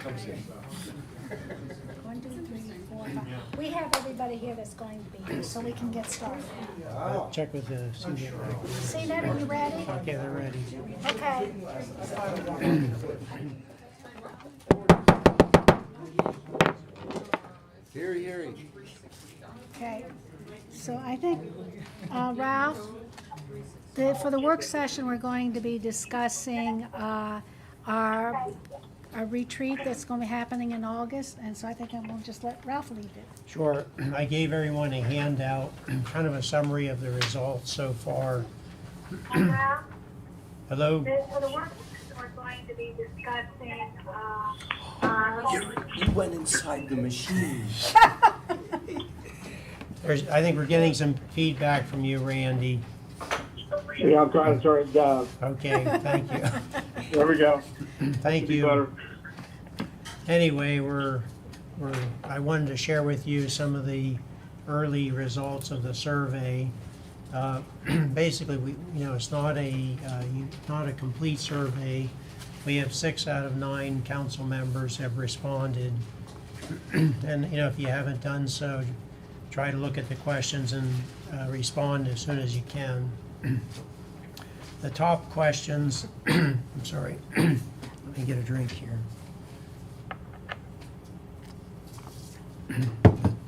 Come see. 1, 2, 3, 4, 5. We have everybody here that's going to be here, so we can get started. Check with the senior. See that? Are you ready? Okay, they're ready. Okay. Here. Okay. So I think, Ralph, for the work session, we're going to be discussing our retreat that's going to be happening in August, and so I think we'll just let Ralph lead it. Sure. I gave everyone a handout, kind of a summary of the results so far. Hello? For the work session, we're going to be discussing, You went inside the machine. I think we're getting some feedback from you, Randy. Yeah, I'm trying to turn it down. Okay, thank you. There we go. Thank Be you. better. Anyway, I wanted to share with you some of the early results of the survey. Basically, it's not a complete survey. We have 6 out of 9 council members have responded, and if you haven't done so, try to look at the questions and respond as soon as you can. The top questions. I'm sorry. Let me get a drink here.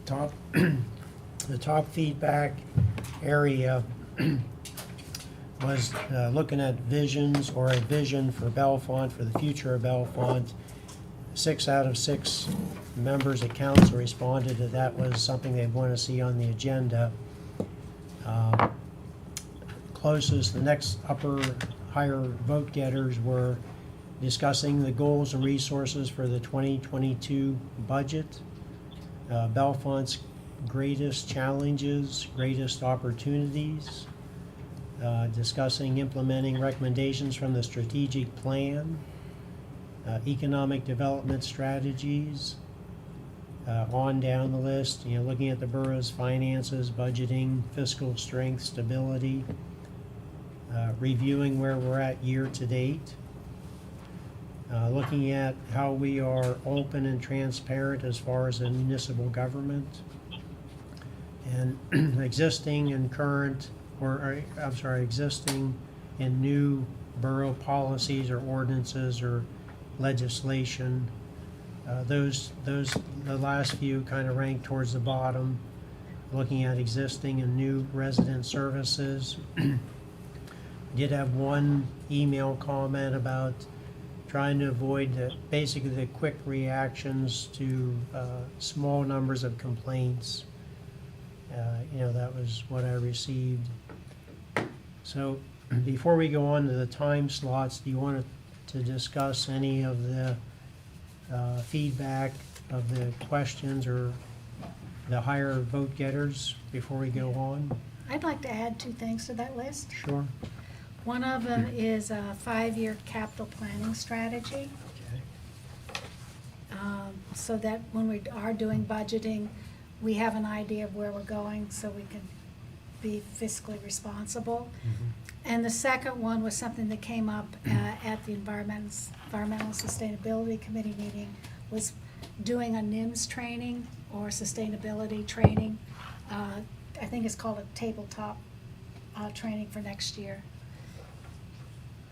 The top feedback area was looking at visions or a vision for Bellefonte, for the future of Bellefonte. 6 out of 6 members of council responded that that was something they'd want to see on the agenda. Closest, the next higher vote getters were discussing the goals and resources for the 2022 budget, Bellefonte's greatest challenges, greatest opportunities, discussing implementing recommendations from the strategic plan, economic development strategies, on down the list, looking at the borough's finances, budgeting, fiscal strength, stability, reviewing where we're at year to date, looking at how we are open and transparent as far as the municipal government, and existing and new borough policies or ordinances or legislation. The last few kind of rank towards the bottom, looking at existing and new resident services. Did have one email comment about trying to avoid basically the quick reactions to small numbers of complaints. That was what I received. So before we go on to the time slots, do you want to discuss any of the feedback of the questions or the higher vote getters before we go on? I'd like to add 2 things to that list. Sure. One of them is a 5-year capital planning strategy, so that when we are doing budgeting, we have an idea of where we're going so we can be fiscally responsible. And the second one was something that came up at the Environmental Sustainability Committee meeting, was doing a NIMS training or sustainability training. I think it's called a tabletop training for next year.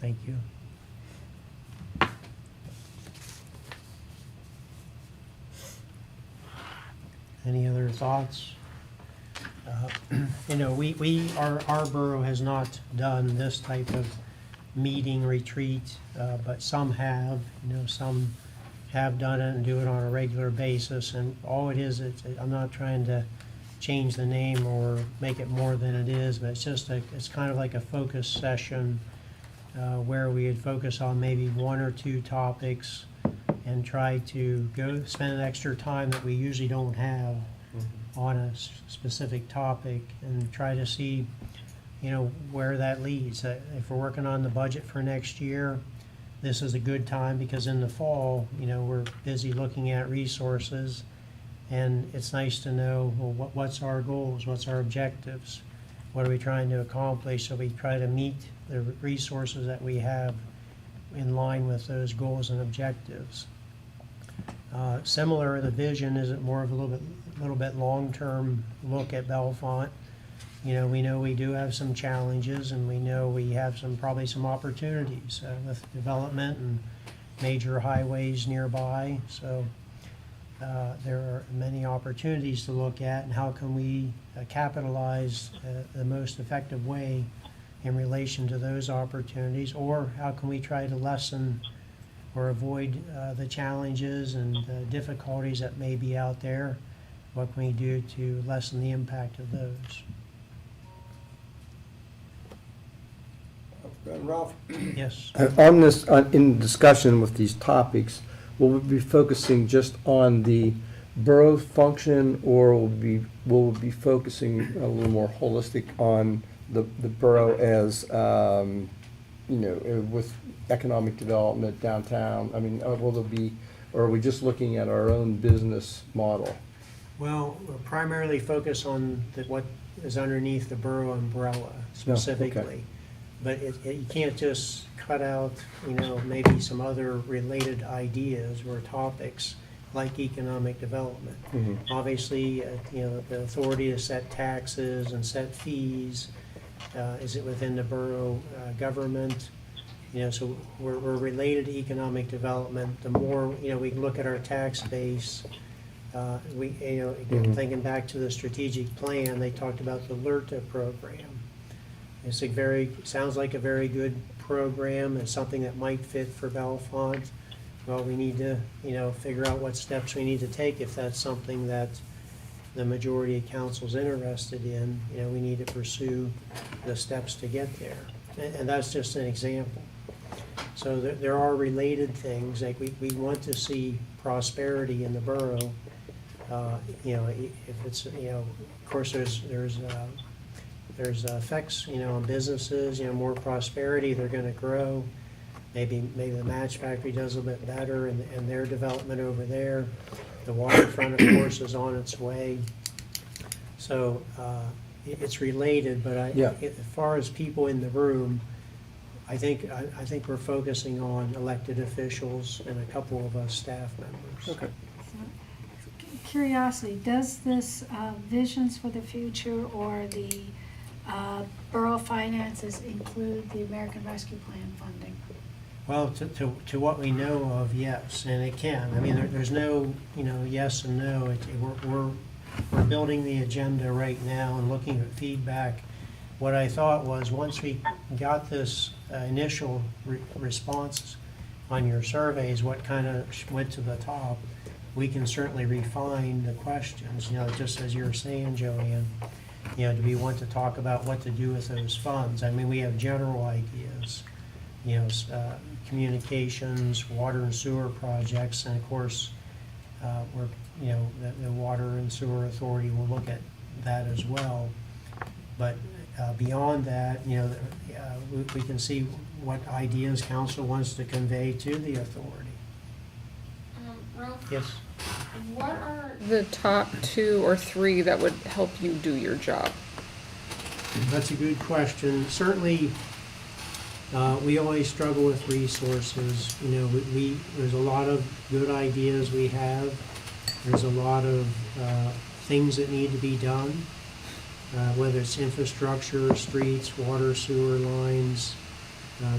Thank you. Any other thoughts? Our borough has not done this type of meeting retreat, but some have. Some have done it and do it on a regular basis. And all it is, I'm not trying to change the name or make it more than it is, but it's kind of like a focus session where we would focus on maybe 1 or 2 topics and try to spend an extra time that we usually don't have on a specific topic and try to see, where that leads. If we're working on the budget for next year, this is a good time because in the fall, we're busy looking at resources, and it's nice to know, well, what's our goals, what's our objectives, what are we trying to accomplish, so we try to meet the resources that we have in line with those goals and objectives. Similar, the vision is more of a little bit long-term look at Bellefonte. You know we do have some challenges, and we know we have probably some opportunities with development and major highways nearby. So there are many opportunities to look at, and how can we capitalize the most effective way in relation to those opportunities, or how can we try to lessen or avoid the challenges and difficulties that may be out there. What can we do to lessen the impact of those? Ralph? Yes. On this, in discussion with these topics, will we be focusing just on the borough function, or will we be focusing a little more holistic on the borough as, with economic development downtown? I mean, will there be, or are we just looking at our own business model? Well, we'll primarily focus on what is underneath the borough umbrella specifically. okay. But you can't just cut out, maybe some other related ideas or topics like economic development. Mhm. Obviously, the authority to set taxes and set fees, is it within the borough government? So we're related to economic development. The more, we can look at our tax base. Again, thinking back to the strategic plan, they talked about the LERTA program. It's sounds like a very good program, and something that might fit for Bellefonte. Well, we need to, figure out what steps we need to take if that's something that the majority of council's interested in. We need to pursue the steps to get there. And that's just an example. So there are related things, like we want to see prosperity in the borough. If it's, of course, there's effects, on businesses, more prosperity, they're gonna grow. Maybe the match factory does a bit better in their development over there. The waterfront, of course, is on its way. So, it's related, but Yeah. as far as people in the room, I think we're focusing on elected officials and a couple of us staff members. Okay. Curiosity, does this Visions for the Future or the borough finances include the American Rescue Plan funding? Well, to what we know of, yes, and it can. I mean, there's no, yes and no. We're building the agenda right now and looking at feedback. What I thought was, once we got this initial response on your surveys, what kind of went to the top, we can certainly refine the questions, just as you were saying, Joanne. Do we want to talk about what to do with those funds? I mean, we have general ideas, communications, water and sewer projects, and of course, the Water and Sewer Authority will look at that as well. But beyond that, we can see what ideas council wants to convey to the authority. Ralph, Yes? what are the top 2 or 3 that would help you do your job? That's a good question. Certainly, we always struggle with resources. There's a lot of good ideas we have. There's a lot of things that need to be done, whether it's infrastructure, streets, water, sewer lines,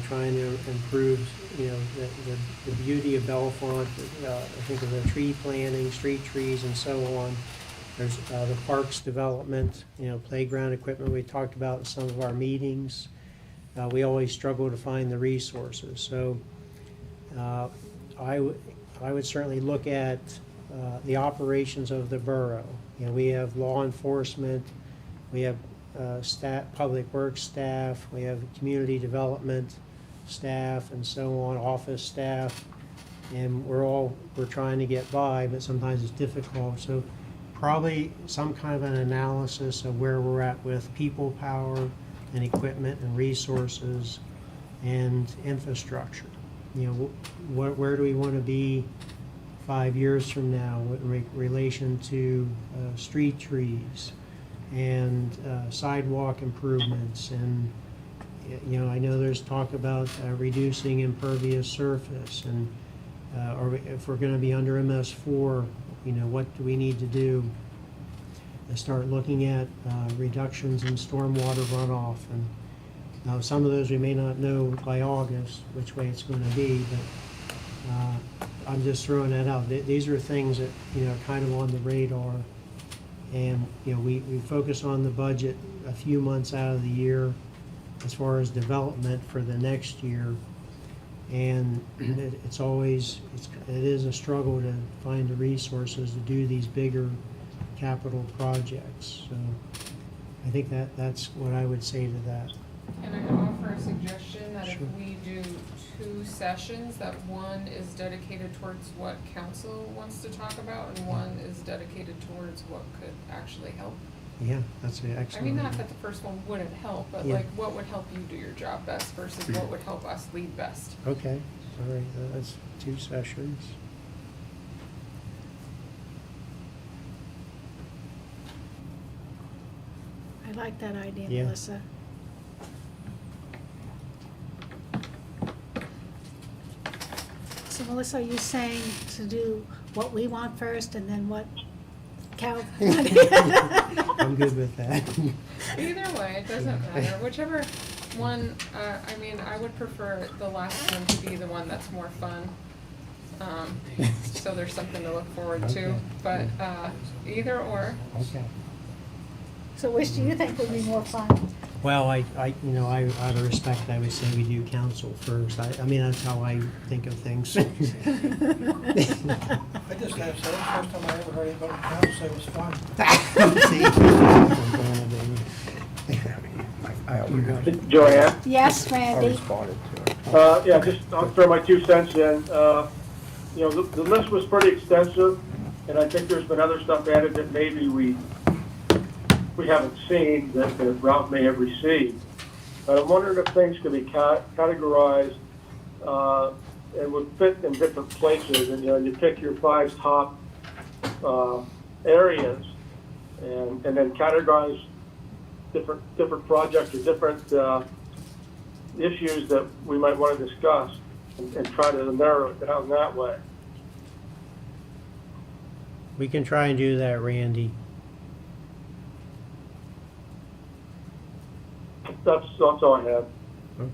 trying to improve, the beauty of Bellefonte. I think of the tree planting, street trees, and so on. There's the parks development, playground equipment we talked about in some of our meetings. We always struggle to find the resources. So I would certainly look at the operations of the borough. We have law enforcement, we have public works staff, we have community development staff, and so on, office staff, and we're trying to get by, but sometimes it's difficult. So probably some kind of an analysis of where we're at with people power and equipment and resources and infrastructure. Where do we want to be 5 years from now in relation to street trees and sidewalk improvements, and I know there's talk about reducing impervious surface, and or if we're gonna be under MS4, you know, what do we need to do? And start looking at reductions in stormwater runoff. And now some of those we may not know by August which way it's gonna be, but I'm just throwing that out. These are things that, you know, are kind of on the radar. And, you know, we focus on the budget a few months out of the year as far as development for the next year. And it is a struggle to find the resources to do these bigger capital projects. So I think that's what I would say to that. And I can offer a suggestion that if Sure. we do 2 sessions, that one is dedicated towards what council wants to talk about and one is dedicated towards what could actually help. Yeah, that's an excellent. I mean, not that the first one wouldn't help, but Yeah. like what would help you do your job best versus what would help us lead best. Okay, all right, that's 2 sessions. I like that idea, Yeah. Melissa. So Melissa, are you saying to do what we want first and then what Cal? I'm good with that. Either way, it doesn't matter. Whichever one, I mean, I would prefer the last one to be the one that's more fun. So there's something to look forward to, Okay. but, either or. Okay. So which do you think would be more fun? Well, I, you know, out of respect, I would say we do council first. I mean, that's how I think of things. I just have to say, the first time I ever heard anybody from council say it was fun. Joanne? Yes, Randy? Yeah, just, I'll throw my 2 cents in. You know, the list was pretty extensive, and I think there's been other stuff added that maybe we haven't seen that Ralph may have received. But I'm wondering if things could be categorized and would fit in different places. And, you know, you pick your 5 top areas and then categorize different projects or different issues that we might want to discuss and try to narrow it down that way. We can try and do that, Randy. That's all I have. Okay.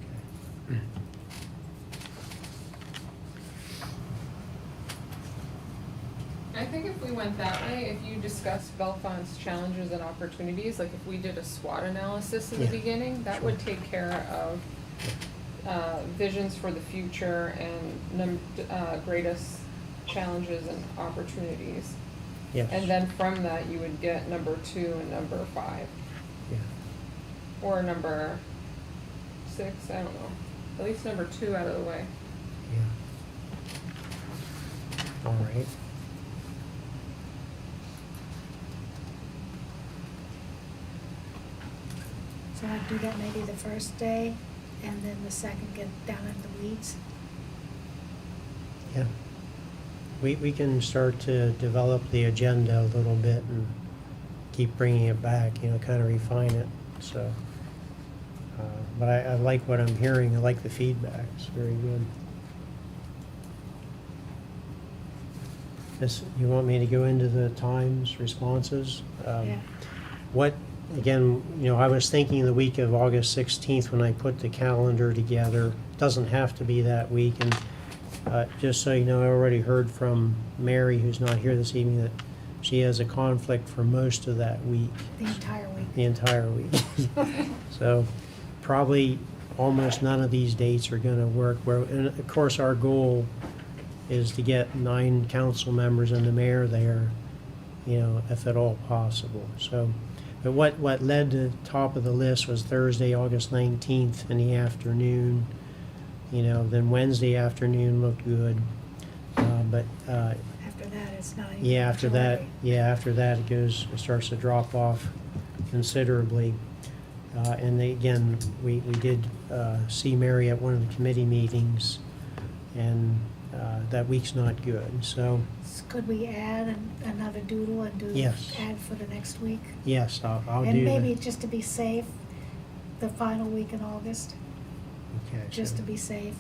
I think if we went that way, if you discussed Bellefonte's challenges and opportunities, like if we did a SWOT analysis in the Yeah, beginning, that would take care of visions for the future and greatest challenges and opportunities. Yes. And then from that, you would get number 2 and number 5. Yeah. Or number 6, I don't know. At least number 2 out of the way. Yeah. All right. So I'd do that maybe the first day and then the second get down in the weeds. Yeah. We can start to develop the agenda a little bit and keep bringing it back, you know, kind of refine it, so. But I like what I'm hearing. I like the feedback. It's very good. You want me to go into the Times responses? Yeah. What, again, you know, I was thinking the week of August 16th when I put the calendar together. It doesn't have to be that week. And just so you know, I already heard from Mary, who's not here this evening, that she has a conflict for most of that week. The entire week. The entire week. So probably almost none of these dates are going to work. And of course, our goal is to get 9 council members and the mayor there, you know, if at all possible. So, but what led to the top of the list was Thursday, August 19th in the afternoon. You know, then Wednesday afternoon looked good. But After that, it's not even. yeah, after that, majority. it starts to drop off considerably. And again, we did see Mary at one of the committee meetings, and that week's not good. So Could we add another doodle and do? Yes. Add for the next week? yes, I'll do And maybe that. just to be safe, the final week in August, Okay, just so- to be safe.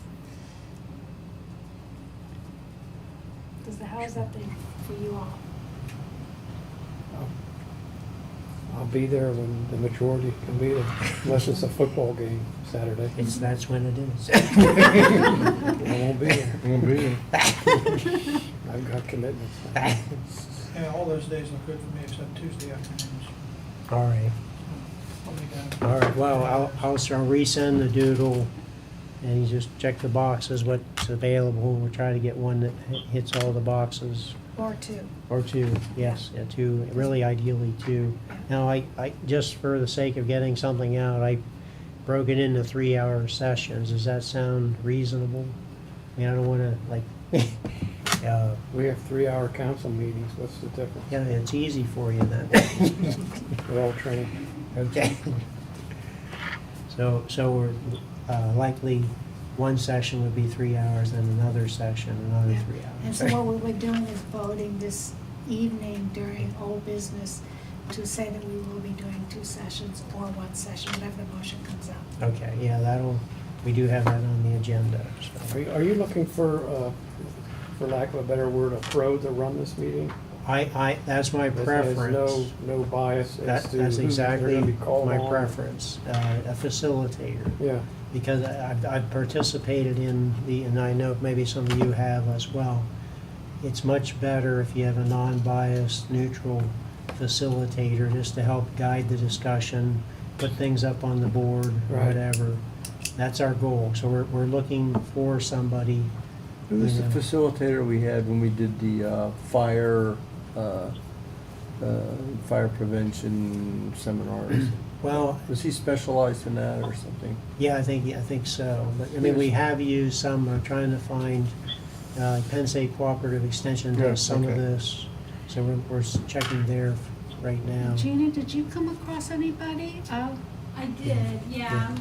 how is that for you all? I'll be there when the majority can be there, unless it's a football game Saturday. That's when it is. I won't be there. Won't be there. I've got commitments. Yeah, all those days look good for me except Tuesday afternoons. All right, I'll make that. all right, well, I'll resend the doodle, and you just check the boxes, what's available. We'll try to get one that hits all the boxes. Or two? Or two, yes, yeah, two, really ideally two. Now, I, just for the sake of getting something out, I broke it into 3-hour sessions. Does that sound reasonable? I mean, I don't wanna, like, We have 3-hour council meetings, what's the difference? yeah, it's easy for you then. We're all trained. Okay. So we're, likely, one session would be 3 hours, then another session, another Yeah. 3 hours. And so what we're doing is voting this evening during old business to say that we will be doing 2 sessions or 1 session, whatever the motion comes out. Okay, yeah, we do have that on the agenda, so. Are you looking for lack of a better word, a pro to run this meeting? That's my That has preference. no bias as to That's who exactly they're gonna be called my on? preference, a facilitator. Yeah, Because I've participated in and I know maybe some of you have as well. It's much better if you have a non-biased, neutral facilitator just to help guide the discussion, put things up on the board, or Right. whatever. That's our goal. So we're looking for somebody. Who was the you know. facilitator we had when we did the fire prevention seminars? Well, Was he specialized in that or something? yeah, I think so. But, I mean, we have used some, we're trying to find, Penn State Cooperative Extension Yeah, does some of okay. this. So we're checking there right now. Gina, did you come across anybody? I did, yeah.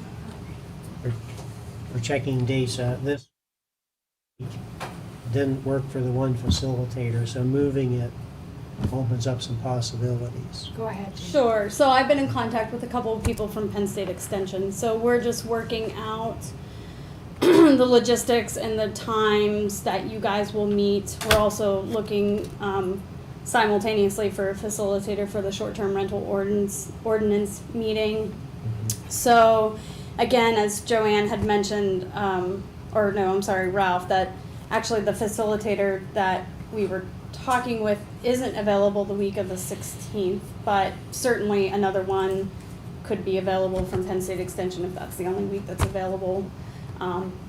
We're checking dates. This week didn't work for the one facilitator, so moving it opens up some possibilities. Go ahead, Gina. Sure. So I've been in contact with a couple of people from Penn State Extension. So we're just working out the logistics and the times that you guys will meet. We're also looking simultaneously for a facilitator for the short-term rental ordinance meeting. So again, as Joanne had mentioned, Ralph, that actually the facilitator that we were talking with isn't available the week of the 16th, but certainly another one could be available from Penn State Extension if that's the only week that's available.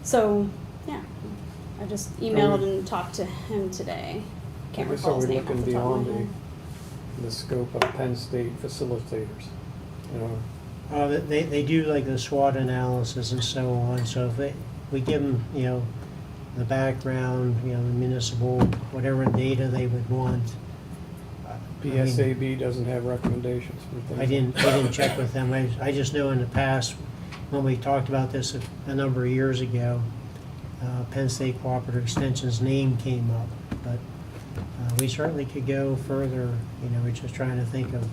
So, yeah, I just emailed and talked to him today. Can't I guess recall are his we name off looking the top of my beyond head. the scope of Penn State facilitators? You know, They do like the SWOT analysis and so on, so if we give them, the background, the municipal, whatever data they would want. I mean, PSAB doesn't have recommendations for things. I didn't check with them. I just know in the past, when we talked about this a number of years ago, Penn State Cooperative Extension's name came up, but we certainly could go further. We're just trying to think of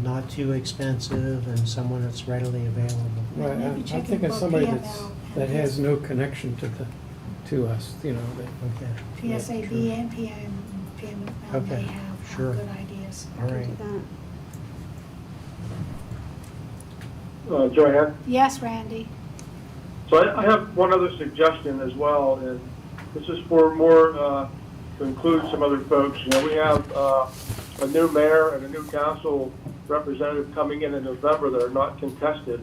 not too expensive and someone that's readily available. Right, Maybe I'm checking thinking both somebody PML that has no connection to us, that, Okay, PSAB and PML may Okay, have sure. good ideas. all right. That. Joanne? Yes, Randy? So I have one other suggestion as well, and this is for more, to include some other folks. We have a new mayor and a new council representative coming in November that are not contested.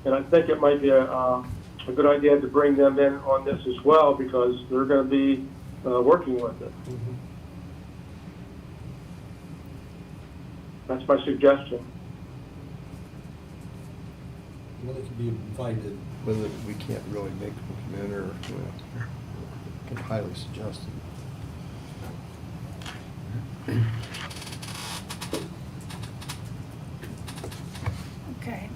And I think it might be a good idea to bring them in on this as well, because they're going to be working with it. That's my suggestion. Well, they could be invited. Whether we can't really make them come in or, can highly suggest it. Okay.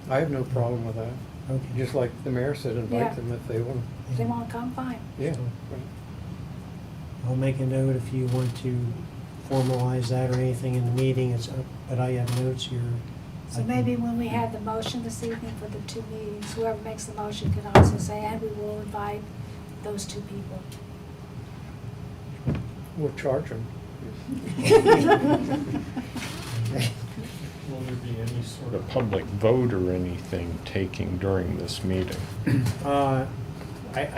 I have no problem with that. Okay. Just like the mayor said, Yeah. invite them if they want. If they want to come, fine. Yeah. I'll make a note if you want to formalize that or anything in the meeting. But I have notes here So maybe when we have the motion this evening for the two meetings, whoever makes the motion can also say, and we will invite those two people. We'll charge them. Will there be any sort of public vote or anything taking during this meeting? I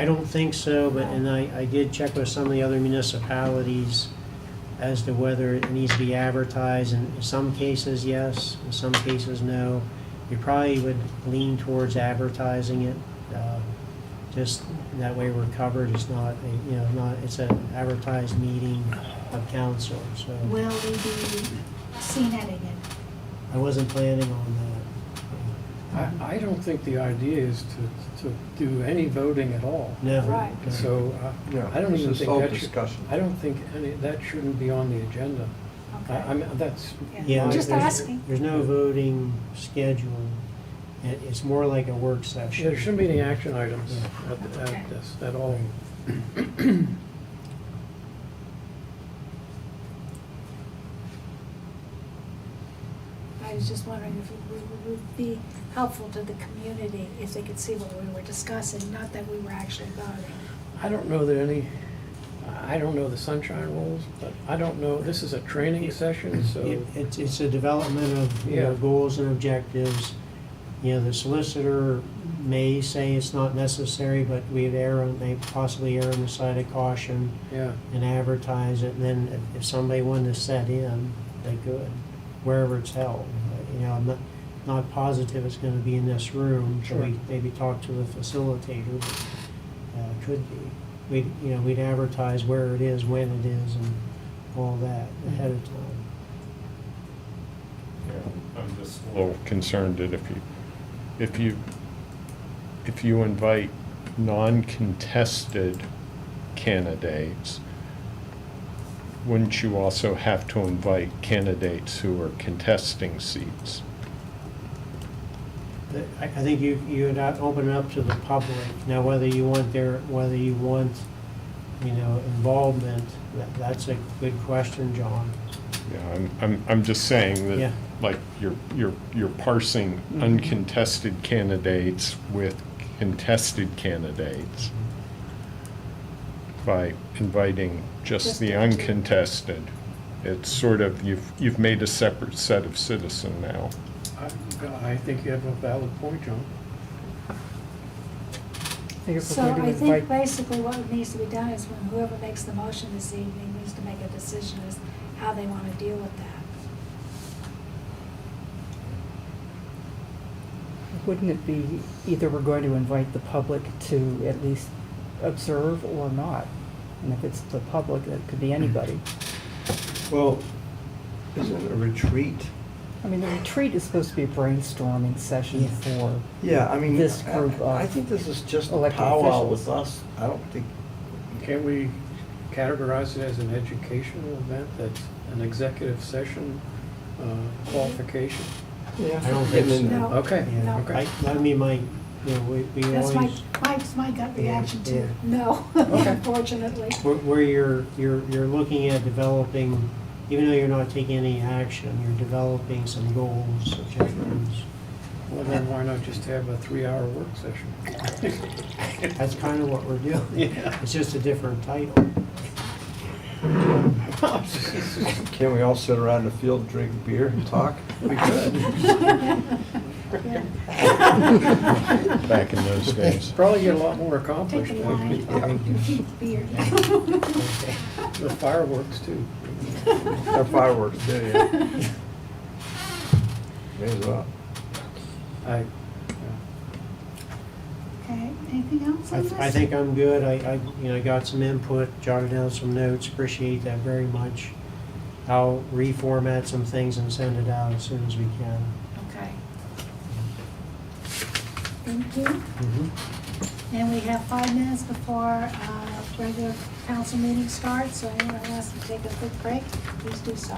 don't think so, but, and I did check with some of the other municipalities as to whether it needs to be advertised, and in some cases, yes, in some cases, no. We probably would lean towards advertising it, just that way we're covered. It's not, it's an advertised meeting of council, so. Will we be seen at it? I wasn't planning on that. I don't think the idea is to do any voting at all. No. Right. So Yeah, I don't this even is think all that should, discussion. I don't think that shouldn't be on the agenda. Okay. I mean, that's, Yeah, I'm just there's- asking. There's no voting scheduled. It's more like a work yeah, session. there shouldn't be any action items Okay. at this, at all. I was just wondering if it would be helpful to the community if they could see what we were discussing, not that we were actually voting. I don't know that any, I don't know the sunshine rules, but I don't know, this is a training session, so. It's a development of, Yeah. goals and objectives. The solicitor may say it's not necessary, but may possibly err on the side of caution Yeah, and advertise it. And then if somebody wanted to set in, they could, wherever it's held. I'm not positive it's gonna be in this room, so Sure. we maybe talk to the facilitator, but, could be. We'd advertise where it is, when it is, and all that ahead of time. Yeah, I'm just a little concerned that if you invite non-contested candidates, wouldn't you also have to invite candidates who are contesting seats? I think you'd open it up to the public. Now, whether you want involvement, that's a good question, John. Yeah, I'm just saying Yeah. that, like, you're parsing uncontested candidates with contested candidates by inviting just the uncontested. It's sort of, you've made a separate set of citizen now. I think you have a valid point, John. So I think basically what needs to be done is when whoever makes the motion this evening needs to make a decision as how they want to deal with that. Wouldn't it be either we're going to invite the public to at least observe or not? And if it's the public, that could be anybody. Well, isn't it a retreat? I mean, the retreat is supposed to be a brainstorming session for, Yeah, I mean, This group of I think this is just a elected powwow officials. with us. I don't think, Can't we categorize it as an educational event that's an executive session qualification? yeah. I don't think so. No. Okay, Yeah, okay. I mean, we That's always, my gut reaction Yeah. to no, Okay. unfortunately. where you're looking at developing, even though you're not taking any action, you're developing some goals, objectives. Well, then why not just have a 3-hour work session? That's kind of what we're doing. Yeah. It's just a different title. Can we all sit around the field, drink beer and talk? We could. Back in those days. Probably get a lot more Take accomplished a with line, beer. the fireworks too. Our fireworks, yeah. May as well. Okay, anything else on this? I think I'm good. I got some input, jotted down some notes, appreciate that very much. I'll reformat some things and send it out as soon as we can. Okay. Thank you. And we have 5 minutes before regular council meeting starts, so anyone who wants to take a quick break, please do so.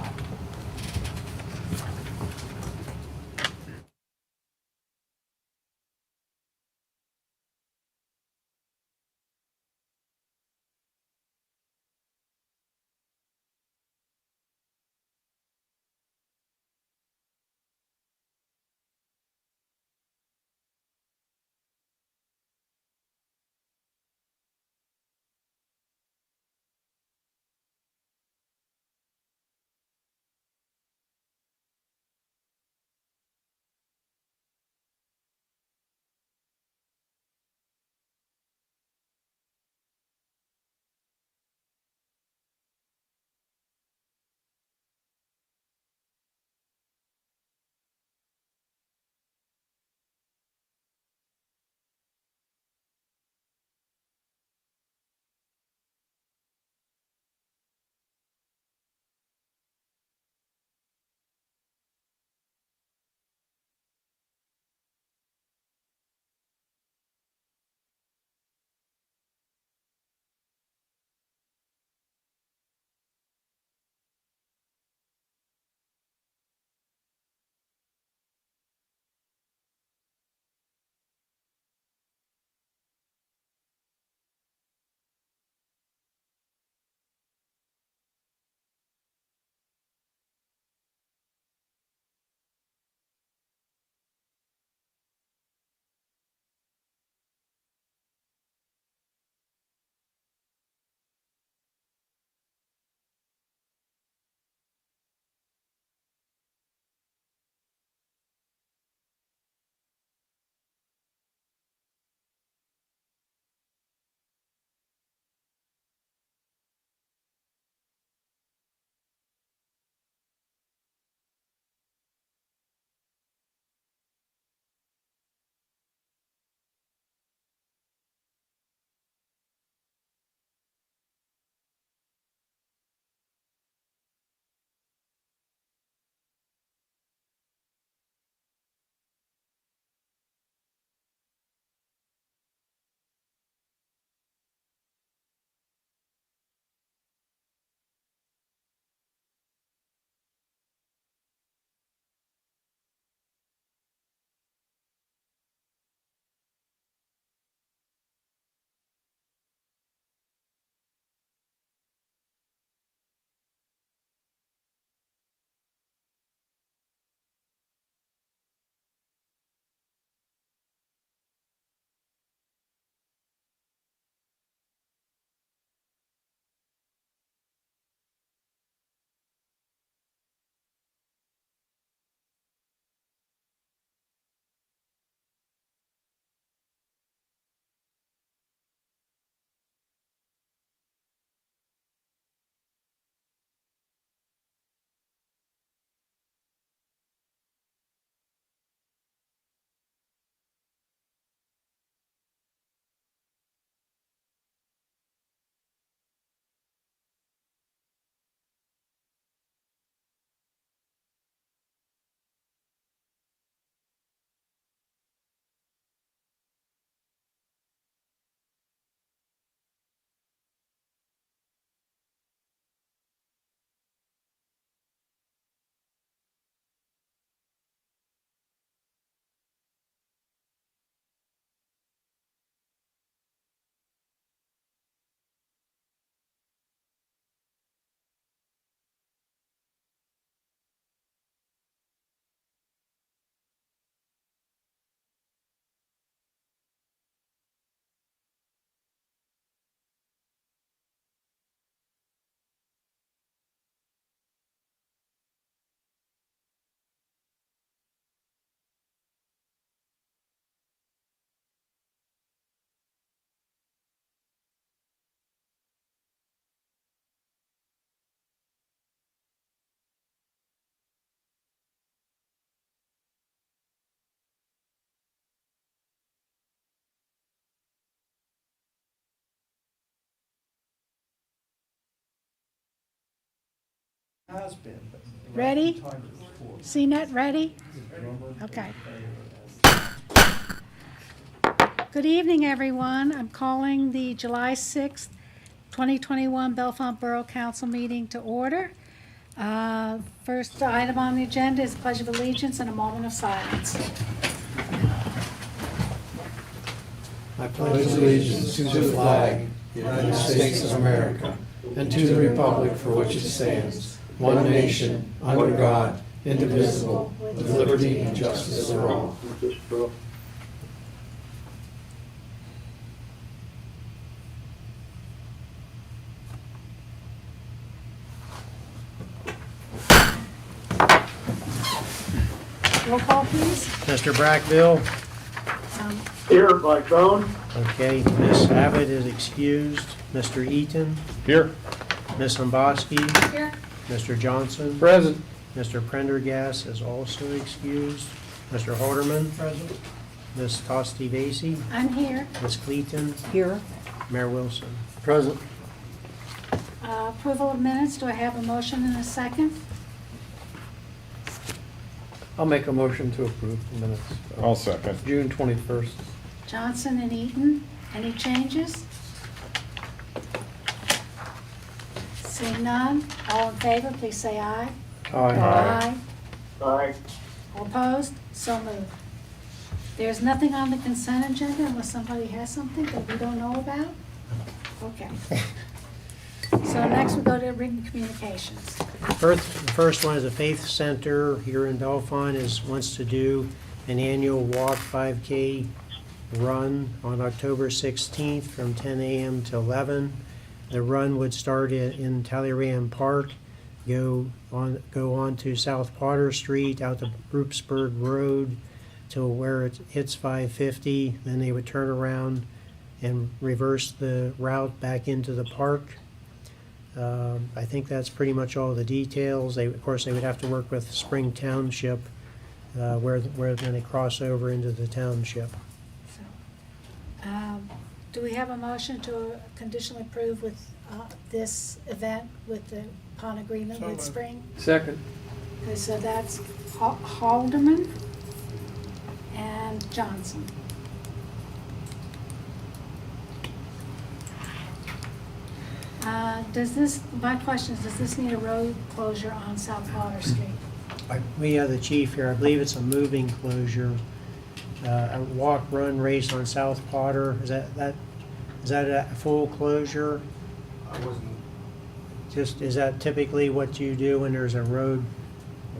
has been, but. Ready? CNET ready? Okay. Good evening, everyone. I'm calling the July 6th, 2021 Bellefonte Borough Council meeting to order. First item on the agenda is Pledge of Allegiance and a moment of silence. I pledge allegiance to the flag, United States of America, and to the republic for which it stands, one nation, under God, indivisible, with liberty and justice for all. Roll call, please. Mr. Brackville? Here by phone. Okay, Ms. Abbott is excused. Mr. Eaton? Here. Ms. Lomboski? Here. Mr. Johnson? Present. Mr. Prendergast is also excused. Mr. Halderman? Present. Ms. Tosti Vasey? I'm here. Ms. Cleaton? Here, Mayor Wilson? Present. Approval of minutes. Do I have a motion and a second? I'll make a motion to approve the minutes. of I'll second. June 21st. Johnson and Eaton. Any changes? Seeing none, all in favor, please say aye. Aye. Aye. All opposed? So moved. There's nothing on the consent agenda unless somebody has something that we don't know about? Okay. So next we go to written communications. The first one is the Faith Center here in Bellefonte wants to do an annual walk 5K run on October 16th from 10 a.m. to 11. The run would start in Talleyrand Park, go on to South Potter Street, out to Broopsburg Road to where it hits 550. Then they would turn around and reverse the route back into the park. I think that's pretty much all the details. Of course, they would have to work with Spring Township, where then they cross over into the township. So, do we have a motion to conditionally approve with this event upon agreement So with moved. Spring? Second. Okay, so that's Halderman and Johnson. My question is, does this need a road closure on South Potter Street? We have the chief here. I believe it's a moving closure. A walk, run, race on South Potter. Is that a full closure? I wasn't. Is that typically what you do when there's a road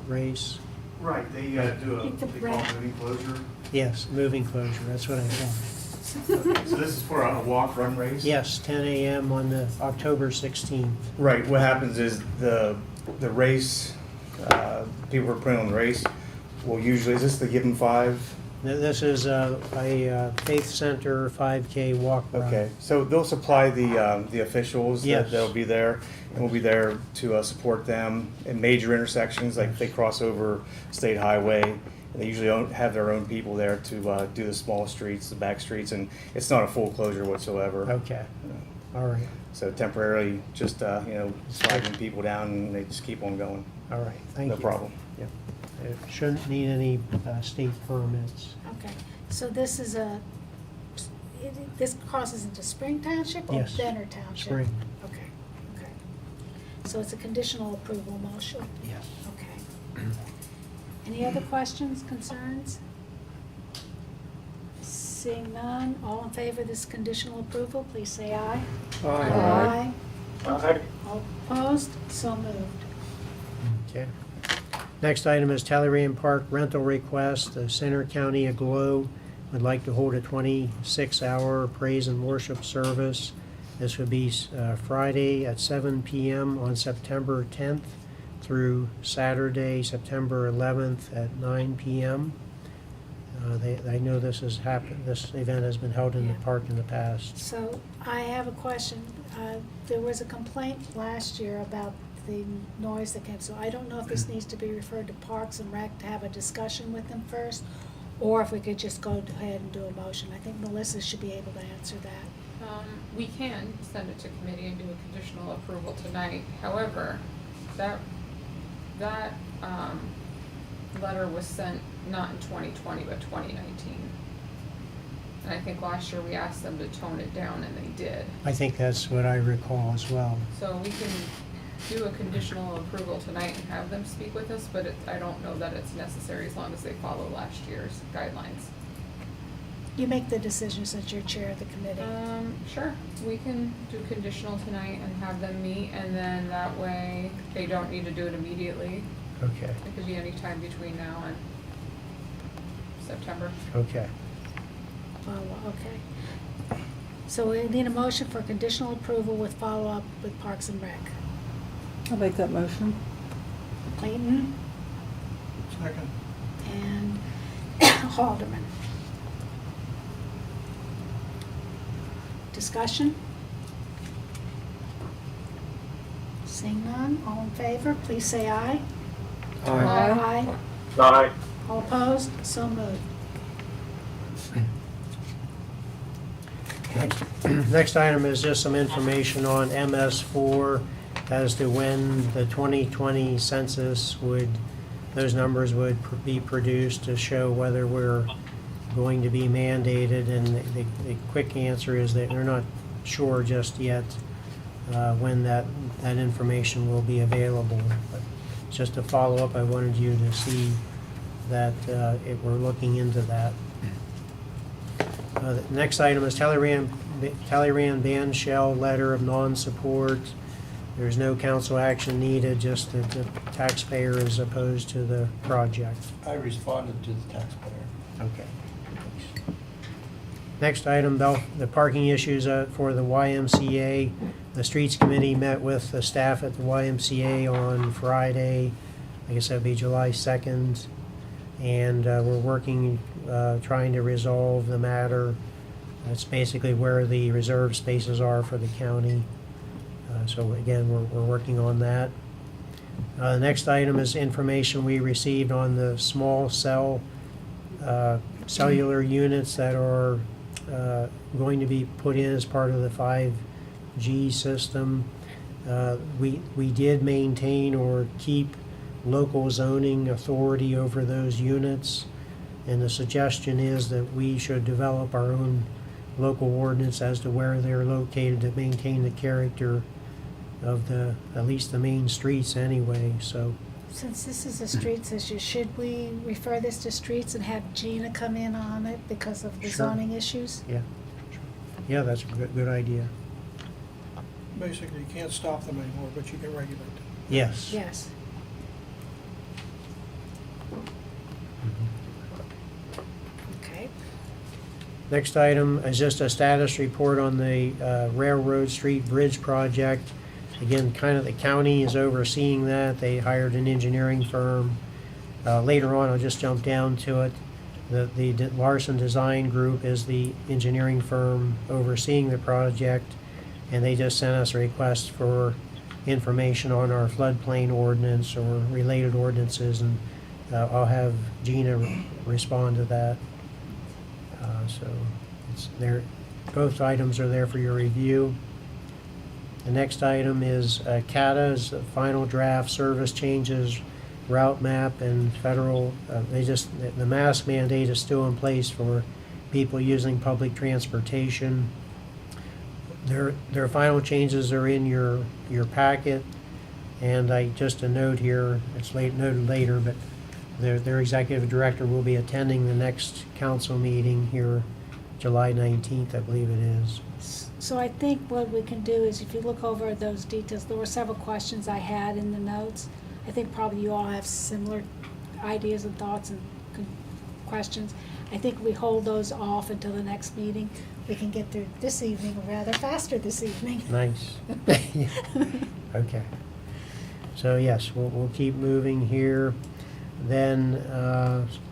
race? Right, they do Hit the they call brake. it moving closure. Yes, moving closure. That's what I thought. So this is for a walk, run race? Yes, 10 a.m. on the October 16th. Right, what happens is the race, people who are putting on the race will usually, is this the Given 5? This is a Faith Center 5K walk run. Okay, so they'll supply the officials Yes. that'll be there, and we'll be there to support them in major intersections, like if they cross over State Highway. And they usually have their own people there to do the small streets, the back streets, and it's not a full closure whatsoever. Okay, all right, So temporarily, just, sliding people down, and they just keep on going. all right, thank you. No problem. Yep. It shouldn't need any state permits. Okay, so this is this crosses into Spring Township or Yes. Benner Township? Spring. Okay, okay. So it's a conditional approval motion? Yes. Okay. Any other questions, concerns? Seeing none, all in favor of this conditional approval, please say aye. Aye. Aye. All opposed? So moved. Okay. Next item is Talleyrand Park rental request. The Center County Aglow would like to hold a 26-hour praise and worship service. This would be Friday at 7 p.m. on September 10th through Saturday, September 11th at 9 p.m. I know this event has been held in the park in the past. So I have a question. There was a complaint last year about the noise that came, so I don't know if this needs to be referred to Parks and Rec to have a discussion with them first, or if we could just go ahead and do a motion. I think Melissa should be able to answer that. We can send it to committee and do a conditional approval tonight. However, that that, letter was sent not in 2020, but 2019. And I think last year we asked them to tone it down, and they did. I think that's what I recall as well. So we can do a conditional approval tonight and have them speak with us, but I don't know that it's necessary as long as they follow last year's guidelines. You make the decision since you're chair of the committee. Sure, we can do conditional tonight and have them meet, and then that way they don't need to do it immediately. Okay, It could be any time between now and September. okay. Okay. So we need a motion for conditional approval with follow-up with Parks and Rec. I'll make that motion. Clayton Second. and Haldeman. Discussion? Seeing none, all in favor, please say aye. Aye. Aye. All opposed? So moved. Next item is just some information on MS4 as to when the 2020 census those numbers would be produced to show whether we're going to be mandated. And the quick answer is that they're not sure just yet when that information will be available. But just to follow up, I wanted you to see that we're looking into that. The next item is Talleyrand Band Shell Letter of Non-Support. There's no council action needed, just that the taxpayer is opposed to the project. I responded to the taxpayer. Okay. Next item, the parking issues for the YMCA. The Streets Committee met with the staff at the YMCA on Friday. I guess that'd be July 2nd. And we're working, trying to resolve the matter. It's basically where the reserve spaces are for the county. So again, we're working on that. The next item is information we received on the small cell cellular units that are going to be put in as part of the 5G system. We did maintain or keep local zoning authority over those units, and the suggestion is that we should develop our own local ordinance as to where they're located to maintain the character of at least the main streets anyway. So Since this is a streets issue, should we refer this to streets and have Gina come in on it because of the Sure. zoning issues? yeah, that's a good idea. Basically, you can't stop them anymore, but you can regulate them. Yes. Yes. Okay. Next item is just a status report on the Railroad Street Bridge project. Again, kind of the county is overseeing that. They hired an engineering firm. Later on, I'll just jump down to it. The Larson Design Group is the engineering firm overseeing the project, and they just sent us a request for information on our floodplain ordinance or related ordinances, and I'll have Gina respond to that. So it's there. Both items are there for your review. The next item is CATA's final draft service changes, route map, and federal. The mask mandate is still in place for people using public transportation. Their final changes are in your packet, and just a note here. It's noted later, but their executive director will be attending the next council meeting here, July 19th, I believe it is. So I think what we can do is, if you look over those details, there were several questions I had in the notes. I think probably you all have similar ideas and thoughts and questions. I think we hold those off until the next meeting. We can get through this evening rather faster this evening. Nice. Okay. So yes, we'll keep moving here. Then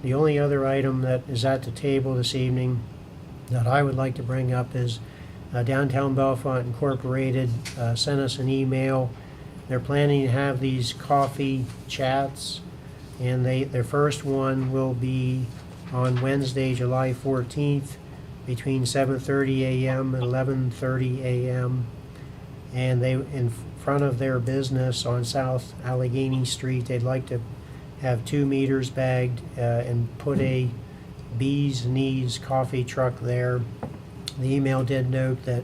the only other item that is at the table this evening that I would like to bring up is Downtown Bellefonte Incorporated sent us an email. They're planning to have these coffee chats, and their first one will be on Wednesday, July 14th, between 7:30 a.m. and 11:30 a.m. And they, in front of their business on South Allegheny Street, they'd like to have 2 meters bagged and put a Bee's Knees coffee truck there. The email did note that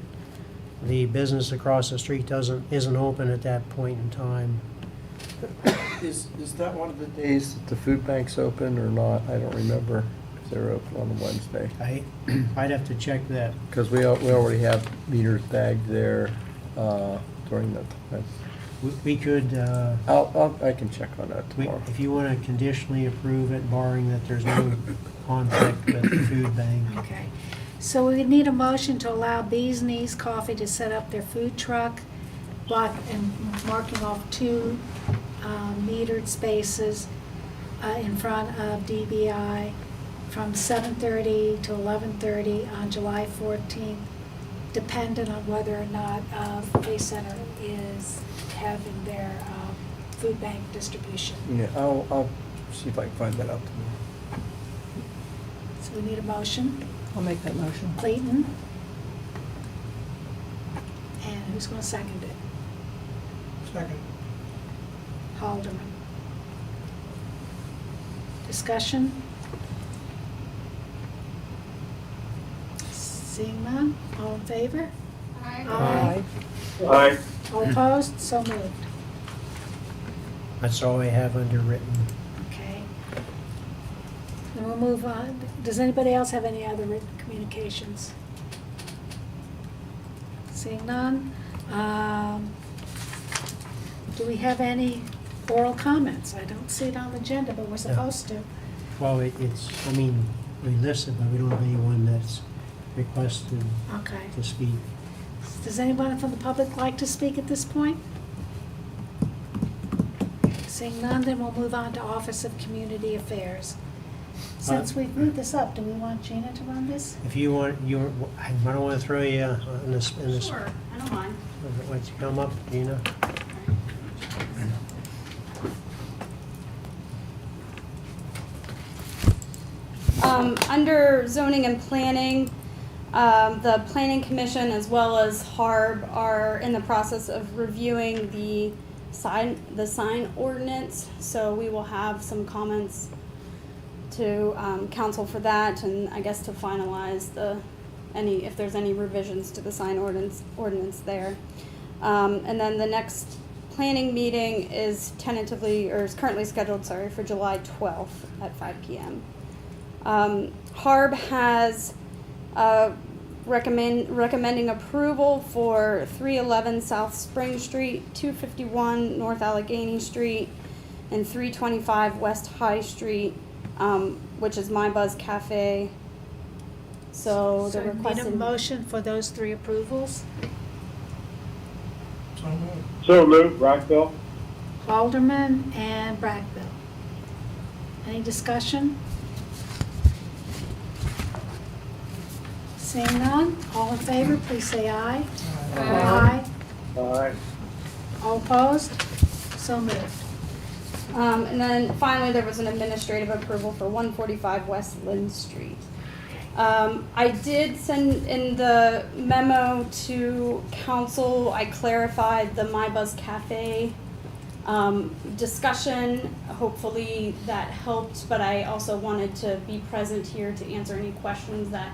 the business across the street isn't open at that point in time. Is that one of the days that the food bank's open or not? I don't remember if they're open on a Wednesday. I'd have to check that. Because we already have meters bagged there during that time. We could, I can check on that tomorrow. if you want to conditionally approve it, barring that there's no conflict with the food bank. Okay. So we would need a motion to allow Bee's Knees Coffee to set up their food truck, block and marking off 2 metered spaces in front of DBI from 7:30 to 11:30 on July 14th, dependent on whether or not Pay Center is having their food bank distribution. Yeah, I'll see if I can find that out tomorrow. So we need a motion. I'll make that motion. Clayton. And who's going to second it? Second. Halderman. Discussion? Seeing none, all in favor? Aye. Aye. All opposed? So moved. That's all I have underwritten. Okay. Then we'll move on. Does anybody else have any other written communications? Seeing none. Do we have any oral comments? I don't see it on the agenda, but we're supposed to. Well, I mean, we listed, but we don't have anyone that's requested Okay. to speak. Does anyone from the public like to speak at this point? Seeing none, then we'll move on to Office of Community Affairs. Since we've moved this up, do we want Gina to run this? If you want, I don't want to throw you in this. Sure, I don't mind. Why don't you come up, Gina? Under zoning and planning, the planning commission as well as HARB are in the process of reviewing the sign ordinance. So we will have some comments to council for that, and I guess to finalize if there's any revisions to the sign ordinance there. And then the next planning meeting is currently scheduled, for July 12th at 5 p.m. HARB has recommending approval for 311 South Spring Street, 251 North Allegheny Street, and 325 West High Street, which is My Buzz Cafe. So they're we need a requesting. motion for those 3 approvals. So moved. So moved, Rockville. Alderman and Brackville. Any discussion? Seeing none, all in favor, please say aye. Aye. Aye. All opposed? So moved. And then finally, there was an administrative approval for 145 West Lynn Street. I did send in the memo to council. I clarified the My Buzz Cafe discussion. Hopefully that helped, but I also wanted to be present here to answer any questions that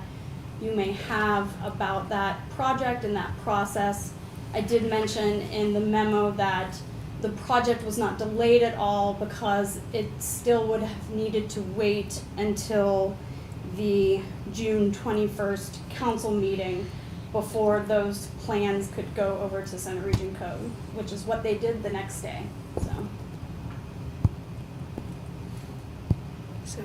you may have about that project and that process. I did mention in the memo that the project was not delayed at all because it still would have needed to wait until the June 21st council meeting before those plans could go over to Center Region Code, which is what they did the next day, So,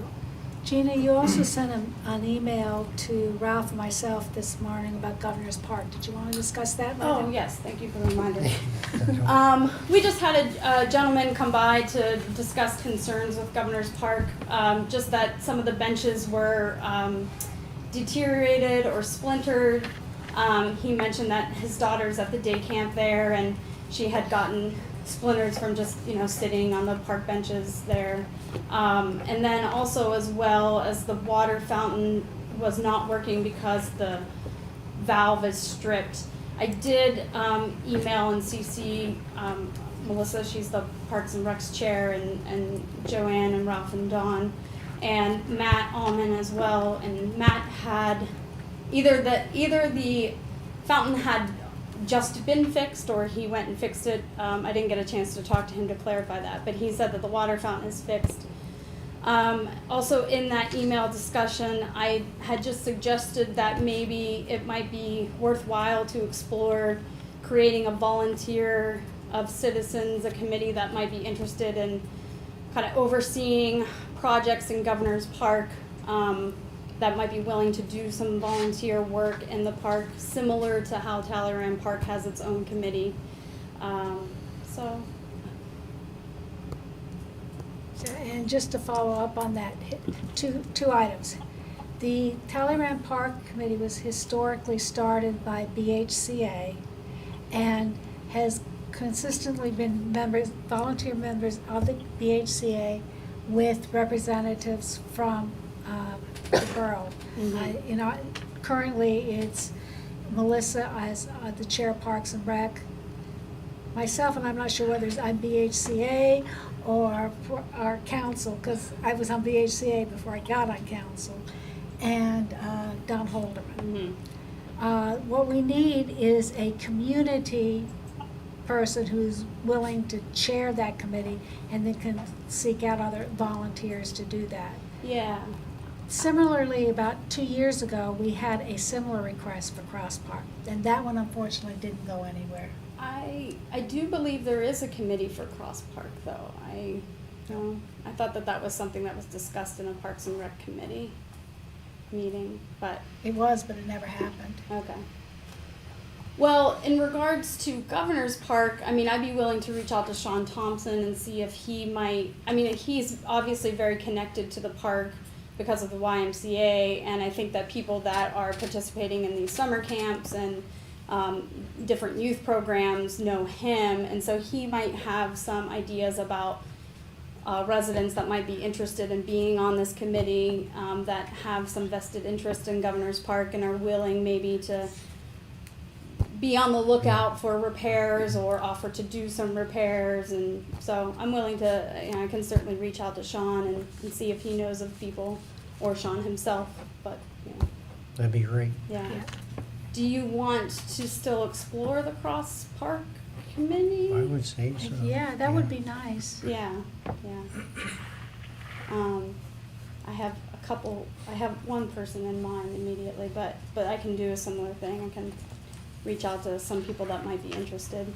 Gina, you also sent an email to Ralph and myself this morning about Governor's Park. Did you want to discuss that? Oh, yes, thank you for the reminder. We just had a gentleman come by to discuss concerns with Governor's Park, just that some of the benches were deteriorated or splintered. He mentioned that his daughter's at the day camp there, and she had gotten splinters from just, sitting on the park benches there. And then also, as well as the water fountain was not working because the valve is stripped. I did email and CC Melissa, she's the Parks and Recs chair, and Joanne and Ralph and Dawn, and Matt Allman as well. And Matt had either the fountain had just been fixed or he went and fixed it. I didn't get a chance to talk to him to clarify that, but he said that the water fountain is fixed. Also in that email discussion, I had just suggested that maybe it might be worthwhile to explore creating a volunteer of citizens, a committee that might be interested in kind of overseeing projects in Governor's Park, that might be willing to do some volunteer work in the park, similar to how Talleyrand Park has its own committee. So. And just to follow up on that, two items. The Talleyrand Park Committee was historically started by BHCA and has consistently been volunteer members of the BHCA with representatives from the borough. Currently it's Melissa as the chair of Parks and Rec, myself, and I'm not sure whether I'm BHCA or for our council, because I was on BHCA before I got on council, and Don Holderman. What we need is a community person who's willing to chair that committee and then can seek out other volunteers to do that. Yeah. Similarly, about 2 years ago, we had a similar request for Cross Park, and that one unfortunately didn't go anywhere. I do believe there is a committee for Cross Park, though. I thought that was something that was discussed in a Parks and Rec committee meeting, but. It was, but it never happened. Okay. Well, in regards to Governor's Park, I mean, I'd be willing to reach out to Sean Thompson and see if he might, I mean, he's obviously very connected to the park because of the YMCA, and I think that people that are participating in these summer camps and different youth programs know him, and so he might have some ideas about residents that might be interested in being on this committee, that have some vested interest in Governor's Park and are willing maybe to be on the lookout for repairs or offer to do some repairs. And so I'm willing to, I can certainly reach out to Sean and see if he knows of people, or Sean himself, but, That'd be great. yeah. Do you want to still explore the Cross Park Committee? I would say so. Yeah, that would be nice. Yeah. I have one person in mind immediately, but I can do a similar thing. I can reach out to some people that might be interested,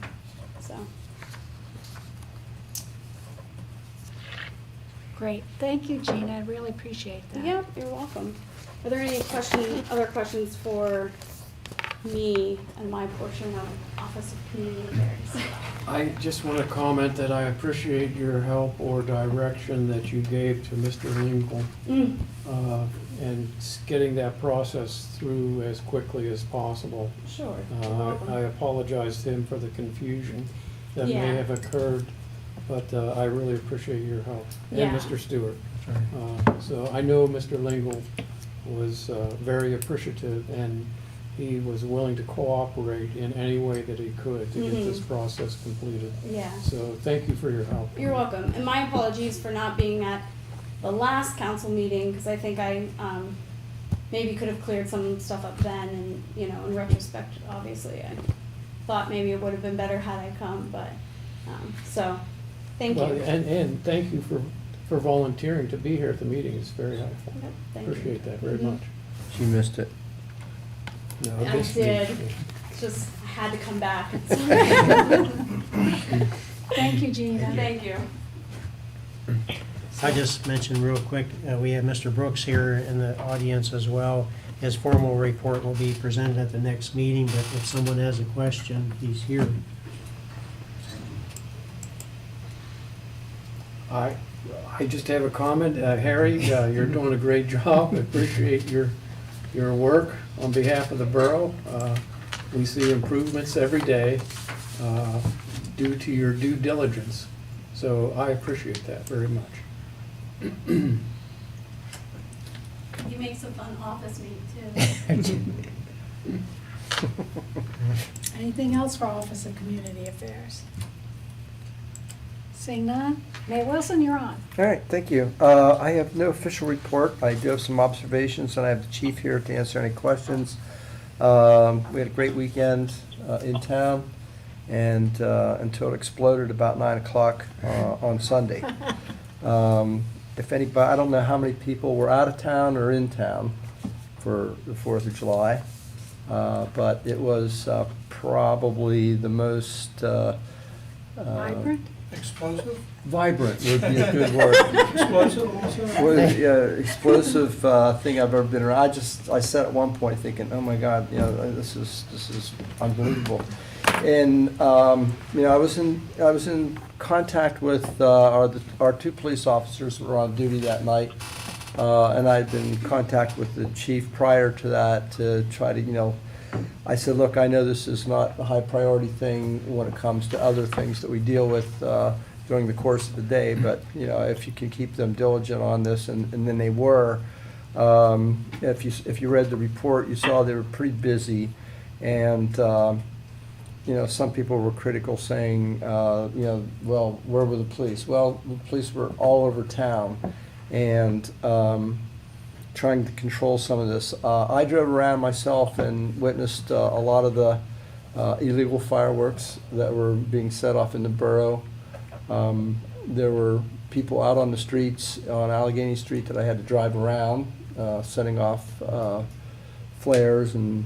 so. Great. Thank you, Gina. I really appreciate that. Yeah, you're welcome. Are there any other questions for me and my portion of Office of Community Affairs? I just want to comment that I appreciate your help or direction that you gave to Mr. Lingle, and getting that process through as quickly as possible. Sure. I apologize to him for the confusion that Yeah. may have occurred, but I really appreciate your help, and Yeah. Mr. Stewart. So I know Mr. Lingle was very appreciative, and he was willing to cooperate in any way that he could to get this process completed. Yeah. So thank you for your help. You're welcome. And my apologies for not being at the last council meeting, because I think I maybe could have cleared some stuff up then, and, in retrospect, obviously, I thought maybe it would have been better had I come, but, so, thank you. Well, and thank you for volunteering to be here at the meeting. It's very helpful. Yep, thank you. Appreciate that very much. She missed it. No, I this did. meeting- Just had to come back. Thank you, Gina. Thank you. I just mentioned real quick, we have Mr. Brooks here in the audience as well. His formal report will be presented at the next meeting, but if someone has a question, he's here. I just have a comment. Harry, you're doing a great job. I appreciate your work on behalf of the borough. We see improvements every day due to your due diligence. So I appreciate that very much. You make some fun office meat, too. Anything else for Office of Community Affairs? Seeing none? Mayor Wilson, you're on. All right, thank you. I have no official report. I do have some observations, and I have the chief here to answer any questions. We had a great weekend in town, and until it exploded about 9 o'clock on Sunday. If anybody, I don't know how many people were out of town or in town for the 4th of July, but it was probably the most Vibrant? Explosive? vibrant would be a good word. Explosive also? Explosive thing I've ever been around. I said at one point thinking, oh my God, this is unbelievable. And I was in contact with our 2 police officers that were on duty that night, and I'd been in contact with the chief prior to that to try to I said, look, I know this is not a high priority thing when it comes to other things that we deal with during the course of the day, but if you can keep them diligent on this, and then they were. If you read the report, you saw they were pretty busy, and some people were critical, saying, well, where were the police? Well, the police were all over town, and trying to control some of this. I drove around myself and witnessed a lot of the illegal fireworks that were being set off in the borough. There were people out on the streets on Allegheny Street that I had to drive around, setting off flares and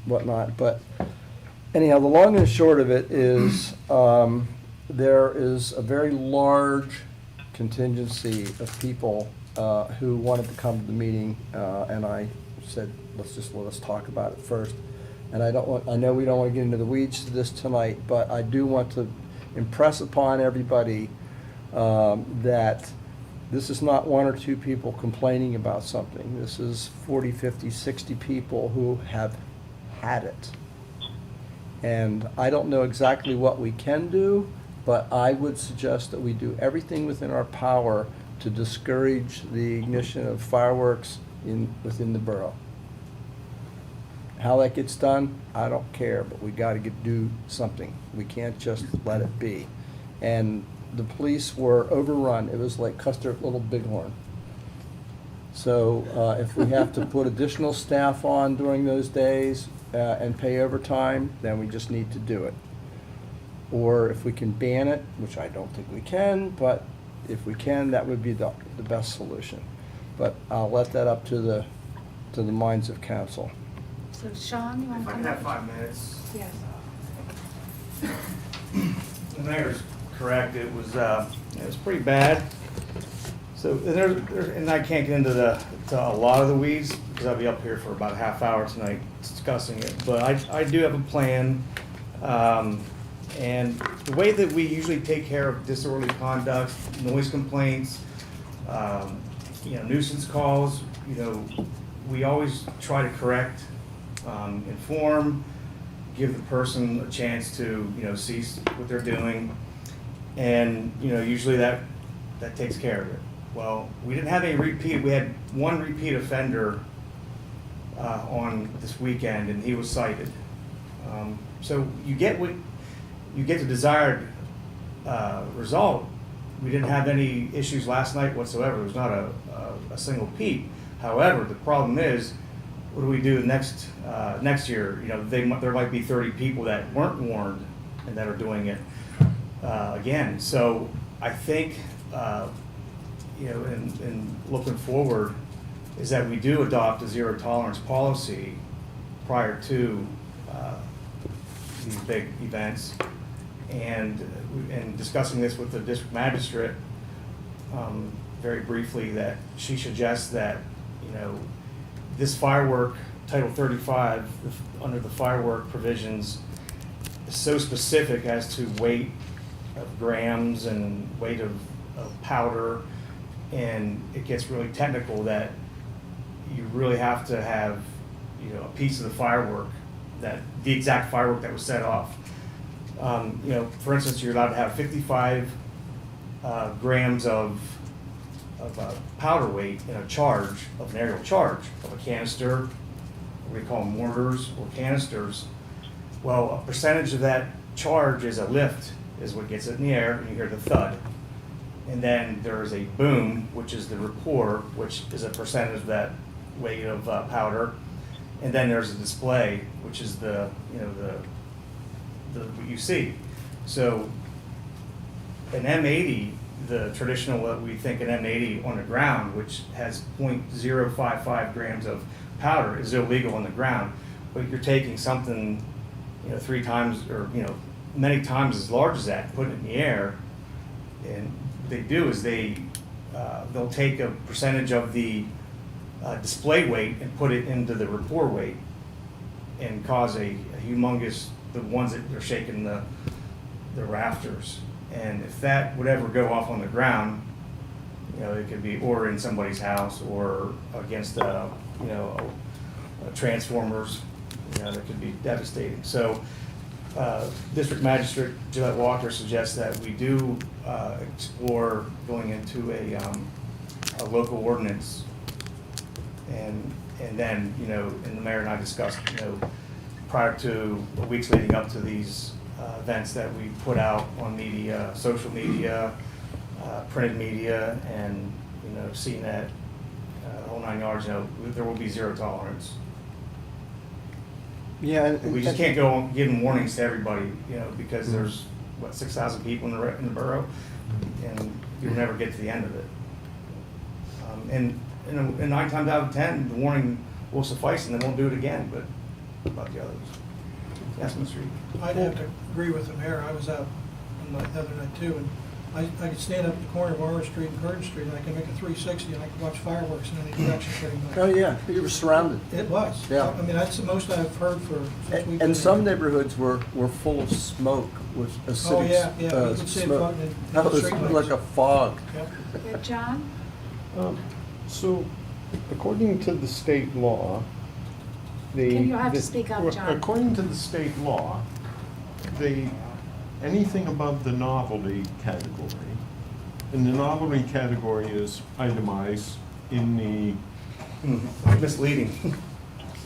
whatnot. But anyhow, the long and short of it is there is a very large contingency of people who wanted to come to the meeting, and I said, let's talk about it first. And I know we don't want to get into the weeds of this tonight, but I do want to impress upon everybody that this is not 1 or 2 people complaining about something. This is 40, 50, 60 people who have had it. And I don't know exactly what we can do, but I would suggest that we do everything within our power to discourage the ignition of fireworks within the borough. How that gets done, I don't care, but we got to do something. We can't just let it be. And the police were overrun. It was like Custer Little Bighorn. So if we have to put additional staff on during those days and pay overtime, then we just need to do it. Or if we can ban it, which I don't think we can, but if we can, that would be the best solution. But I'll let that up to the minds of council. So Sean, you want If to I come can up? have 5 minutes. Yes. The mayor's correct, it was pretty bad. So, and I can't get into a lot of the weeds, because I'll be up here for about a half hour tonight discussing it, but I do have a plan. And the way that we usually take care of disorderly conduct, noise complaints, nuisance calls, we always try to correct, inform, give the person a chance to, cease what they're doing. And, usually that takes care of it. Well, we didn't have any repeat. We had 1 repeat offender on this weekend, and he was cited. So you get the desired result. We didn't have any issues last night whatsoever. There was not a single peep. However, the problem is, what do we do next year? There might be 30 people that weren't warned and that are doing it again. So I think, in looking forward, is that we do adopt a zero tolerance policy prior to these big events. And discussing this with the district magistrate very briefly, that she suggests that, this firework, Title 35, under the firework provisions, is so specific as to weight of grams and weight of powder, and it gets really technical that you really have to have, a piece of the firework, the exact firework that was set off. For instance, you're allowed to have 55 grams of powder weight in a charge, of an aerial charge, of a canister, what we call mortars or canisters. Well, a percentage of that charge is a lift, is what gets it in the air, and you hear the thud. And then there's a boom, which is the rapport, which is a percentage of that weight of powder. And then there's a display, which is the, you know, the what you see. So an M80, the traditional, what we think an M80 on the ground, which has 0.055 grams of powder, is illegal on the ground. But you're taking something, you know, 3 times or, you know, many times as large as that, putting it in the air. And what they do is they'll take a percentage of the display weight and put it into the rapport weight and cause a humongous, the ones that are shaking the rafters. And if that would ever go off on the ground, you know, it could be or in somebody's house or against you know, transformers, you know, that could be devastating. So District Magistrate Gillette Walker suggests that we do explore going into a local ordinance, and then, you know, and the mayor and I discussed, you know, prior to weeks leading up to these events, that we put out on media, social media, printed media, and, you know, CNET, the whole 9 yards. You know, there will be zero tolerance. Yeah. We just can't go on giving warnings to everybody, you know, because there's, what, 6,000 people in the borough, and you'll never get to the end of it. And 9 times out of 10, the warning will suffice, and they won't do it again. But about the others, yes, Mr. Reed. I'd have to agree with the mayor. I was out on the other night too, and I could stand up at the corner of Orange Street and Curtin Street, and I could make a 360, and I could watch fireworks in any direction pretty much. Oh, yeah, you were surrounded. It was. Yeah. I mean, that's the most I've heard for since we've been And some here. neighborhoods were full of smoke, with acidic Oh, yeah, yeah, you could see it smoke. floating in That the was streetlights. like a fog. Yep. Yeah, John? So, according to the state law, Can you have to speak up, John? According to the state law, anything above the novelty category, and the novelty category is itemized in the, Misleading.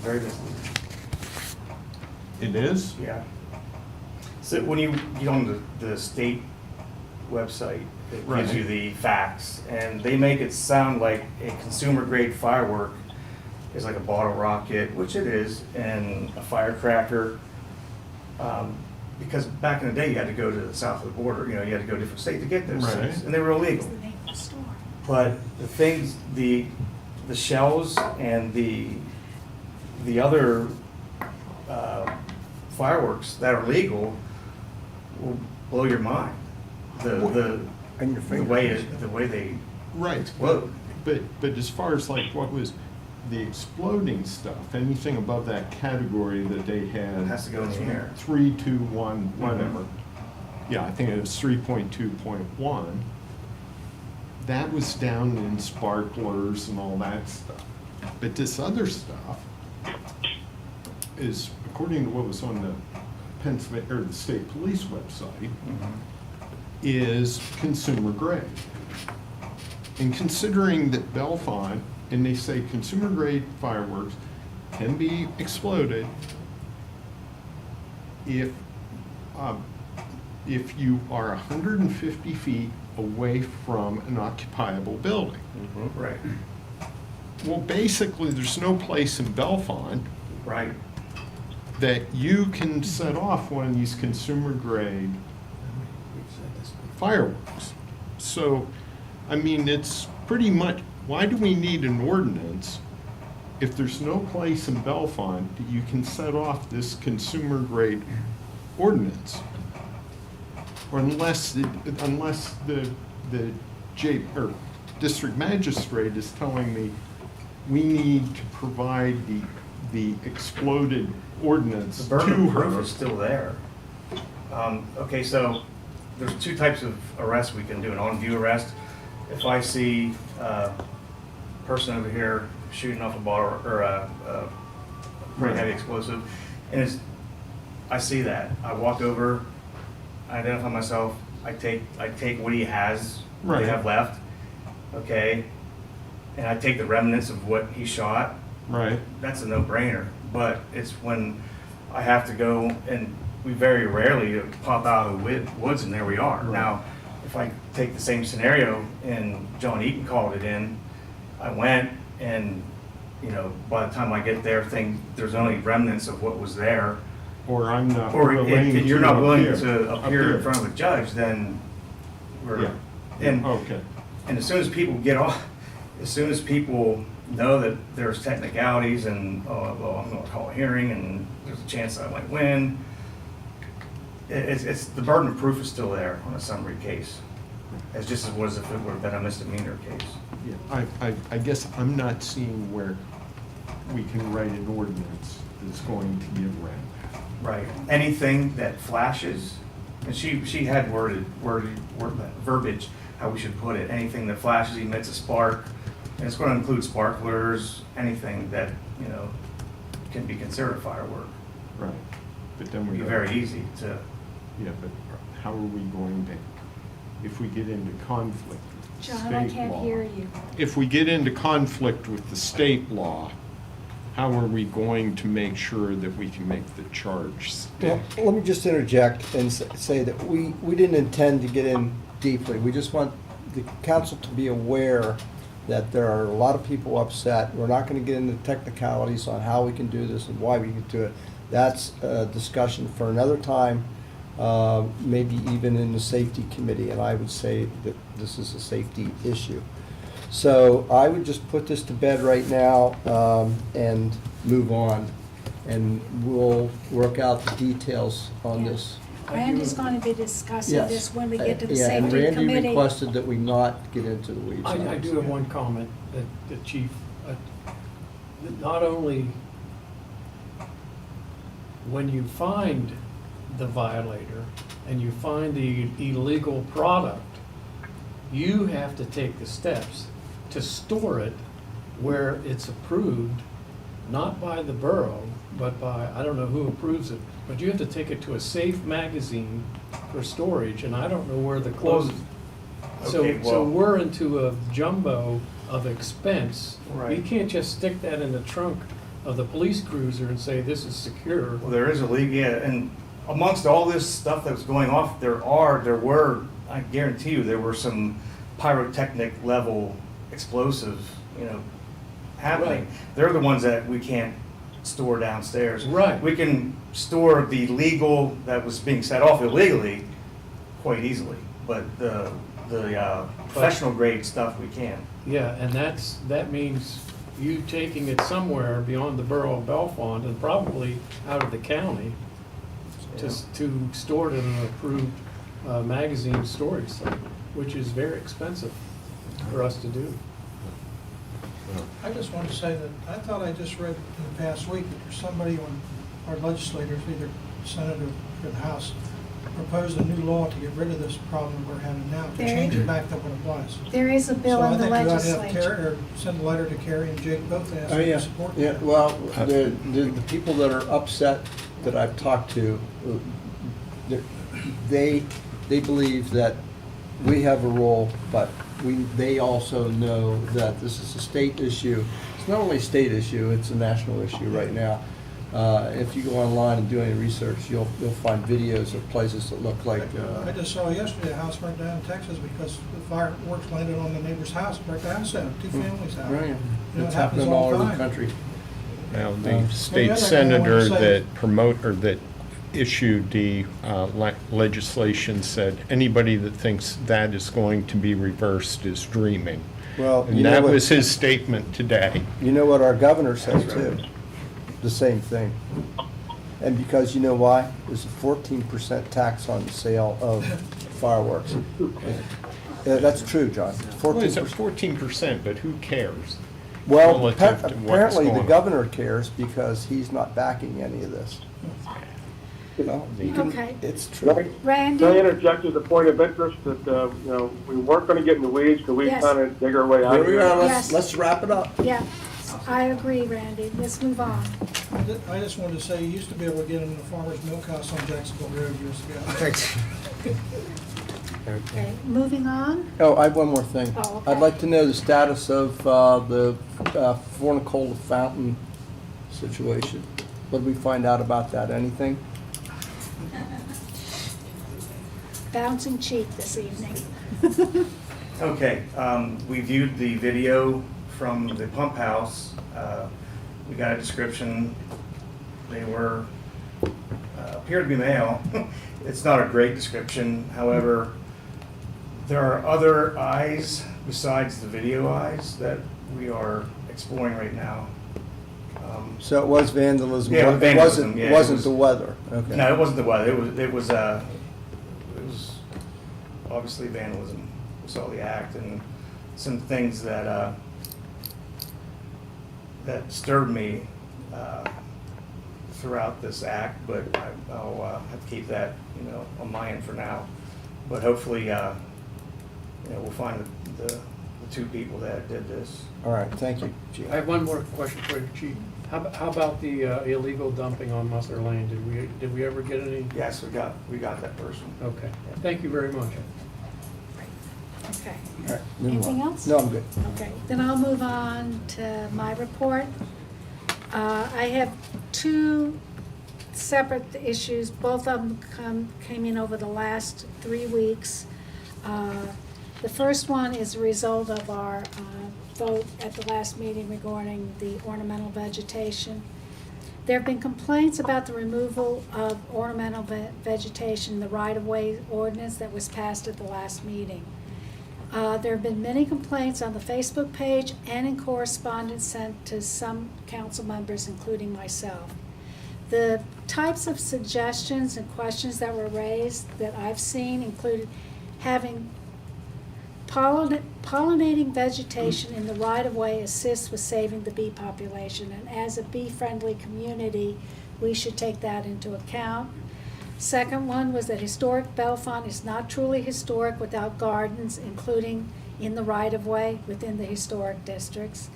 Very misleading. it is? Yeah. So when you get on the state website, it gives Right. you the facts, and they make it sound like a consumer grade firework is like a bottle rocket, which it is, and a firecracker. Because back in the day, you had to go to the south of the border, you know, you had to go to different states to get those Right. things, and they were illegal. It's the name of the store. But the things, the shells and the other fireworks that are legal will blow your mind. And your The way they Right. explode. But as far as like what was the exploding stuff, anything above that category that they had. Has to go in the air. 3, 2, 1, whatever. Yeah, I think it was 3.2.1. That was down in sparklers and all that stuff. But this other stuff is, according to what was on the Pennsylvania, or the state police website, is consumer grade. And considering that Bellefonte, and they say consumer grade fireworks can be exploded if you are 150 feet away from an occupiable building. Right. Well, basically, there's no place in Bellefonte Right. that you can set off one of these consumer grade fireworks. So, I mean, it's pretty much, why do we need an ordinance if there's no place in Bellefonte that you can set off this consumer grade ordinance? Or unless the district magistrate is telling me we need to provide the exploded ordinance The to burden of proof her. is still there. Okay, so there's 2 types of arrests we can do. An on-view arrest. If I see a person over here shooting off a bottle or a pretty heavy explosive, and I see that. I walk over, I identify myself, I take what he has, what they Right. have left, okay, and I take the remnants of what he shot. Right. That's a no-brainer. But it's when I have to go, and we very rarely pop out of the woods, and there we are. Now, if I take the same scenario and John Eaton called it in, I went, and by the time I get there, there's only remnants of what was there. Or I'm not Or willing if you're not willing to appear appear in front of a judge, then we're, Yeah. and, Okay. and as soon as people get off, as soon as people know that there's technicalities and, oh, well, I'm gonna call a hearing and there's a chance that I might win, it's, the burden of proof is still there on a summary case. It's just as was if it would have been a misdemeanor case. Yeah, I guess I'm not seeing where we can write an ordinance that's going to get around that. Right. Anything that flashes, and she had worded verbiage, how we should put it. Anything that flashes, emits a spark, and it's going to include sparklers, anything that, can be considered firework. Right. But then It'd we be very easy to, Yeah, but how are we going to, if we get into conflict with the John, I state can't law? hear you. If we get into conflict with the state law, how are we going to make sure that we can make the charge stick? Well, let me just interject and say that we didn't intend to get in deeply. We just want the council to be aware that there are a lot of people upset. We're not going to get into technicalities on how we can do this and why we can do it. That's a discussion for another time, maybe even in the safety committee, and I would say that this is a safety issue. So I would just put this to bed right now and move on, and we'll work out the details on this. Randy's going to be discussing Yes. this when we get to the Yeah, and safety Randy committee. requested that we not get into the weeds. on I this. do have one comment, that the chief, that not only when you find the violator and you find the illegal product, you have to take the steps to store it where it's approved, not by the borough, but by, I don't know who approves it, but you have to take it to a safe magazine for storage, and I don't know where the closest. Okay, So well- we're into a jumbo of expense. Right. You can't just stick that in the trunk of the police cruiser and say, this is secure. Well, there is a league, yeah, and amongst all this stuff that was going off, there were, I guarantee you, there were some pyrotechnic level explosives, happening. Right. They're the ones that we can't store downstairs. Right. We can store the legal, that was being set off illegally, quite easily, but the professional grade stuff we can't. Yeah, and that means you taking it somewhere beyond the borough of Bellefonte and probably out of the county to store it in an approved magazine storage site, which is very expensive for us to do. I just want to say that I thought I just read in the past week that there's somebody on our legislators, either Senate or the House, proposed a new law to get rid of this problem we're having now, to change it back to what it was. There is a bill in the So I think we ought to have legislature. Carrie, or send a letter to Carrie and Jake both Oh, asking yeah, to support yeah, that. well, the people that are upset that I've talked to, they believe that we have a role, but they also know that this is a state issue. It's not only a state issue, it's a national issue right now. If you go online and do any research, you'll find videos of places that look like. I just saw yesterday a house burnt down in Texas because the fireworks landed on the neighbor's house, burnt the house down, two families out. Right. You know, It's it happens happening all over the time. country. Now, the the state other thing I wanted to senator say- that issued the legislation said anybody that thinks that is going to be reversed is dreaming. Well, And you know that what- was his statement today. You know what our governor says too? The same thing. And because you know why? There's a 14% tax on the sale of fireworks. That's true, John. Well, it's at 14%. 14%, but who cares? Well, relative to what's apparently the going on. governor cares because he's not backing any of this. Well, Okay. it's true. Randy? Can I interject as a point of interest that, we weren't gonna get in the weeds, because we Yes. kind of dig our way out Here of we here. are, Yes. let's wrap it up. Yeah, I agree, Randy. Let's move on. I just wanted to say, you used to be able to get in the farmer's milk house on Jacksonville Road years ago. Okay, moving on. Oh, I have one more thing. Oh, okay. I'd like to know the status of the Fornicola fountain situation. What did we find out about that? Anything? Bouncing cheek this evening. Okay, we viewed the video from the pump house. We got a description. They were, appear to be male. It's not a great description. However, there are other eyes besides the video eyes that we are exploring right now. So it was vandalism? Yeah, vandalism, It yeah, wasn't it was- the weather? Okay. No, it wasn't the weather. It was obviously vandalism. We saw the act and some things that that disturbed me throughout this act, but I'll have to keep that, on my end for now. But hopefully, we'll find the two people that did this. All right, thank you, Chief. I have one more question for you, Chief. How about the illegal dumping on Musser Lane? Did we ever get any? Yes, we got that person. Okay, thank you very much. Okay. All right, move Anything on. else? No, I'm good. Okay, then I'll move on to my report. I have two separate issues. Both of them came in over the last 3 weeks. The first one is a result of our vote at the last meeting regarding the ornamental vegetation. There have been complaints about the removal of ornamental vegetation, the right-of-way ordinance that was passed at the last meeting. There have been many complaints on the Facebook page and in correspondence sent to some council members, including myself. The types of suggestions and questions that were raised that I've seen included having pollinating vegetation in the right-of-way assists with saving the bee population, and as a bee-friendly community, we should take that into account. Second one was that historic Bellefonte is not truly historic without gardens, including in the right-of-way within the historic districts.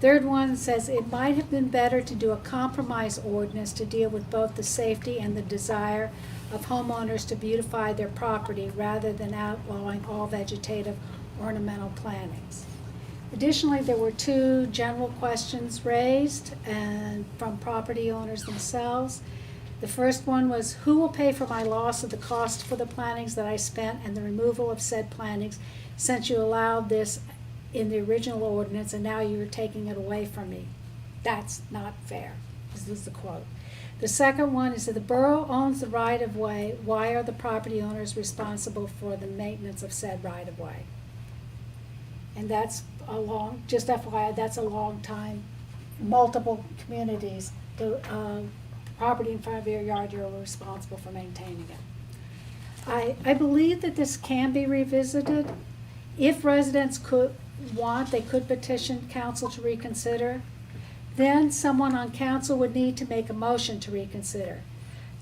Third one says it might have been better to do a compromise ordinance to deal with both the safety and the desire of homeowners to beautify their property rather than outlawing all vegetative ornamental plantings. Additionally, there were two general questions raised and from property owners themselves. The first one was, who will pay for my loss of the cost for the plantings that I spent and the removal of said plantings, since you allowed this in the original ordinance and now you're taking it away from me? That's not fair. This is the quote. The second one is that the borough owns the right-of-way. Why are the property owners responsible for the maintenance of said right-of-way? And that's just FYI, that's a long time, multiple communities, property in front of your yard, you're responsible for maintaining it. I believe that this can be revisited. If residents they could petition council to reconsider. Then someone on council would need to make a motion to reconsider.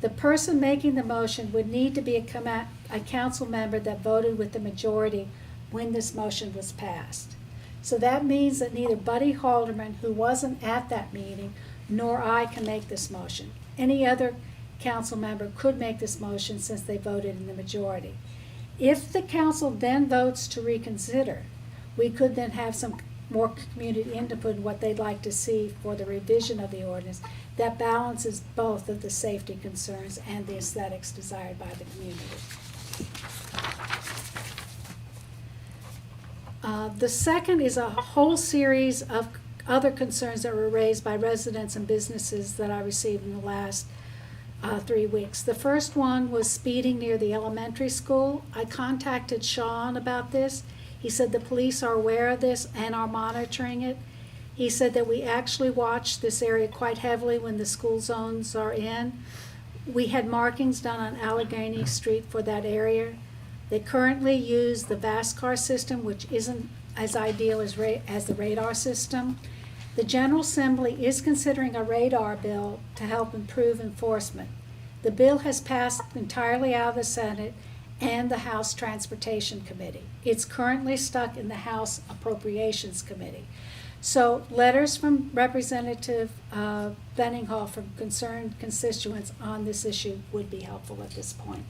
The person making the motion would need to be a council member that voted with the majority when this motion was passed. So that means that neither Buddy Halderman, who wasn't at that meeting, nor I can make this motion. Any other council member could make this motion since they voted in the majority. If the council then votes to reconsider, we could then have some more community input in what they'd like to see for the revision of the ordinance that balances both of the safety concerns and the aesthetics desired by the community. The second is a whole series of other concerns that were raised by residents and businesses that I received in the last 3 weeks. The first one was speeding near the elementary school. I contacted Sean about this. He said the police are aware of this and are monitoring it. He said that we actually watch this area quite heavily when the school zones are in. We had markings done on Allegheny Street for that area. They currently use the VASCAR system, which isn't as ideal as the radar system. The General Assembly is considering a radar bill to help improve enforcement. The bill has passed entirely out of the Senate and the House Transportation Committee. It's currently stuck in the House Appropriations Committee. So letters from Representative Benninghall from concerned constituents on this issue would be helpful at this point.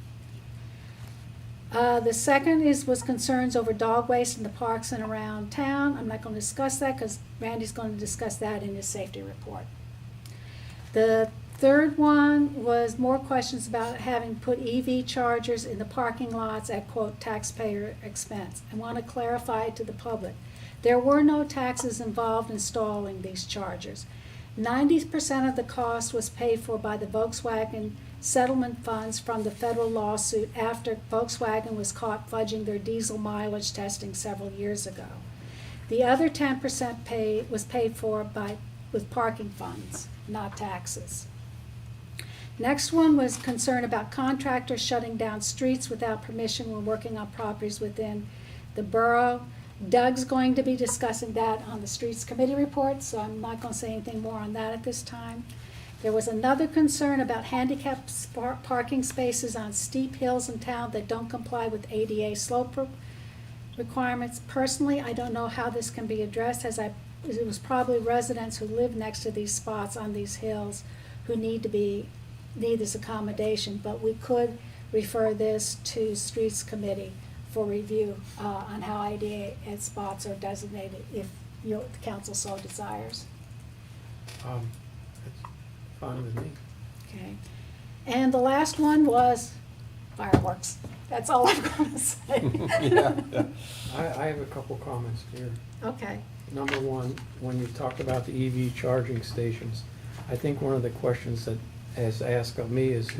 The second was concerns over dog waste in the parks and around town. I'm not going to discuss that because Randy's going to discuss that in his safety report. The Third one was more questions about having put EV chargers in the parking lots at quote taxpayer expense. I want to clarify to the public, there were no taxes involved installing these chargers. 90% of the cost was paid for by the Volkswagen settlement funds from the federal lawsuit after Volkswagen was caught fudging their diesel mileage testing several years ago. The other 10% was paid for with parking funds, not taxes. Next one was concern about contractors shutting down streets without permission when working on properties within the borough. Doug's going to be discussing that on the Streets Committee report, so I'm not going to say anything more on that at this time. There was another concern about handicapped parking spaces on steep hills in town that don't comply with ADA slope requirements. Personally, I don't know how this can be addressed, as it was probably residents who live next to these spots on these hills who need this accommodation, but we could refer this to Streets Committee for review on how ADA spots are designated if the council so desires. That's fine with me. Okay. And the last one was fireworks. That's all I'm going to say. I have a couple comments here. Okay. Number one, when you talked about the EV charging stations, I think one of the questions that is asked of me is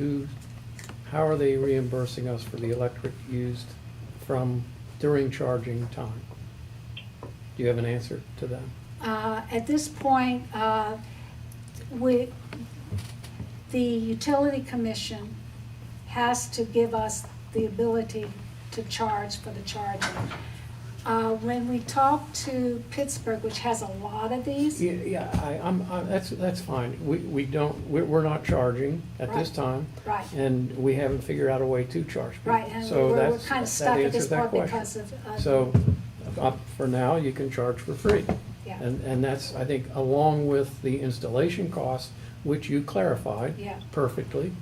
how are they reimbursing us for the electric used during charging time? Do you have an answer to that? At this point, the Utility Commission has to give us the ability to charge for the charging. When we talk to Pittsburgh, which has a lot of these. That's fine. We're not charging at this time. Right. And we haven't figured out a way to charge people. Right, and So we're kind of stuck at this that point question. because of. So, for now, you can charge for free. Yeah. And that's, I think, along with the installation cost, which you clarified Yeah. perfectly,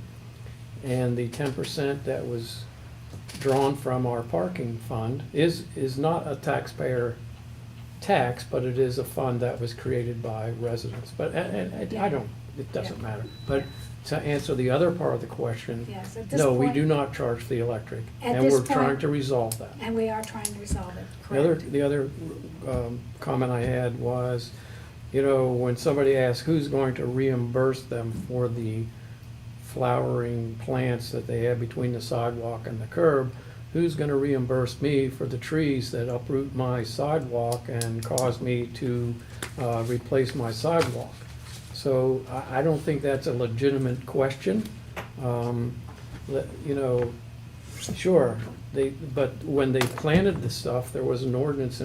and the 10% that was drawn from our parking fund is not a taxpayer tax, but it is a fund that was created by residents. But it doesn't matter. But to answer the other part of the question, Yes, at this no, we point- do not charge for the electric. At And this we're trying point- to resolve that. And we are trying to resolve it, correct. The other comment I had was, when somebody asks who's going to reimburse them for the flowering plants that they have between the sidewalk and the curb, who's going to reimburse me for the trees that uproot my sidewalk and cause me to replace my sidewalk? So I don't think that's a legitimate question. Sure, but when they planted the stuff, there was an ordinance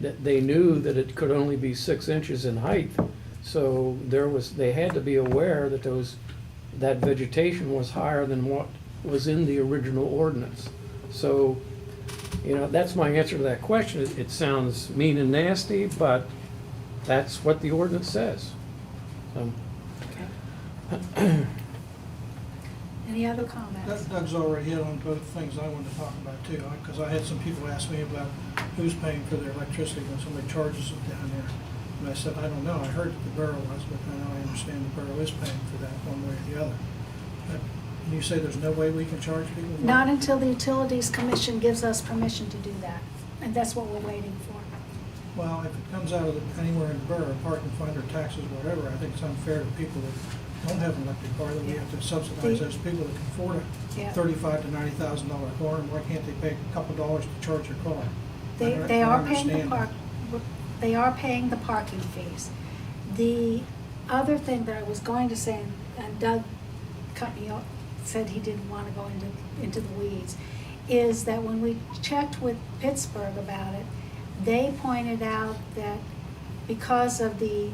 that they knew that it could only be 6 inches in height. So they had to be aware that that vegetation was higher than what was in the original ordinance. So, that's my answer to that question. It sounds mean and nasty, but that's what the ordinance says. Any other comments? Doug's already hit on both things I wanted to talk about too, because I had some people ask me about who's paying for their electricity when somebody charges them down there. And I said, I don't know, I heard that the borough was, but now I understand the borough is paying for that one way or the other. But you say there's no way we can charge people? Not until the Utilities Commission gives us permission to do that, and that's what we're waiting for. Well, if it comes out of anywhere in the borough, parking fund or taxes, whatever, I think it's unfair to people that don't have an electric car, that we have to subsidize those people that can afford Yeah. a $35,000 to $90,000 car, and why can't they pay a couple dollars to charge their car? They are paying the understand they are paying the parking fees. The other thing that I was going to say, and Doug cut me off, said he didn't want to go into the weeds, is that when we checked with Pittsburgh about it, they pointed out that because of the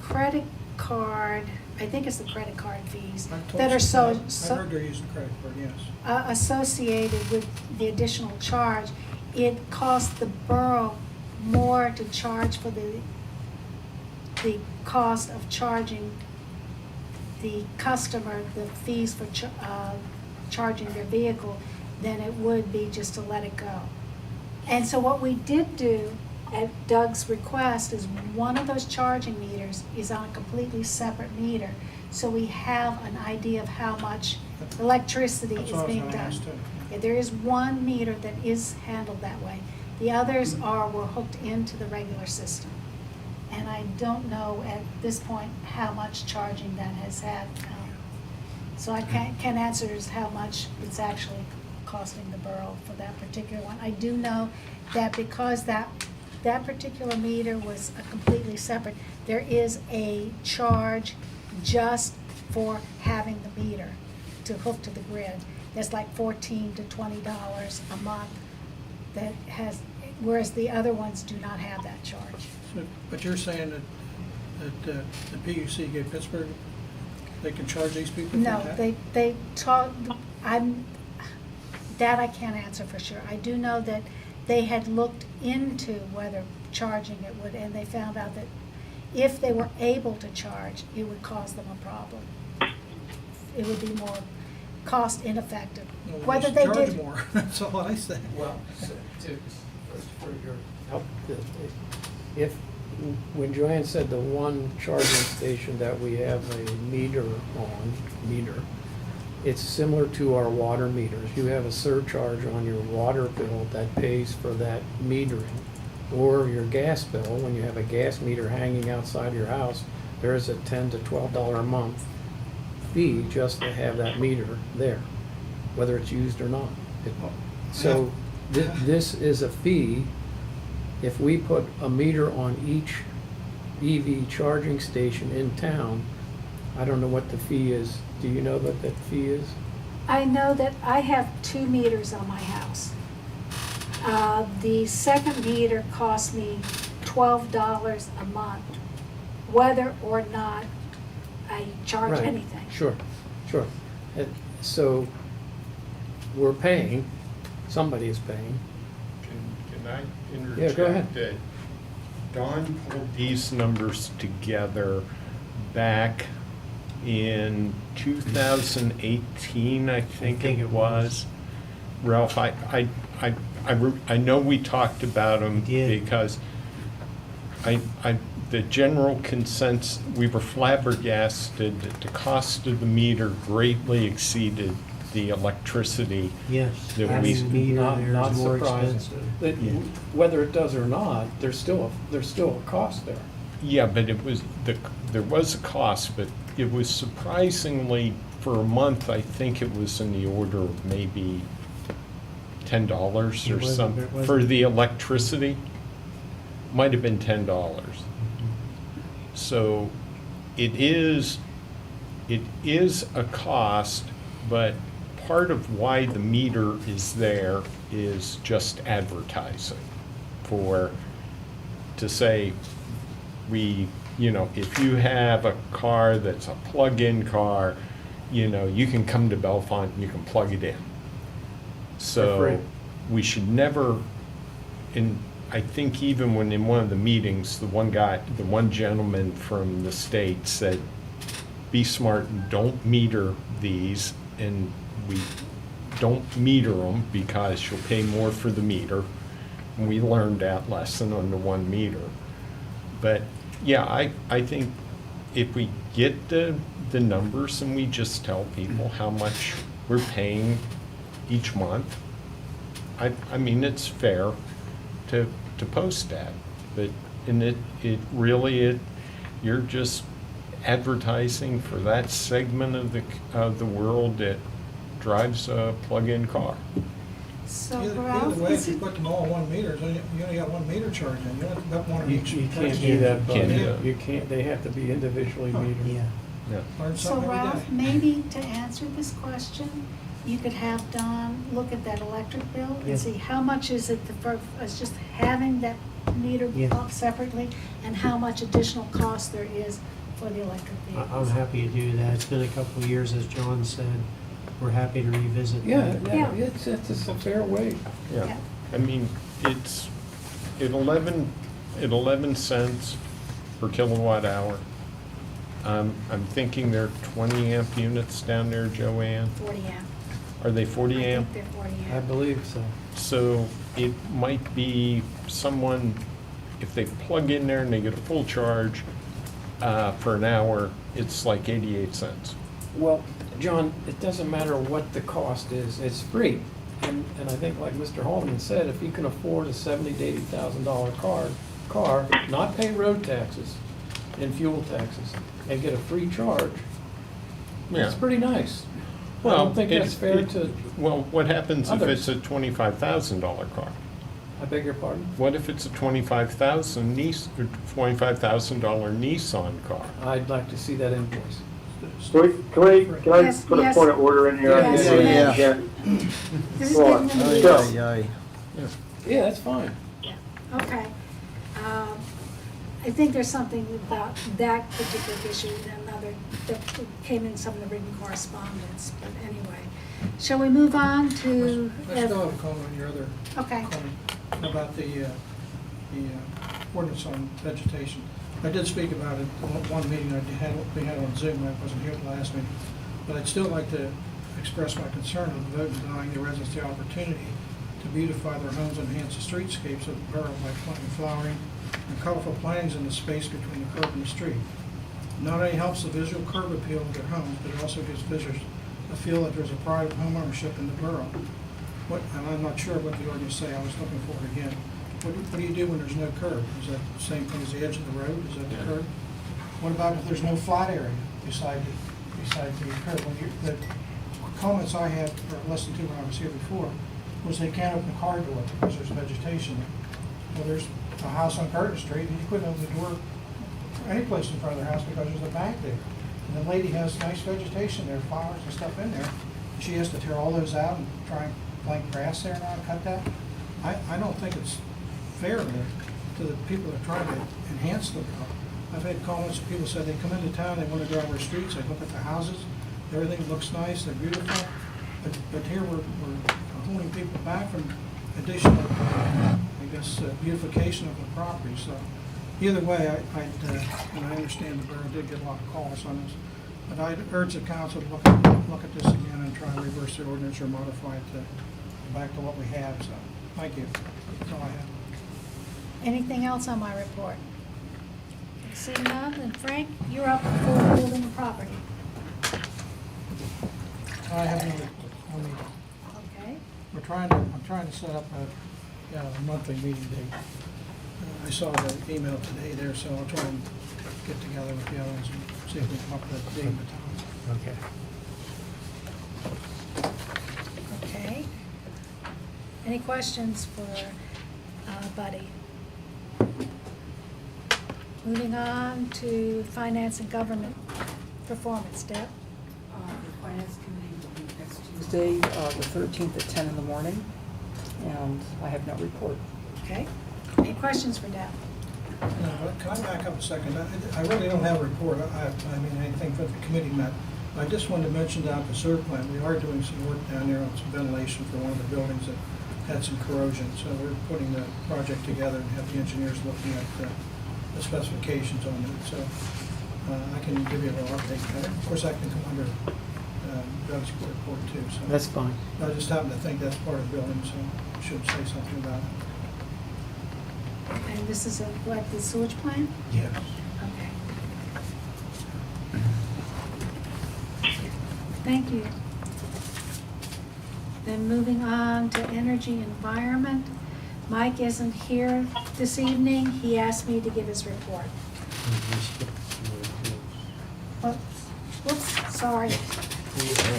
credit card, I think it's the credit card fees that are I heard they're using credit card, yes. associated with the additional charge, it costs the borough more to charge for the cost of charging the customer the fees for charging their vehicle than it would be just to let it go. And so what we did do at Doug's request is one of those charging meters is on a completely separate meter. so we have an idea of how much electricity That's is what I was being gonna done. ask too. Yeah, there is one meter that is handled that way. The others were hooked into the regular system. And I don't know at this point how much charging that has had. So I can't answer as how much it's actually costing the borough for that particular one. I do know that because that particular meter was a completely separate, there is a charge just for having the meter to hook to the grid. That's like $14 to $20 a month that has, whereas the other ones do not have that charge. But you're saying that the PUC gave Pittsburgh, they can charge these people for No, that? they talk, that I can't answer for sure. I do know that they had looked into whether charging it would, and they found out that if they were able to charge, it would cause them a problem. It would be more cost ineffective. Well, Whether just they charge did. more, that's all I say. Well, for your help, if, when Joanne said the one charging station that we have a meter, it's similar to our water meters. You have a surcharge on your water bill that pays for that metering. Or your gas bill, when you have a gas meter hanging outside your house, there is a $10 to $12 a month fee just to have that meter there, whether it's used or not. So this is a fee. If we put a meter on each EV charging station in town, I don't know what the fee is. Do you know what that fee is? I know that I have 2 meters on my house. The second meter cost me $12 a month, whether or not I charge Right. anything. Sure. So we're paying, somebody is paying. Can I interject? Yeah, go ahead. that Don pulled these numbers together back in 2018, I think it was. Ralph, I know we talked about them We did. because the general consensus, we were flabbergasted that the cost of the meter greatly exceeded the electricity. Yes. That having we- a meter there Not is more surprising. expensive. That Yeah. Whether it does or not, there's still a cost there. Yeah, but there was a cost, but it was surprisingly, for a month, I think it was in the order of maybe $10 It or wasn't- something, it for wasn't- the electricity. Might have been $10. So it is a cost, but part of why the meter is there is just advertising to say, if you have a car that's a plug-in car, you can come to Bellefonte and you can plug it in. For So free. we should never, and I think even when in one of the meetings, the one gentleman from the state said, be smart and don't meter these, and we don't meter them because you'll pay more for the meter. And we learned that lesson on the 1 meter. But yeah, I think if we get the numbers and we just tell people how much we're paying each month, I mean, it's fair to post that. But you're just advertising for that segment of the world that drives a plug-in car. So Either Ralph, way, is if you it, put them all on 1 meter, then you only got 1 meter charge in. You don't have to put one on You each. can't do that, Can't do but that. you can't, they have to be individually metered. Yeah. Yeah. Learn so something every Ralph, day. maybe to answer this question, you could have Don look at that electric bill Yeah. and see how much is it for us just having that meter Yeah. up separately, and how much additional cost there is for the electric I'm vehicles. happy to do that. It's been a couple of years, as John said. We're happy to revisit Yeah, that. yeah, it's a fair way. Yeah, Yeah. I mean, it's at 11 cents per kilowatt hour. I'm thinking there are 20 amp units down there, Joanne. 40 amp. Are they 40 I amp? think they're 40 I amp. believe so. So it might be someone, if they plug in there and they get a full charge for an hour, it's like 88 cents. Well, John, it doesn't matter what the cost is, it's free. And I think like Mr. Holman said, if you can afford a $70,000 to $80,000 car, not pay road taxes and fuel taxes, and get a free charge, Yeah. it's pretty nice. I Well, don't think that's fair to, Well, what happens if others. it's a $25,000 car? I beg your pardon? What if it's a $25,000 Nissan car? I'd like to see that invoice. Can I Yes, put a yes. point of order in here? Yes, Yeah. This is Go on. getting into Go. the Yeah, that's fine. Okay. I think there's something about that particular issue and another that came in some of the written correspondence, but anyway. Shall we move on to? I still have a comment on your other Okay. comment about the ordinance on vegetation. I did speak about it at one meeting we had on Zoom. I wasn't here at the last meeting. But I'd still like to express my concern of the vote denying the residents the opportunity to beautify their homes and enhance the streetscapes of the borough by planting flowering and colorful plantings in the space between the curb and the street. Not only helps the visual curb appeal of their homes, but it also gives visitors a feel that there's a pride of home ownership in the borough. And I'm not sure what the ordinance say, I was looking for it again. What do you do when there's no curb? Is that the same thing as the edge of the road? Is that the curb? What about if there's no flat area beside the curb? The comments I had, or listened to when I was here before, was they can't open the car door because there's vegetation. Well, there's a house on Curtin Street, and you couldn't open the door for any place in front of their house because there's a bank there. And the lady has nice vegetation there, flowers and stuff in there. She has to tear all those out and try and plant grass there now and cut that. I don't think it's fair to the people that are trying to enhance the borough. I've had comments, people say they come into town, they want to drive our streets, they look at the houses, everything looks nice, they're beautiful. But here we're holding people back from additional, beautification of the property. So either way, and I understand the borough did get a lot of calls on this, but I'd urge the council to look at this again and try and reverse the ordinance or modify it back to what we have. So thank you. That's all I have. Anything else on my report? Seeing none, then Frank, you're up for building a property. I have no report. Okay. I'm trying to set up a monthly meeting date. I saw the email today there, so I'll try and get together with the others and see if we can come up with a date and a time. Okay. Okay. Any questions for Buddy? Moving on to finance and government performance, Deb. The finance committee will be next Tuesday, the 13th at 10 in the morning, and I have no report. Okay. Any questions for Deb? No, but can I back up a second? I really don't have a report. I mean, anything for the committee met. I just wanted to mention down at the sewer plant, we are doing some work down there on some ventilation for one of the buildings that had some corrosion. So we're putting the project together and have the engineers looking at the specifications on it. So I can give you a little update. Of course, that can come under Doug's report too. So That's fine. I just happen to think that's part of the building, so I should say something about it. And this is like the sewage plant? Yes. Okay. Thank you. Then moving on to energy environment. Mike isn't here this evening. He asked me to give his report. Whoops, sorry.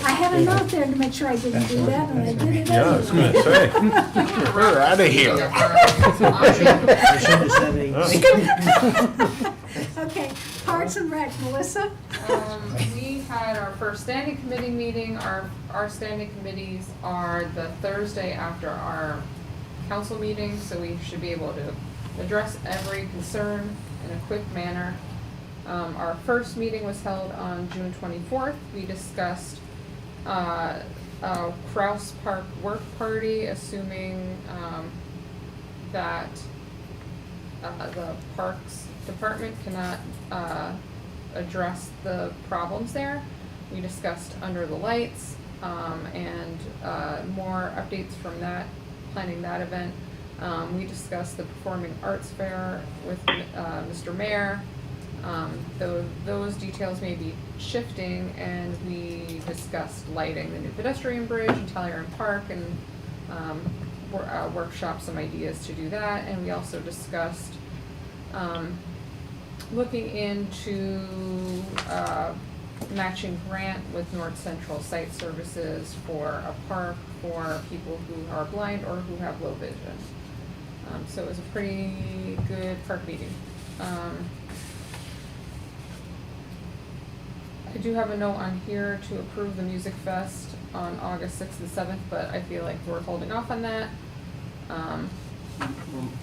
I had a note there to make sure I didn't do that, and I did it Yeah, I was gonna anyway. say, we're out of here. Okay, Parks and Rec, Melissa? We had our first standing committee meeting. Our standing committees are the Thursday after our council meeting, so we should be able to address every concern in a quick manner. Our first meeting was held on June 24th. We discussed Kraus Park work party, assuming that the Parks Department cannot address the problems there. We discussed under the lights and more updates from that, planning that event. We discussed the Performing Arts Fair with Mr. Mayor. Those details may be shifting, and we discussed lighting the new pedestrian bridge in Talleyrand Park, and workshop some ideas to do that. And we also discussed looking into matching grant with North Central Site Services for a park for people who are blind or who have low vision. So it was a pretty good park meeting. I do have a note on here to approve the Music Fest on August 6th and 7th, but I feel like we're holding off on that.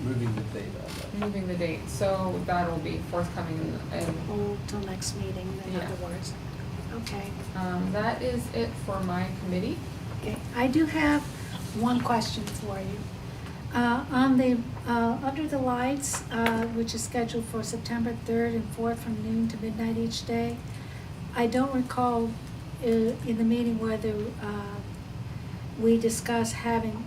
Moving the date on that. Moving the date, so that will be forthcoming and Hold till next meeting, in Yeah. other words. Okay. that is it for my committee. Okay, I do have one question for you. On the, under the lights, which is scheduled for September 3rd and 4th from noon to midnight each day, I don't recall in the meeting whether we discussed having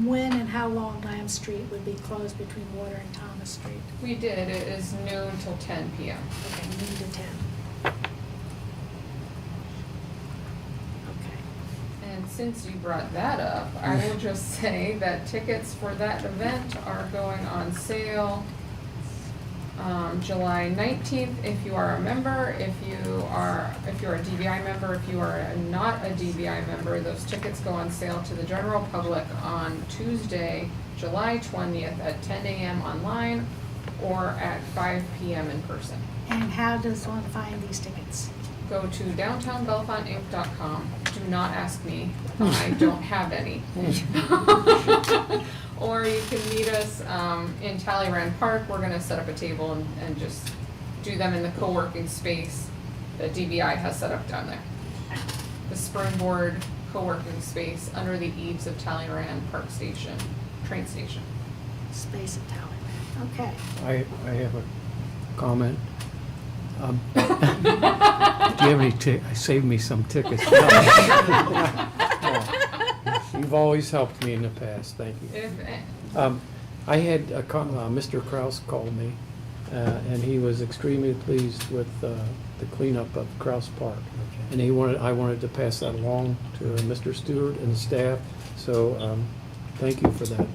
when and how long Lamb Street would be closed between Water and Thomas Street. We did, it is noon till 10 p.m. Okay, noon to 10. Okay. And since you brought that up, I will just say that tickets for that event are going on sale July 19th if you are a member. If you're a DBI member, if you are not a DBI member, those tickets go on sale to the general public on Tuesday, July 20th at 10 a.m. online or at 5 p.m. in person. And how does one find these tickets? Go to downtownbellefonteinc.com. Do not ask me. I don't have any. Or you can meet us in Talleyrand Park. We're going to set up a table and just do them in the co-working space that DBI has set up down there. The Springboard co-working space under the eaves of Talleyrand Park Station, train station. Space of Talleyrand. Okay. I have a comment. Do you have any save me some tickets. You've always helped me in the past, thank you. I had Mr. Kraus called me, and he was extremely pleased with the cleanup of Kraus Park. And I wanted to pass that along to Mr. Stewart and the staff, so thank you for that.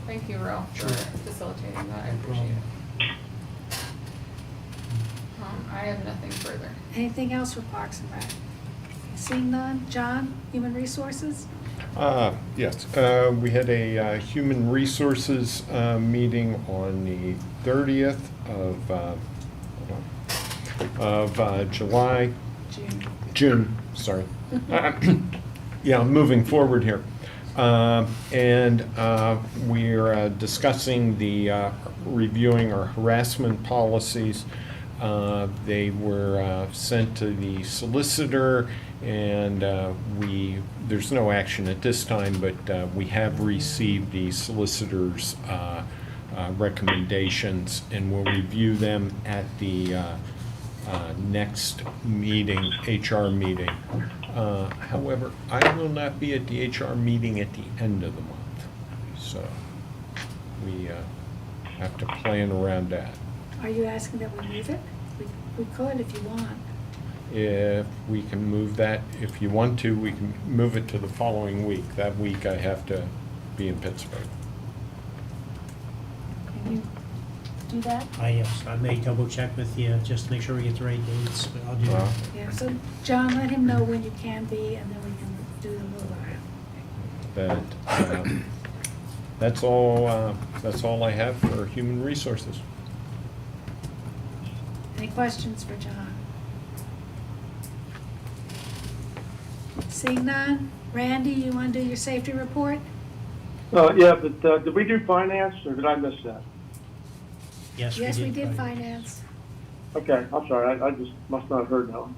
Thank you, Ralph, for facilitating that. I appreciate it. I have nothing further. Anything else for Parks and Rec? Seeing none. John, Human Resources? Yes, we had a Human Resources meeting on the 30th of July. June, sorry. Yeah, moving forward here. And we're discussing reviewing our harassment policies. They were sent to the solicitor, and there's no action at this time, but we have received the solicitor's recommendations, and we'll review them at the next meeting, HR meeting. However, I will not be at the HR meeting at the end of the month, so we have to plan around that. Are you asking that we move it? We could if you want. If we can move that, if you want to, we can move it to the following week. That week I have to be in Pittsburgh. Can you do that? Yes, I may double check with you just to make sure we get the right dates, but I'll do that. Yeah, so John, let him know when you can be, and then we can do the move around. That's all I have for Human Resources. Any questions for John? Seeing none. Randy, you want to do your safety report? Yeah, but did we do finance, or did I miss that? Yes, we did finance. Okay, I'm sorry, I just must not have heard that one.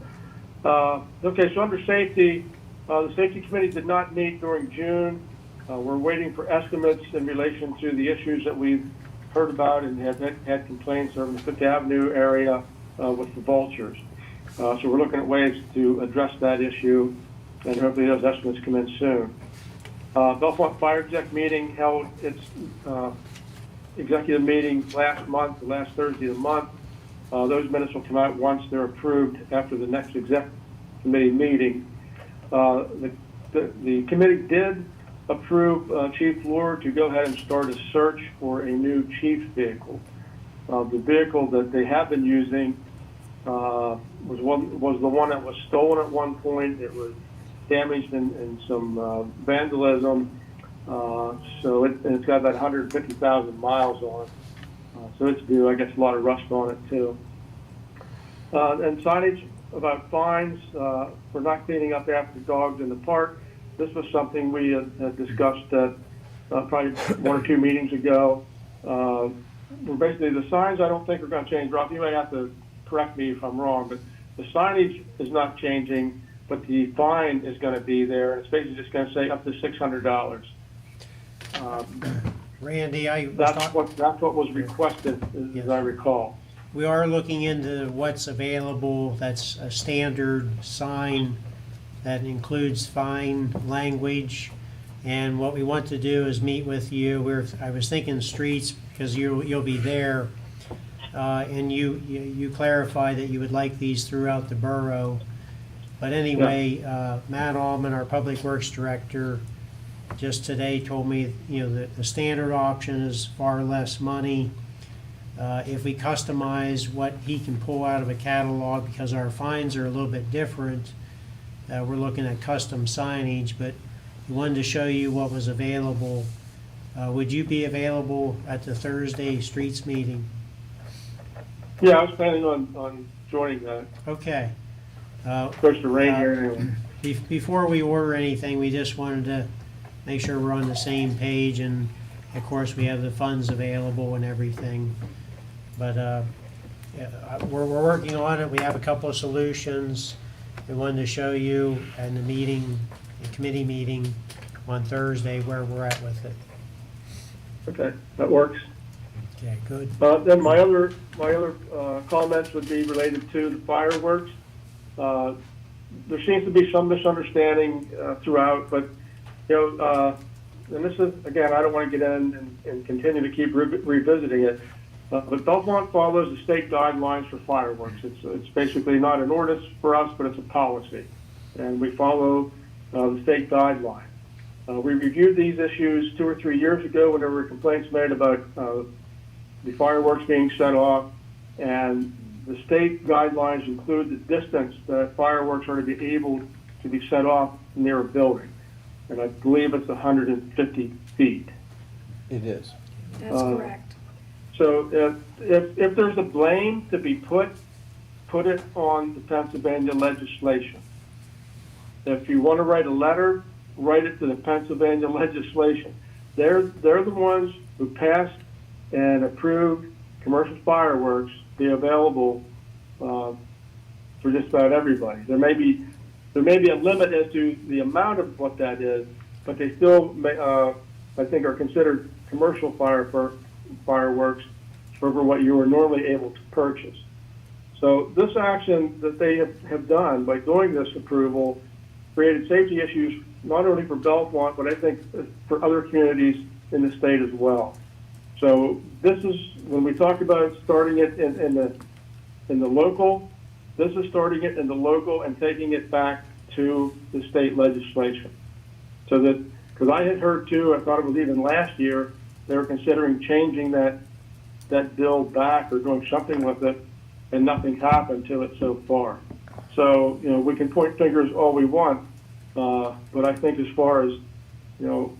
Okay, so under safety, the safety committee did not meet during June. We're waiting for estimates in relation to the issues that we've heard about and have had complaints over the Fifth Avenue area with the vultures. So we're looking at ways to address that issue, and hopefully those estimates come in soon. Bellefonte Fire Exec meeting held its executive meeting last month, the last Thursday of the month. Those minutes will come out once they're approved after the next exec committee meeting. The committee did approve Chief Lord to go ahead and start a search for a new chief vehicle. The vehicle that they have been using was the one that was stolen at one point. It was damaged in some vandalism. So it's got about 150,000 miles on it. So it's due. I guess a lot of rust on it too. And signage about fines for not cleaning up after dogs in the park. This was something we had discussed probably 1 or 2 meetings ago. Basically, the signs I don't think are going to change. Rob, you may have to correct me if I'm wrong, but the signage is not changing, but the fine is going to be there. It's basically just going to say up to $600. Randy, That's what was requested, as I recall. we are looking into what's available. That's a standard sign that includes fine language. And what we want to do is meet with you. I was thinking streets because you'll be there. And you clarify that you would like these throughout the borough. But anyway, Matt Allman, our Public Works Director, just today told me, that the standard option is far less money. If we customize what he can pull out of a catalog, because our fines are a little bit different, we're looking at custom signage, but we wanted to show you what was available. Would you be available at the Thursday streets meeting? Yeah, I was planning on joining that. Okay. Supposed to rain here anyway. Before we order anything, we just wanted to make sure we're on the same page, and of course we have the funds available and everything. But we're working on it. We have a couple of solutions. We wanted to show you in the committee meeting on Thursday where we're at with it. Okay, that works. Okay, good. Then my other comments would be related to the fireworks. There seems to be some misunderstanding throughout, but and this is, again, I don't want to get in and continue to keep revisiting it. But Bellefonte follows the state guidelines for fireworks. It's basically not an ordinance for us, but it's a policy, and we follow the state guidelines. We reviewed these issues 2 or 3 years ago when there were complaints made about the fireworks being set off, and the state guidelines include the distance that fireworks are to be able to be set off near a building, and I believe it's 150 feet. It is. That's correct. So if there's a blame to be put it on the Pennsylvania legislation. If you want to write a letter, write it to the Pennsylvania legislation. They're the ones who passed and approved commercial fireworks be available for just about everybody. There may be a limit as to the amount of what that is, but they still I think are considered commercial fireworks over what you are normally able to purchase. So this action that they have done by doing this approval created safety issues not only for Bellefonte, but I think for other communities in the state as well. So this is, when we talk about starting it in the local, this is starting it in the local and taking it back to the state legislation. So that, because I had heard too, I thought it was even last year, they were considering changing that bill back or doing something with it, and nothing's happened to it so far. So, we can point fingers all we want, but I think as far as,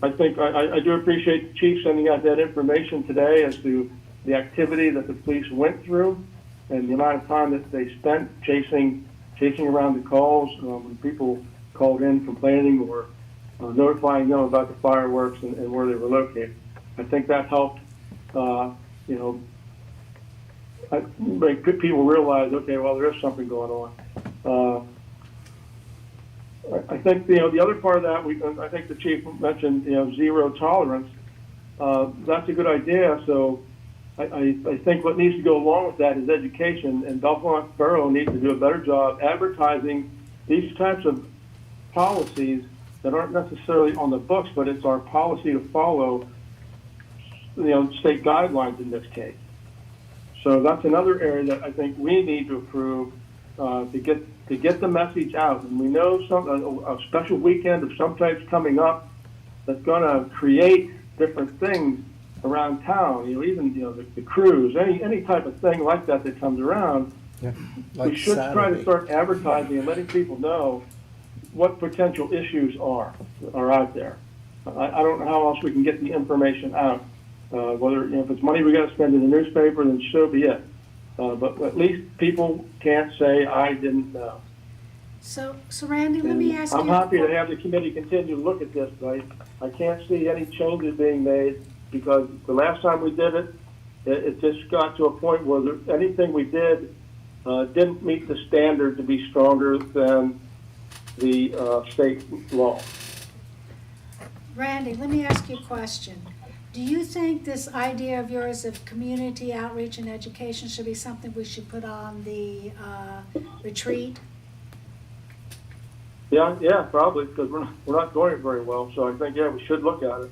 I think I do appreciate the chief sending out that information today as to the activity that the police went through and the amount of time that they spent chasing around the calls when people called in complaining or notifying them about the fireworks and where they were located. I think that helped, make people realize, okay, well, there is something going on. I think, the other part of that, I think the chief mentioned, zero tolerance. That's a good idea. So I think what needs to go along with that is education, and Bellefonte Borough needs to do a better job advertising these types of policies that aren't necessarily on the books, but it's our policy to follow, state guidelines in this case. So that's another area that I think we need to approve, to get the message out. And we know a special weekend of some type's coming up that's gonna create different things around town, even, the cruise, any type of thing like that that comes around. Yeah, We like should try to Saturday. start advertising and letting people know what potential issues are out there. I don't know how else we can get the information out. Whether, if it's money we gotta spend in the newspaper, then so be it. But at least people can't say, I didn't know. So Randy, let me ask you. I'm happy to have the committee continue to look at this, but I can't see any changes being made, because the last time we did it, it just got to a point where anything we did didn't meet the standard to be stronger than the state law. Randy, let me ask you a question. Do you think this idea of yours of community outreach and education should be something we should put on the retreat? Yeah, probably, because we're not doing it very well, so I think, we should look at it.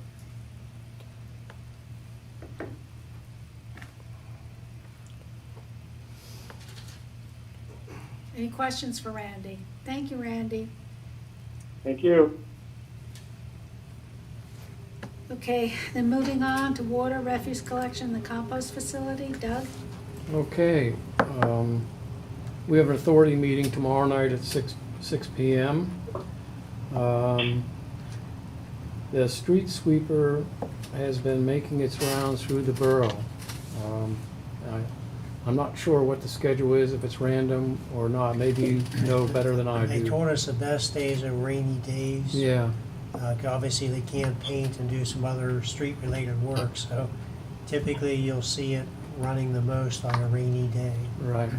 Any questions for Randy? Thank you, Randy. Thank you. Okay, then moving on to water, refuse collection, the compost facility. Doug? Okay, we have an authority meeting tomorrow night at six p.m. The street sweeper has been making its rounds through the borough. I'm not sure what the schedule is, if it's random or not. Maybe you know better than I do. They told us the best days are rainy days. Yeah, Obviously, they can't paint and do some other street-related work, so typically you'll see it running the most on a rainy day. right.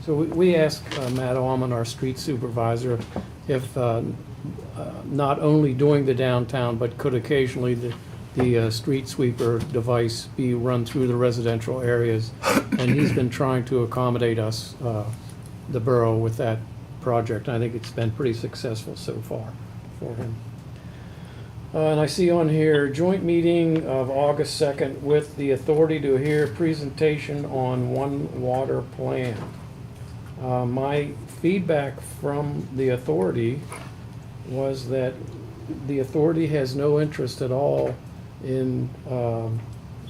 So we asked Matt Allman, our street supervisor, if not only doing the downtown, but could occasionally the street sweeper device be run through the residential areas. And he's been trying to accommodate us, the borough, with that project. I think it's been pretty successful so far for him. And I see on here, joint meeting of August 2nd with the authority to hear presentation on one water plan. My feedback from the authority was that the authority has no interest at all in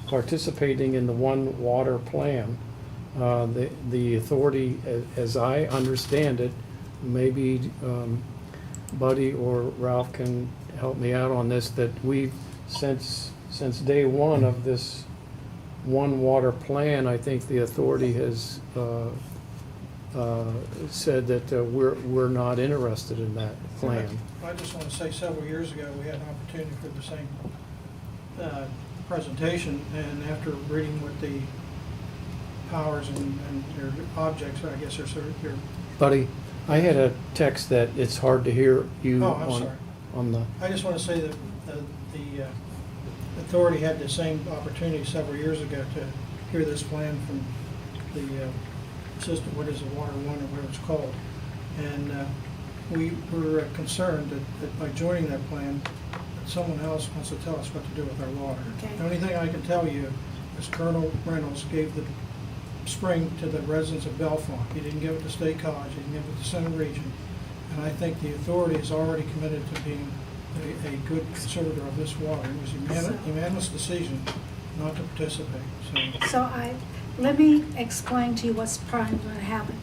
participating in the one water plan. The authority, as I understand it, maybe Buddy or Ralph can help me out on this, that we've, since day one of this one water plan, I think the authority has said that we're not interested in that plan. I just want to say several years ago, we had an opportunity for the same presentation, and after reading what the powers and their objects, I guess, are sort of your. Buddy, I had a text that it's hard to hear you Oh, I'm sorry. on the. I just want to say that the authority had the same opportunity several years ago to hear this plan from the system, what is it, Water One or whatever it's called. And we were concerned that by joining that plan, that someone else wants to tell us what to do with our water. Okay. The only thing I can tell you is Colonel Reynolds gave the spring to the residents of Bellefonte. He didn't give it to State College, he didn't give it to Center Region. And I think the authority is already committed to being a good conservator of this water. It was a unanimous decision not to participate, so. So let me explain to you what's probably going to happen.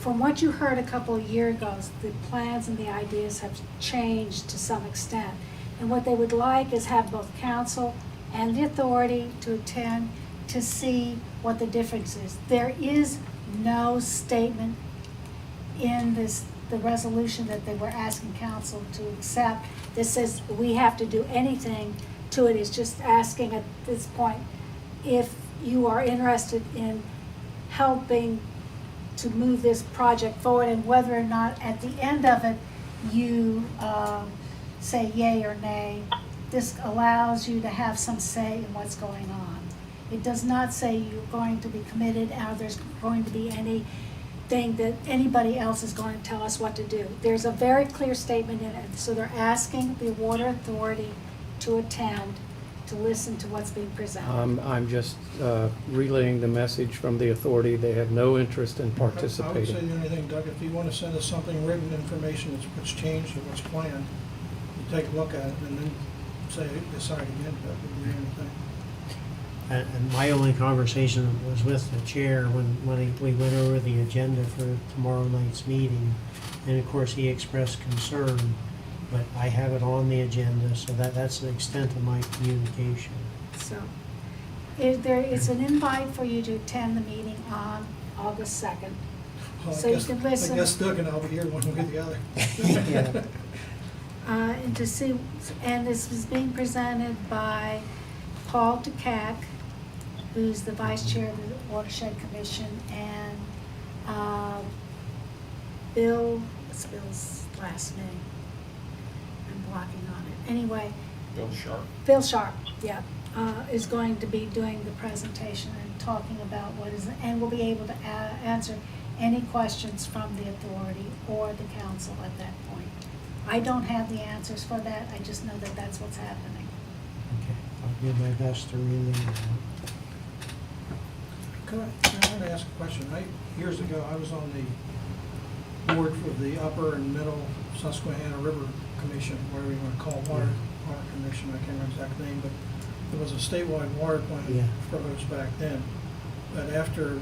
From what you heard a couple of years ago, the plans and the ideas have changed to some extent. And what they would like is have both council and the authority to attend to see what the difference is. There is no statement in the resolution that they were asking council to accept that says we have to do anything to it. It's just asking at this point if you are interested in helping to move this project forward, and whether or not at the end of it you say yay or nay. This allows you to have some say in what's going on. It does not say you're going to be committed or there's going to be anything that anybody else is going to tell us what to do. There's a very clear statement in it. So they're asking the water authority to attend to listen to what's being presented. I'm just relaying the message from the authority. They have no interest in I would say participating. the only thing, Doug, if you want to send us something, written information that's what's changed or what's planned, you take a look at it and then decide again, that would be the only thing. And my only conversation was with the chair when we went over the agenda for tomorrow night's meeting. And of course, he expressed concern, but I have it on the agenda, so that's the extent of my communication. So, it's an invite for you to attend the meeting on August 2nd. Well, So you can listen. I guess Doug and I'll be here one way or the other. Yeah. And to see, and this was being presented by Paul DeCack, who's the vice chair of the Watershed Commission, and Bill, what's Bill's last name? I'm blocking on it. Anyway, Bill Sharp, yeah, is going to be doing the presentation and talking about what is, and we'll be able to answer any questions from the authority or the council at that point. I don't have the answers for that, I just know that that's what's happening. Okay, I'll do my best to relay that. I want to ask a question. Years ago, I was on the board for the Upper and Middle Susquehanna River Commission, whatever you want to call it, water commission, I can't remember the exact name, but there was a statewide water plan Yeah. proposed back then. But after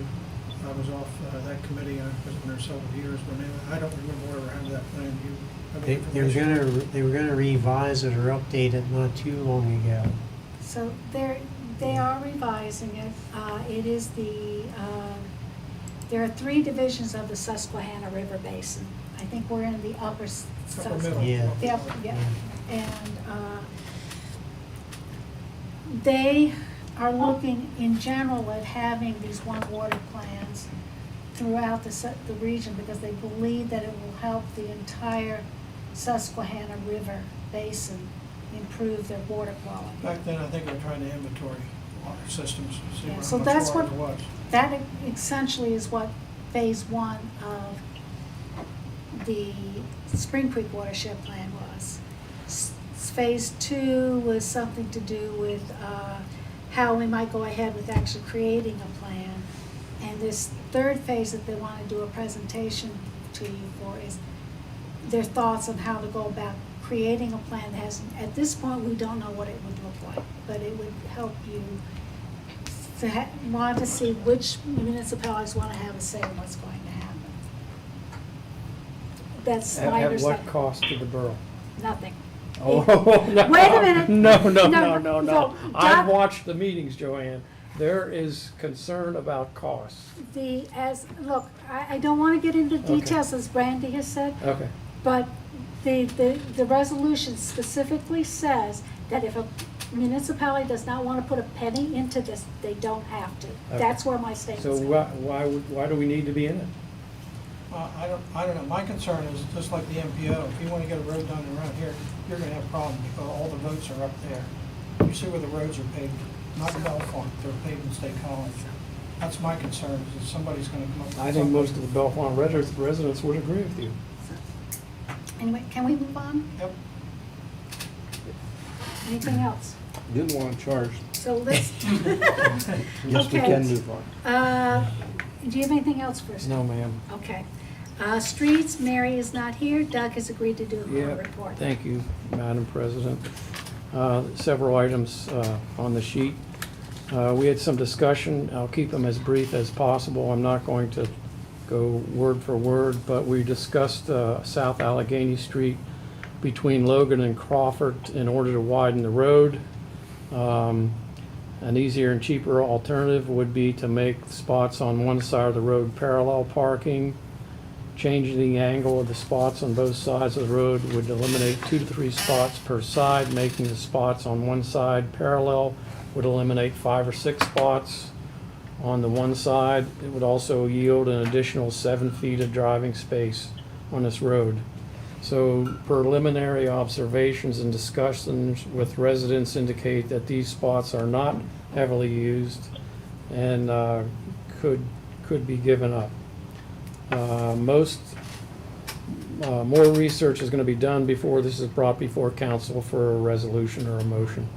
I was off that committee, I was on there several years, but I don't remember whatever happened to that plan. Do you have any information? They were gonna revise it or update it not too long ago. So they are revising it. It is there are 3 divisions of the Susquehanna River Basin. I think we're in the upper Susquehanna. Yeah. Yep, yeah. And they are looking in general at having these one water plans throughout the region because they believe that it will help the entire Susquehanna River Basin improve their water quality. Back then, I think they were trying to inventory water systems, see Yeah, how so much that's water what- there was. That essentially is what phase 1 of the Spring Creek watershed plan was. Phase 2 was something to do with how we might go ahead with actually creating a plan. And this 3rd phase that they want to do a presentation to you for is their thoughts on how to go about creating a plan that has, at this point, we don't know what it would look like, but it would help you to want to see which municipalities want to have a say in what's going to happen. That's my At what understanding. cost to the borough? Nothing. Oh, no. Wait a minute. No. No, I've Doc- watched the meetings, Joanne. There is concern about costs. Look, I don't want to get into Okay. details, as Brandy has said, Okay. but the resolution specifically says that if a municipality does not want to put a penny into this, they don't have to. That's where my So statement's why do we need to be in it? I don't know. My concern is just like the MPO, if you want to get a road done around here, you're going to have problems because all the votes are up there. You see where the roads are paved, not in Bellefonte, they're paved in State College. That's my concern, is that somebody's going to come up with I think something. most of the Bellefonte residents would agree with you. Anyway, can we move on? Yep. Anything else? Didn't want to charge. So let's. Yes, we Okay. can move on. Do you have anything else for us? No, ma'am. Okay. Streets, Mary is not here. Doug has agreed to do Yeah, a report. thank you, Madam President. Several items on the sheet. We had some discussion. I'll keep them as brief as possible. I'm not going to go word for word, but we discussed South Allegheny Street between Logan and Crawford in order to widen the road. An easier and cheaper alternative would be to make spots on one side of the road parallel parking. Changing the angle of the spots on both sides of the road would eliminate 2 to 3 spots per side. Making the spots on one side parallel would eliminate 5 or 6 spots on the one side. It would also yield an additional 7 feet of driving space on this road. So preliminary observations and discussions with residents indicate that these spots are not heavily used and could be given up. More research is going to be done before this is brought before council for a resolution or a motion.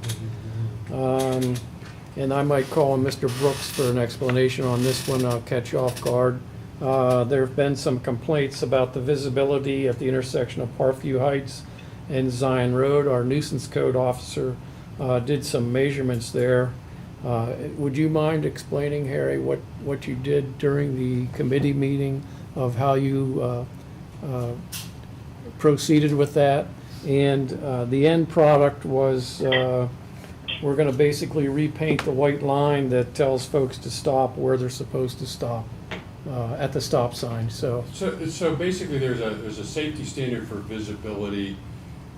And I might call on Mr. Brooks for an explanation on this one. I'll catch you off guard. There have been some complaints about the visibility at the intersection of Parkview Heights and Zion Road. Our nuisance code officer did some measurements there. Would you mind explaining, Harry, what you did during the committee meeting of how you proceeded with that? And the end product was we're going to basically repaint the white line that tells folks to stop where they're supposed to stop at the stop sign. So So basically, there's a safety standard for visibility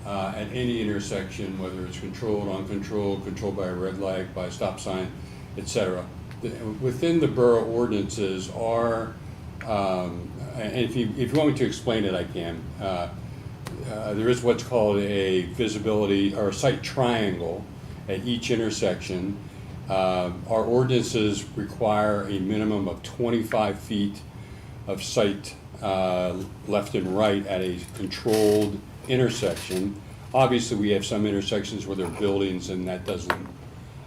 at any intersection, whether it's controlled, uncontrolled, controlled by a red light, by a stop sign, etc. Within the borough ordinances are, and if you want me to explain it, I can. There is what's called a visibility or a sight triangle at each intersection. Our ordinances require a minimum of 25 feet of sight left and right at a controlled intersection. Obviously, we have some intersections where there are buildings and that doesn't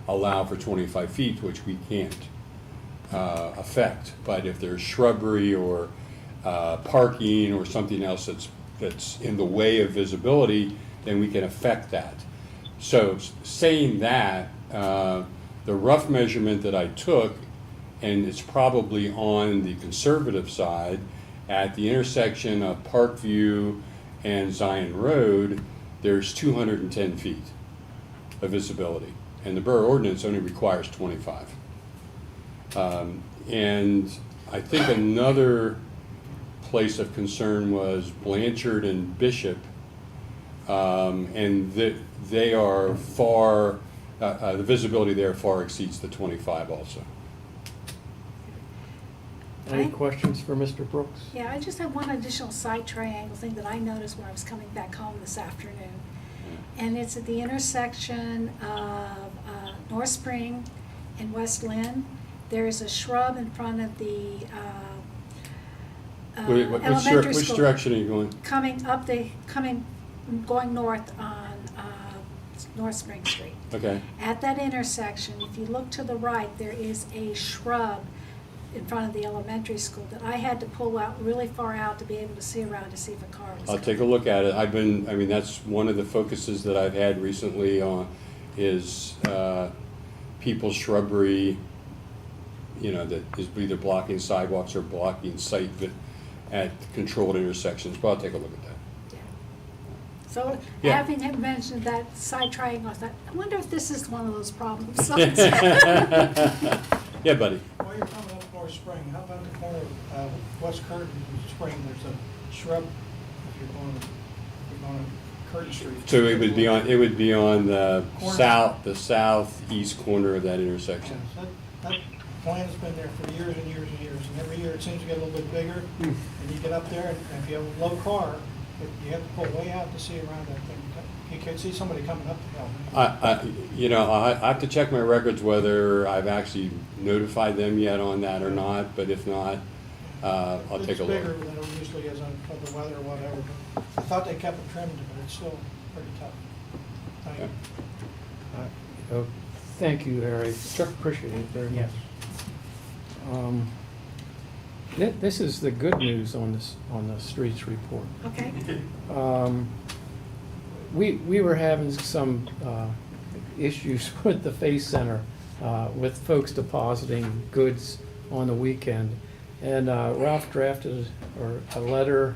allow for 25 feet, which we can't affect. But if there's shrubbery or parking or something else that's in the way of visibility, then we can affect that. So saying that, the rough measurement that I took, and it's probably on the conservative side, at the intersection of Parkview and Zion Road, there's 210 feet of visibility, and the borough ordinance only requires 25. And I think another place of concern was Blanchard and Bishop, and they are far, the visibility there far exceeds the 25 also. any questions for Mr. Brooks? Yeah, I just have one additional side triangle thing that I noticed when I was coming back home this afternoon. And it's at the intersection of North Spring and West Lynn. There is a shrub in front of the elementary Which school. direction are you going? Going north on North Spring Street. Okay. At that intersection, if you look to the right, there is a shrub in front of the elementary school that I had to pull out really far out to be able to see around to see if a car was I'll coming. take a look at it. That's one of the focuses that I've had recently on is people's shrubbery, that is either blocking sidewalks or blocking sight at controlled intersections, but I'll take a look at that. So, Yeah. having had mentioned that side triangle, I thought, I wonder if this is one of those problems. Yeah, buddy. While you're coming up North Spring, how about the corner of West Curtin and Spring, there's a shrub, if you're going to Curtin Street. So it would be on the Corner. southeast corner of that intersection. Yes, that plan's been there for years and years and years, and every year it seems to get a little bit bigger. And you get up there, and if you have a low car, you have to pull way out to see around that thing. You can see somebody coming up the hill. I have to check my records whether I've actually notified them yet on that or not, but if not, I'll take a look. It's bigger than it usually is on the weather or whatever. But I thought they kept it trimmed, but it's still pretty tough. Thank you. Thank you, Harry. Sure. Appreciate it very much. This is the good news on the streets report. Okay. We were having some issues with the Faith Center, with folks depositing goods on the weekend. And Ralph drafted a letter,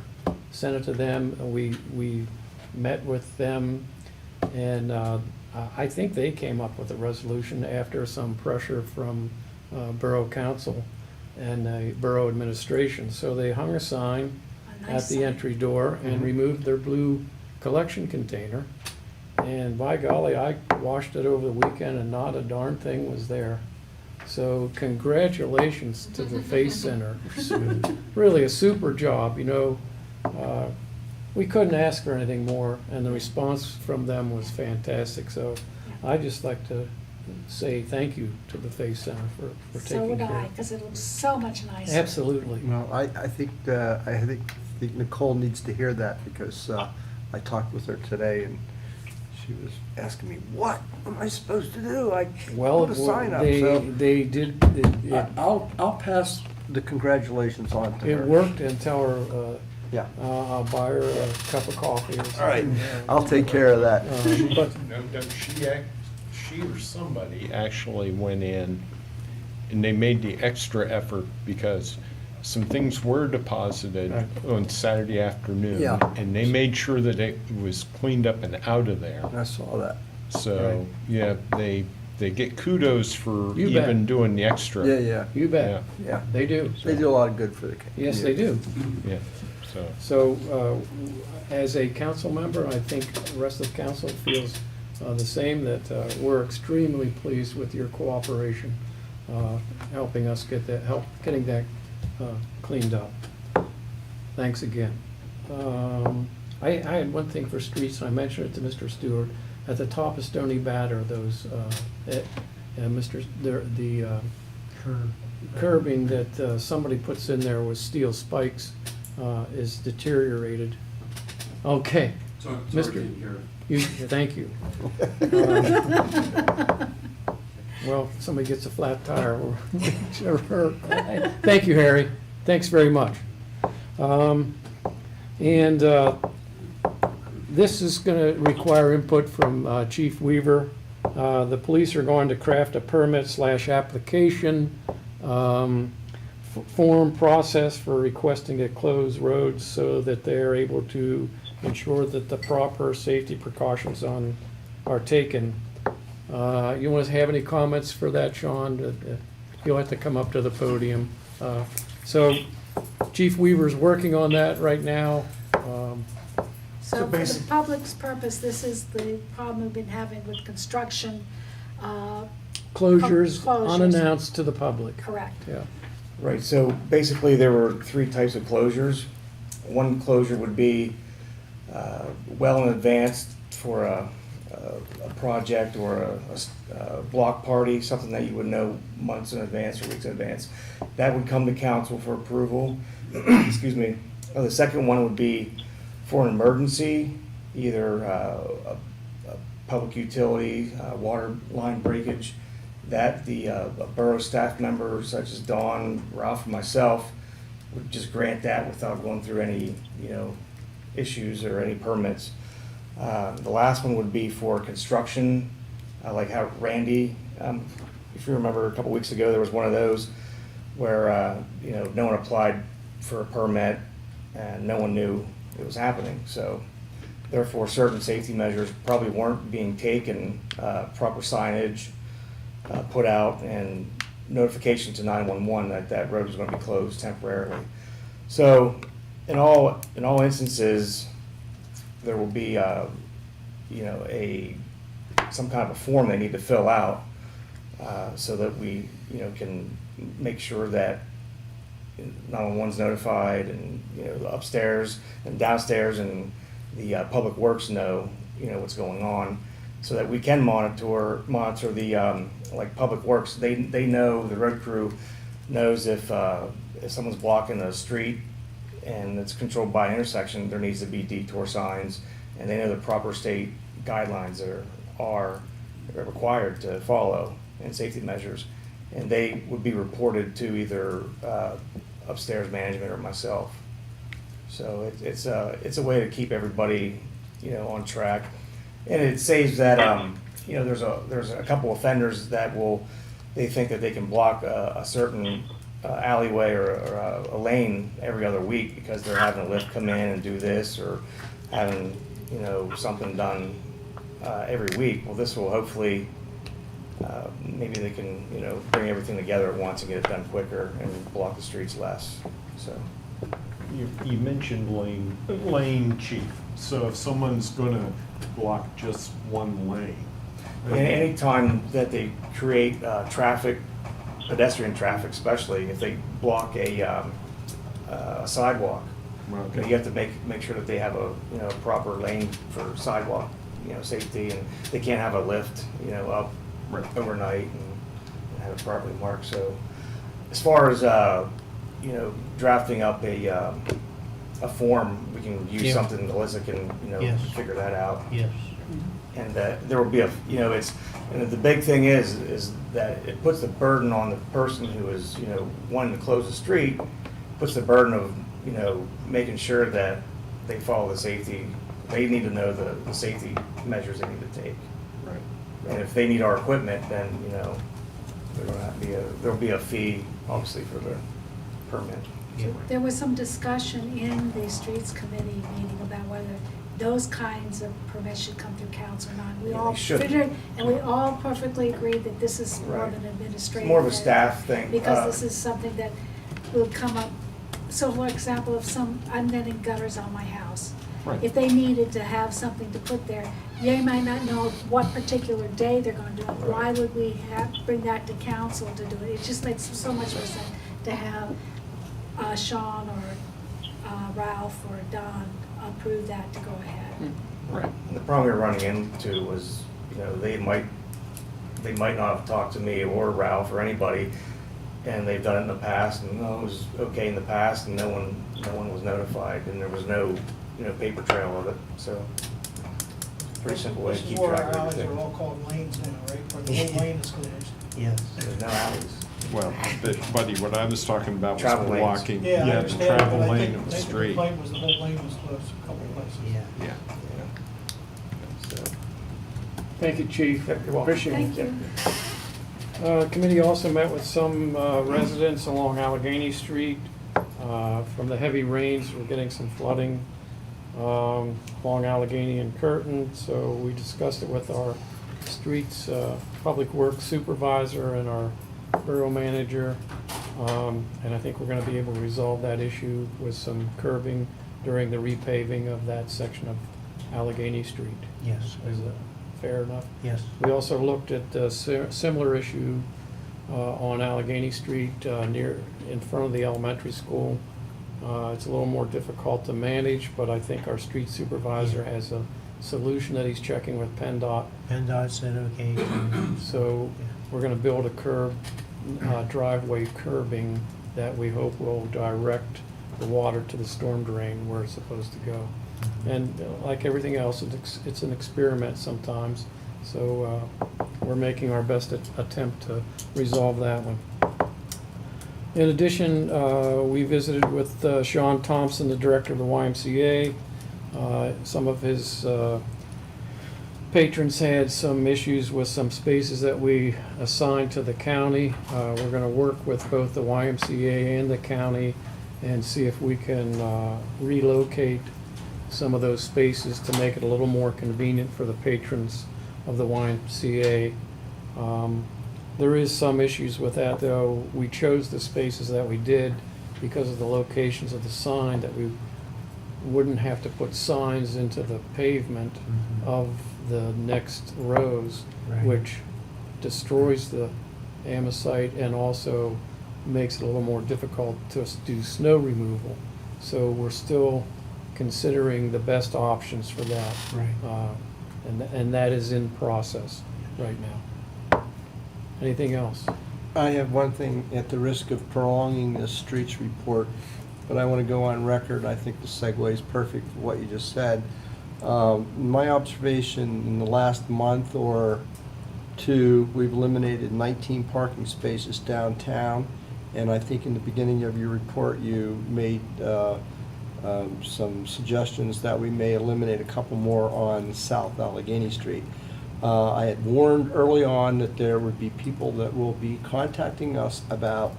sent it to them, and we met with them, and I think they came up with a resolution after some pressure from Borough Council and the Borough Administration. So they hung a sign A at nice the sign. entry door and removed their blue collection container. And by golly, I washed it over the weekend and not a darn thing was there. So congratulations to the Faith Center. Really a super job, we couldn't ask for anything more, and the response from them was fantastic. So I'd just like to say thank you to the Faith Center for So taking would care I, of it. because it looks so much nicer. Absolutely. Well, I think Nicole needs to hear that because I talked with her today and She was asking me, what am I supposed to do? I Well, put a sign up, they, so. they did, I'll pass the congratulations on to her. it worked, and tell her, Yeah. I'll buy her a cup of coffee or something. All right, I'll take care of that. But No, she or somebody actually went in and they made the extra effort because some things were deposited Right. on Saturday afternoon. Yeah. And they made sure that it was cleaned up and out of there. I saw that. So, Right. yeah, they get kudos for You bet. even doing the extra. Yeah, you bet, yeah. they do. They do a lot of good for the community. Yes, they do. Yeah, so. So, as a council member, I think the rest of the council feels the same, that we're extremely pleased with your cooperation, helping us getting that cleaned up. Thanks again. I had one thing for streets, and I mentioned it to Mr. Stewart. At the top of Stony Batter, those, the curbing that somebody puts in there with steel spikes is deteriorated. Okay. So, Mr. Thank you. Well, if somebody gets a flat tire, we'll sure. Thank you, Harry. Thanks very much. This is going to require input from Chief Weaver. The police are going to craft a permit/application form process for requesting to close roads so that they are able to ensure that the proper safety precautions are taken. You want to have any comments for that, Sean? You'll have to come up to the podium. So Chief Weaver's working on that right now. So for the public's purpose, this is the problem we've been having with construction. Closures Closures. unannounced to the public. Correct. Yeah. Right, so basically there were three types of closures. One closure would be well in advance for a project or a block party, something that you would know months in advance or weeks in advance. That would come to council for approval. Excuse me. The second one would be for an emergency, either a public utility, water line breakage, that the borough staff members such as Dawn, Ralph, and myself would just grant that without going through any, issues or any permits. The last one would be for construction, like how Randy, if you remember a couple weeks ago, there was one of those where, no one applied for a permit and no one knew it was happening. So therefore, certain safety measures probably weren't being taken, proper signage put out, and notification to 911 that that road was going to be closed temporarily. So in all instances, there will be some kind of a form they need to fill out so that we can make sure that 911's notified, and the upstairs and downstairs and the public works know what's going on, so that we can monitor the like public works. They know, the road crew knows if someone's blocking a street and it's controlled by an intersection, there needs to be detour signs, and they know the proper state guidelines that are required to follow, and safety measures, and they would be reported to either upstairs management or myself. So it's a way to keep everybody on track, and it saves that there's a couple offenders that they think that they can block a certain alleyway or a lane every other week because they're having a lift come in and do this, or having something done every week. Well, this will hopefully maybe they can bring everything together at once and get it done quicker and block the streets less. So You mentioned lane chief, so if someone's gonna block just one lane. and any time that they create pedestrian traffic, especially if they block a sidewalk, Okay. you have to make sure that they have a proper lane for sidewalk safety, and they can't have a lift up overnight and have it properly marked. So as far as drafting up a form, we can use Yeah. something. Alyssa can Yes. figure that out. Yes. And there will be and the big thing is that it puts the burden on the person who is, wanting to close the street, puts the burden of, making sure that they follow the safety, they need to know the safety measures they need to take. Right. And if they need our equipment, then, there'll be a fee, obviously, for the permit. There was some discussion in the streets committee meeting about whether those kinds of permits should come through council or not. We Yeah, all they should. figured, and we all perfectly agreed that this is more of Right. an administrative. It's more of a thing, staff thing. Because this is something that will come up, so for example, if I'm netting gutters on my house. Right. If they needed to have something to put there, they might not know what particular day they're gonna do it. Why would we bring that to council to do it? It just makes so much more sense to have Sean or Ralph or Don approve that to go ahead. Right. And the problem we were running into was, they might not have talked to me or Ralph or anybody, and they've done it in the past, and it was okay in the past, and no one was notified, and there was no, paper trail of it, so. Pretty simple way to This is keep where track our of alleys are everything. all called lanes now, right? Where the whole lane is closed. Yes. There's no alleys. Well, but buddy, what I was talking about was Travel lanes. blocking, Yeah, I the understand, travel but I lane think of the the street. complaint was the whole lane was closed a couple of places. Yeah. Yeah. So, Thank you, Chief. Appreciate Thank it. you. Committee also met with some residents along Allegheny Street. From the heavy rains, we're getting some flooding along Allegheny and Curtin, so we discussed it with our streets public works supervisor and our borough manager. And I think we're gonna be able to resolve that issue with some curbing during the repaving of that section of Allegheny Street. Yes. Is that fair enough? Yes. We also looked at a similar issue on Allegheny Street in front of the elementary school. It's a little more difficult to manage, but I think our street supervisor has a solution that he's checking with PennDOT. PennDOT said okay. So we're gonna build a driveway curbing that we hope will direct the water to the storm drain where it's supposed to go. And like everything else, it's an experiment sometimes, so we're making our best attempt to resolve that one. In addition, we visited with Sean Thompson, the director of the YMCA. Some of his patrons had some issues with some spaces that we assigned to the county. We're going to work with both the YMCA and the county and see if we can relocate some of those spaces to make it a little more convenient for the patrons of the YMCA. There is some issues with that, though. We chose the spaces that we did because of the locations of the sign, that we wouldn't have to put signs into the pavement of the next rows, Right. which destroys the amosite and also makes it a little more difficult to do snow removal. So we're still considering the best options for that. Right. And that is in process right now. Anything else? I have one thing, at the risk of prolonging this streets report, but I want to go on record. I think the segue is perfect for what you just said. My observation in the last month or two, we've eliminated 19 parking spaces downtown. And I think in the beginning of your report, you made some suggestions that we may eliminate a couple more on South Allegheny Street. I had warned early on that there would be people that will be contacting us about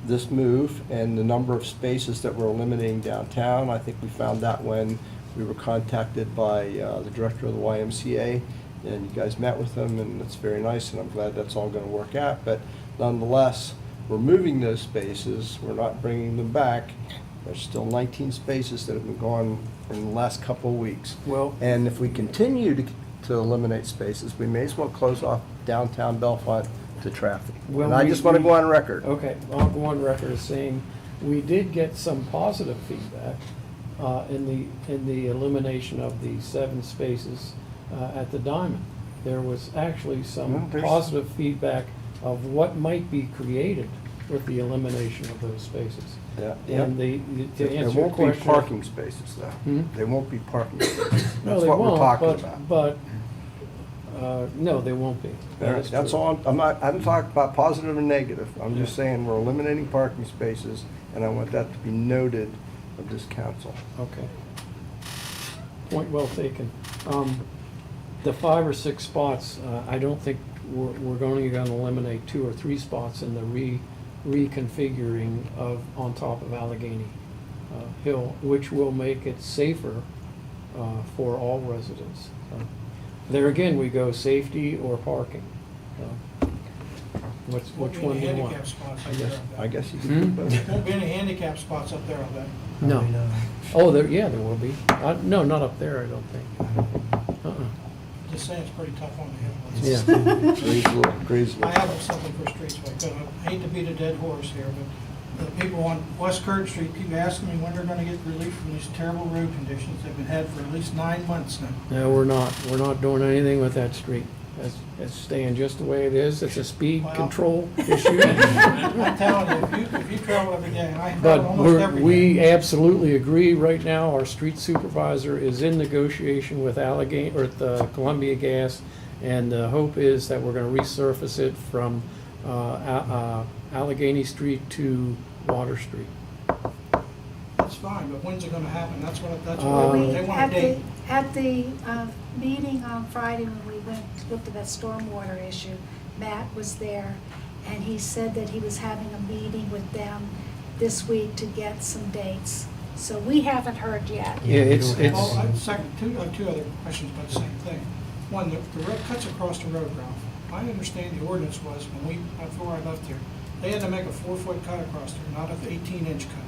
this move and the number of spaces that we're eliminating downtown. I think we found that when we were contacted by the director of the YMCA, and you guys met with them, and it's very nice, and I'm glad that's all going to work out. But nonetheless, we're moving those spaces. We're not bringing them back. There's still 19 spaces that have been gone in the last couple of weeks. Well, And if we continue to eliminate spaces, we may as well close off downtown Bellefonte to traffic. Well, And I just want to go on record. Okay, I'll go on record as saying, we did get some positive feedback in the elimination of the 7 spaces at the Diamond. There was actually Well, some there's- positive feedback of what might be created with the elimination of those spaces. Yeah. And to There answer your won't be question. parking spaces, though. Hmm? There won't be parking spaces. No, That's they what we're won't, talking about. but No, they won't be. That is That's true. all, I haven't talked about positive or negative. I'm just saying we're eliminating parking spaces, and I want that to be noted of this council. Okay. Point well taken. The 5 or 6 spots, I don't think we're only gonna eliminate 2 or 3 spots in the reconfiguring of, on top of Allegheny Hill, which will make it safer for all residents. So, there again, we go safety or parking. Which one do you want? Handicap spots I up guess, there. I guess you can do both. Won't be any handicap spots up there, I bet. No. Probably not. Oh, there will be. No, not up there, I don't think. Just saying, it's pretty tough on the hill. Yeah. Greaseville. I have something for Streetsway, but I hate to beat a dead horse here, but the people on West Curd Street keep asking me when they're gonna get relief from these terrible road conditions they've been had for at least 9 months now. No, we're not. We're not doing anything with that street. It's staying just the way it is. It's a speed Wow. control issue. I'm telling you, if you travel every day, and I travel But almost every day. we absolutely agree. Right now, our street supervisor is in negotiation with Allegheny, or the Columbia Gas, and the hope is that we're gonna resurface it from Allegheny Street to Water Street. That's fine, but when's it gonna happen? That's what Well, we, they want a date. at the meeting on Friday when we looked at that stormwater issue, Matt was there, and he said that he was having a meeting with them this week to get some dates. So we haven't heard yet. Yeah, it's Well, two other questions about the same thing. One, the road cuts across the road, Ralph. I understand the ordinance was, before I left here, they had to make a 4-foot cut across there, not an 18-inch cut.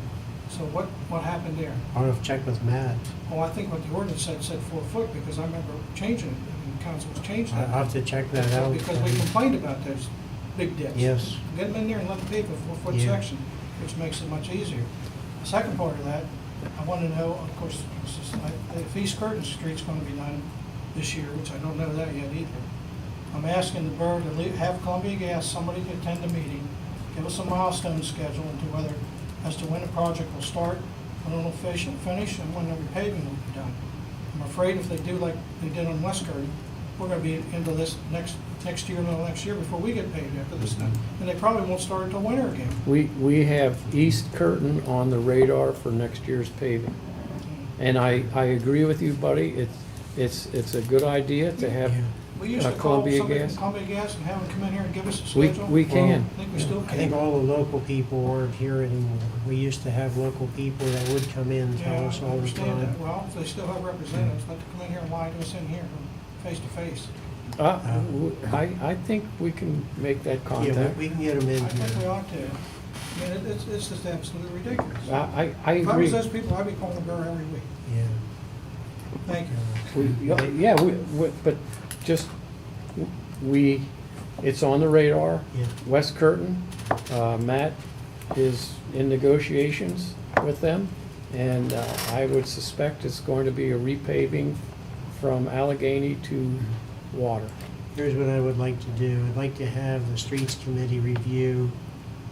So what happened there? I'll have to check with Matt. Well, I think what the ordinance said 4 foot, because I remember changing it, and the council was changing it. I'll have to check that out. Because we complained about those big dips. Yes. Get them in there and let them pave a 4-foot Yeah. section, which makes it much easier. The second part of that, I want to know, of course, if East Curtin Street's going to be done this year, which I don't know that yet either. I'm asking the borough to have Columbia Gas, somebody to attend the meeting, give us a milestone schedule as to when the project will start, when it'll finish, and when the repaving will be done. I'm afraid if they do like they did on West Curtin, we're gonna be into this next year, middle of next year before we get paved after this thing. And they probably won't start until winter again. We have East Curtin on the radar for next year's paving. And I agree with you, buddy. It's a good idea to have We used to call Columbia somebody Gas. from Columbia Gas and have them come in here and give us a We schedule. can. I think we still I think can. all the local people aren't here anymore. We used to have local people that would come in and tell Yeah, us I all the understand that. time. Well, if they still have representatives, let them come in here and lie to us in here, face to face. I think we can make that Yeah, contact. we can get them in I think we here. ought to. I mean, it's just absolutely ridiculous. I If I agree. was those people, I'd be calling the borough every week. Yeah. Thank you. Yeah, but just, it's on the radar. Yeah. West Curtin, Matt is in negotiations with them, and I would suspect it's going to be a repaving from Allegheny to Water. Here's what I would like to do. I'd like to have the Streets Committee review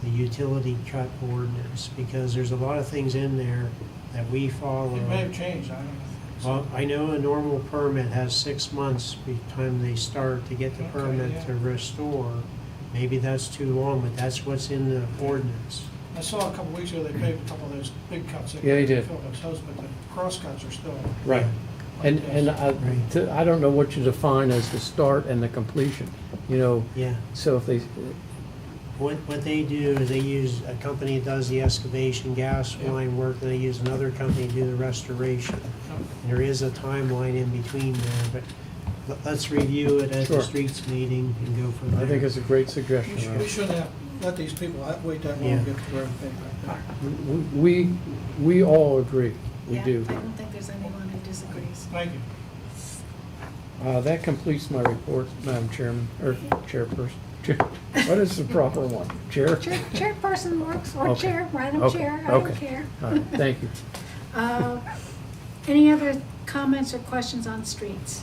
the utility cut ordinance, because there's a lot of things in there that we follow. It may have changed, I don't know. Well, I know a normal permit has 6 months by the time they start to get the Okay, permit yeah. to restore. Maybe that's too long, but that's what's in the ordinance. I saw a couple weeks ago, they paved a couple of those big cuts. Yeah, they did. Filled those holes, but the cross cuts are still. Right. And Right. I don't know what you define as the start and the completion, Yeah. so if they, What they do is they use a company that does the excavation, gas line work, and they use another company to do the restoration. And there is a timeline in between there, but let's review it at Sure. the streets meeting and go from there. I think it's a great suggestion. We Ralph. shouldn't have let these people wait that long Yeah. to get the road paved like that. We all agree, we Yeah, do. I don't think there's anyone who disagrees. Thank you. That completes my report, Madam Chairman, or Chairperson. What is the proper one? Chair? Chairperson works, or Okay. chair, Madam Okay. Chair, I don't Okay. care. All right, thank you. Any other comments or questions on streets?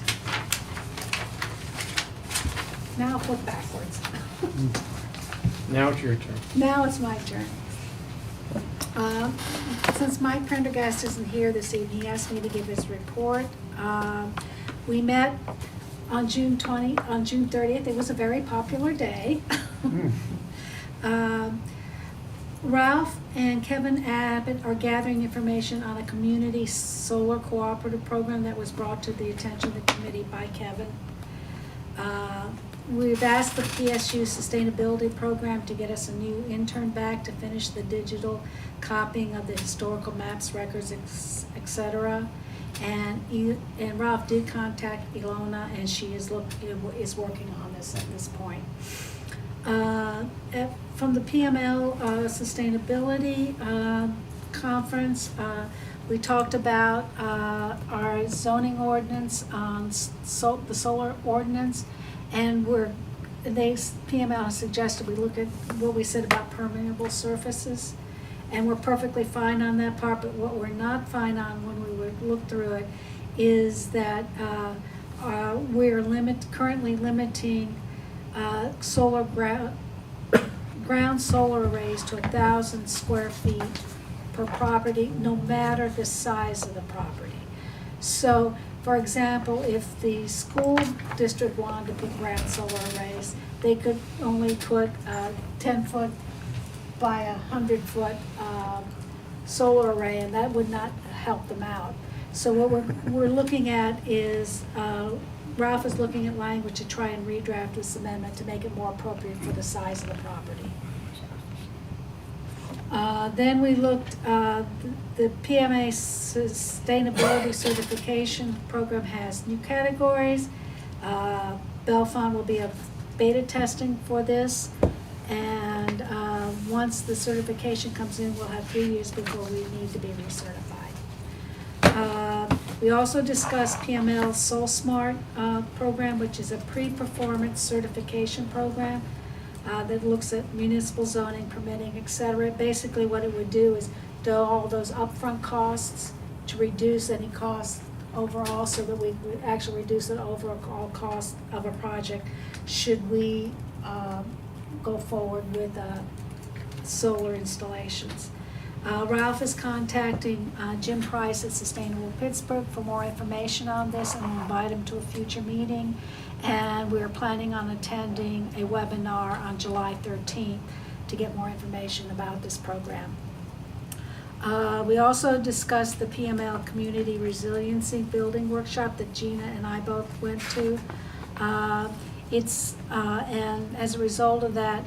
Now I'll flip backwards. Now it's your turn. Now it's my turn. Since Mike Prendergast isn't here this evening, he asked me to give his report. We met on June 30th. It was a very popular day. Ralph and Kevin Abbott are gathering information on a community solar cooperative program that was brought to the attention of the committee by Kevin. We've asked the PSU Sustainability Program to get us a new intern back to finish the digital copying of the historical maps, records, etc. And Ralph did contact Ilona, and she is working on this at this point. From the PML Sustainability Conference, we talked about our zoning ordinance on the solar ordinance, and PML suggested we look at what we said about permeable surfaces, and we're perfectly fine on that part, but what we're not fine on when we would look through it is that we're currently limiting solar ground solar arrays to 1,000 square feet per property, no matter the size of the property. So, for example, if the school district wanted to put ground solar arrays, they could only put a 10-foot by 100-foot solar array, and that would not help them out. So what we're looking at is, Ralph is looking at language to try and redraft this amendment to make it more appropriate for the size of the property. Then we looked, the PMA Sustainability Certification Program has new categories. Bellefonte will be a beta testing for this, and once the certification comes in, we'll have 3 years before we need to be recertified. We also discussed PML's Soul Smart program, which is a pre-performance certification program that looks at municipal zoning, permitting, etc. Basically what it would do is do all those upfront costs to reduce any costs overall, so that we would actually reduce the overall cost of a project should we go forward with solar installations. Ralph is contacting Jim Price at Sustainable Pittsburgh for more information on this, and we'll invite him to a future meeting. And we're planning on attending a webinar on July 13th to get more information about this program. We also discussed the PML Community Resiliency Building Workshop that Gina and I both went to. And as a result of that,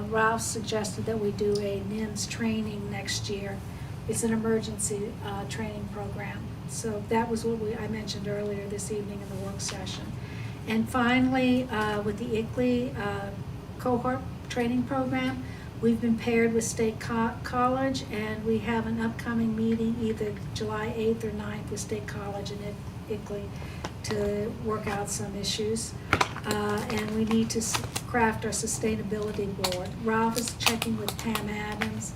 Ralph suggested that we do a NIMS training next year. It's an emergency training program. So that was what I mentioned earlier this evening in the work session. And finally, with the ICLEI cohort training program, we've been paired with State College, and we have an upcoming meeting either July 8th or 9th with State College and ICLEI to work out some issues. And we need to craft our sustainability board. Ralph is checking with Pam Adams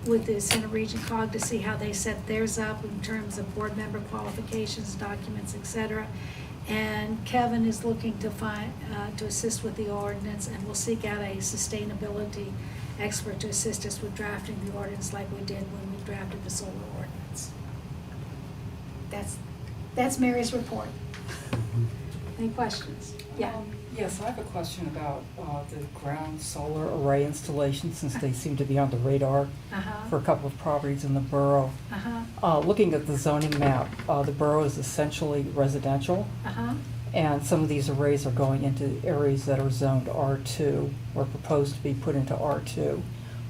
with the Center Region COG to see how they set theirs up in terms of board member qualifications, documents, etc. And Kevin is looking to assist with the ordinance, and we'll seek out a sustainability expert to assist us with drafting the ordinance like we did when we drafted the solar ordinance. That's Mary's report. Any questions? Yeah. Yes, I have a question about the ground solar array installation, since they seem to be on the radar for a couple of properties in the borough. Looking at the zoning map, the borough is essentially residential, and some of these arrays are going into areas that are zoned R2 or proposed to be put into R2.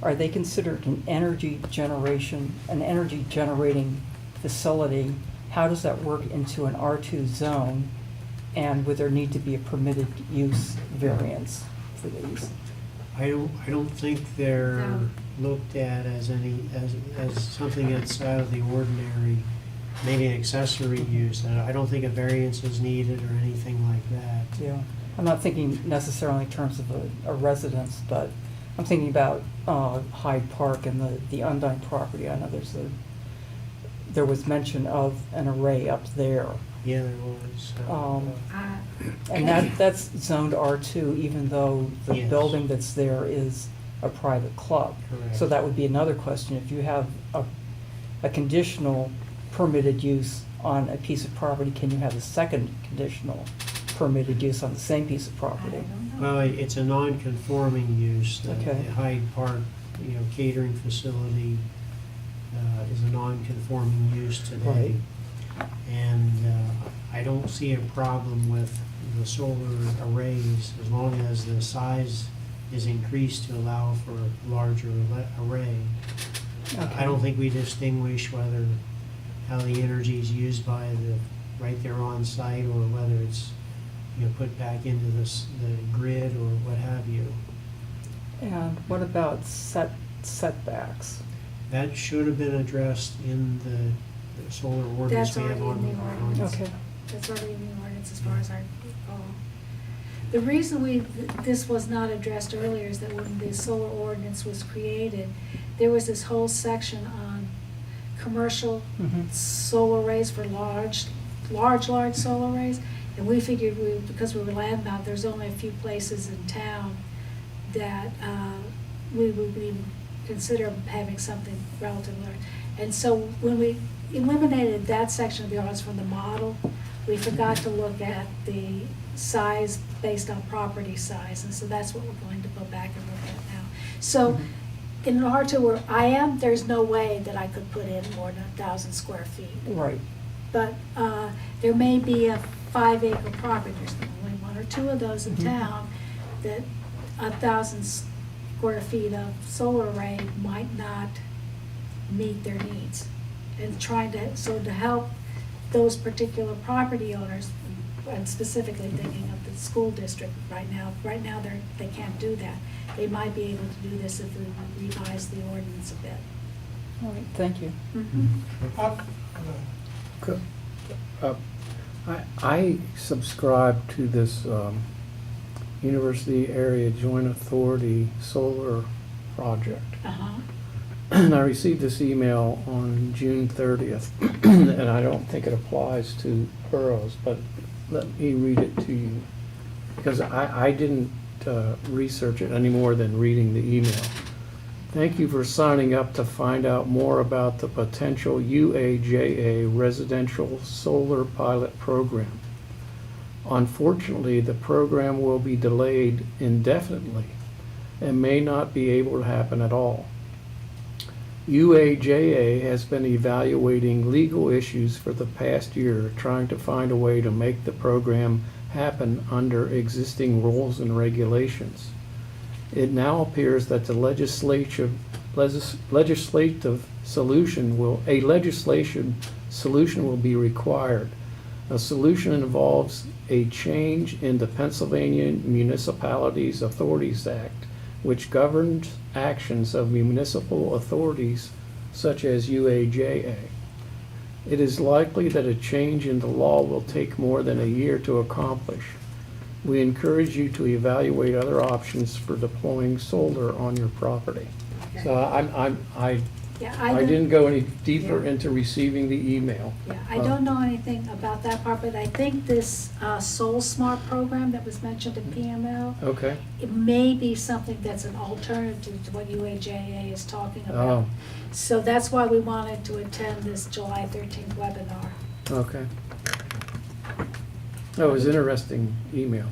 Are they considered an energy generating facility? How does that work into an R2 zone? And would there need to be a permitted use variance for these? I don't think they're looked at as something that's out of the ordinary, maybe an accessory use. I don't think a variance is needed or anything like that. Yeah, I'm not thinking necessarily in terms of a residence, but I'm thinking about Hyde Park and the Undine property. I know there was mention of an array up there. Yeah, there was. And that's zoned R2, even though the Yes. building that's there is a private club. Correct. So that would be another question. If you have a conditional permitted use on a piece of property, can you have a second conditional permitted use on the same piece of I property? don't know. Well, it's a non-conforming use. The Okay. Hyde Park, catering facility is a non-conforming use today. And I don't see a problem with the solar arrays as long as the size is increased to allow for a larger array. I don't think we distinguish how the energy is used by right there on site, or whether it's, put back into the grid or what have you. And what about setbacks? That should have been addressed in the solar ordinance That's we have already in on. the ordinance. Okay. That's already in the ordinance as far as I recall. The reason this was not addressed earlier is that when the solar ordinance was created, there was this whole section on commercial solar arrays for large solar arrays. And we figured because we were landbound, there's only a few places in town that we would even consider having something relatively large. And so when we eliminated that section of the ordinance from the model, we forgot to look at the size based on property size, and so that's what we're going to go back and look at now. So in R2 where I am, there's no way that I could put in more than 1,000 square feet. Right. But there may be a 5-acre property, there's only one or two of those in town, that 1,000 square feet of solar array might not meet their needs. And to help those particular property owners, and specifically thinking of the school district right now they can't do that. They might be able to do this if we revise the ordinance a bit. All right, thank you. I subscribe to this University Area Joint Authority solar project. And I received this email on June 30th, and I don't think it applies to boroughs, but let me read it to you, because I didn't research it any more than reading the email. Thank you for signing up to find out more about the potential UAJA residential solar pilot program. Unfortunately, the program will be delayed indefinitely and may not be able to happen at all. UAJA has been evaluating legal issues for the past year, trying to find a way to make the program happen under existing rules and regulations. It now appears that the legislative solution will be required. A solution involves a change in the Pennsylvania Municipalities Authorities Act, which governs actions of municipal authorities such as UAJA. It is likely that a change in the law will take more than a year to accomplish. We encourage you to evaluate other options for deploying solar on your property. So I didn't go any deeper into receiving the email. Yeah, I don't know anything about that part, but I think this Soul Smart program that was mentioned in PML, Okay. it may be something that's an alternative to what UAJA is talking about. Oh. So that's why we wanted to attend this July 13th webinar. Okay. That was interesting email.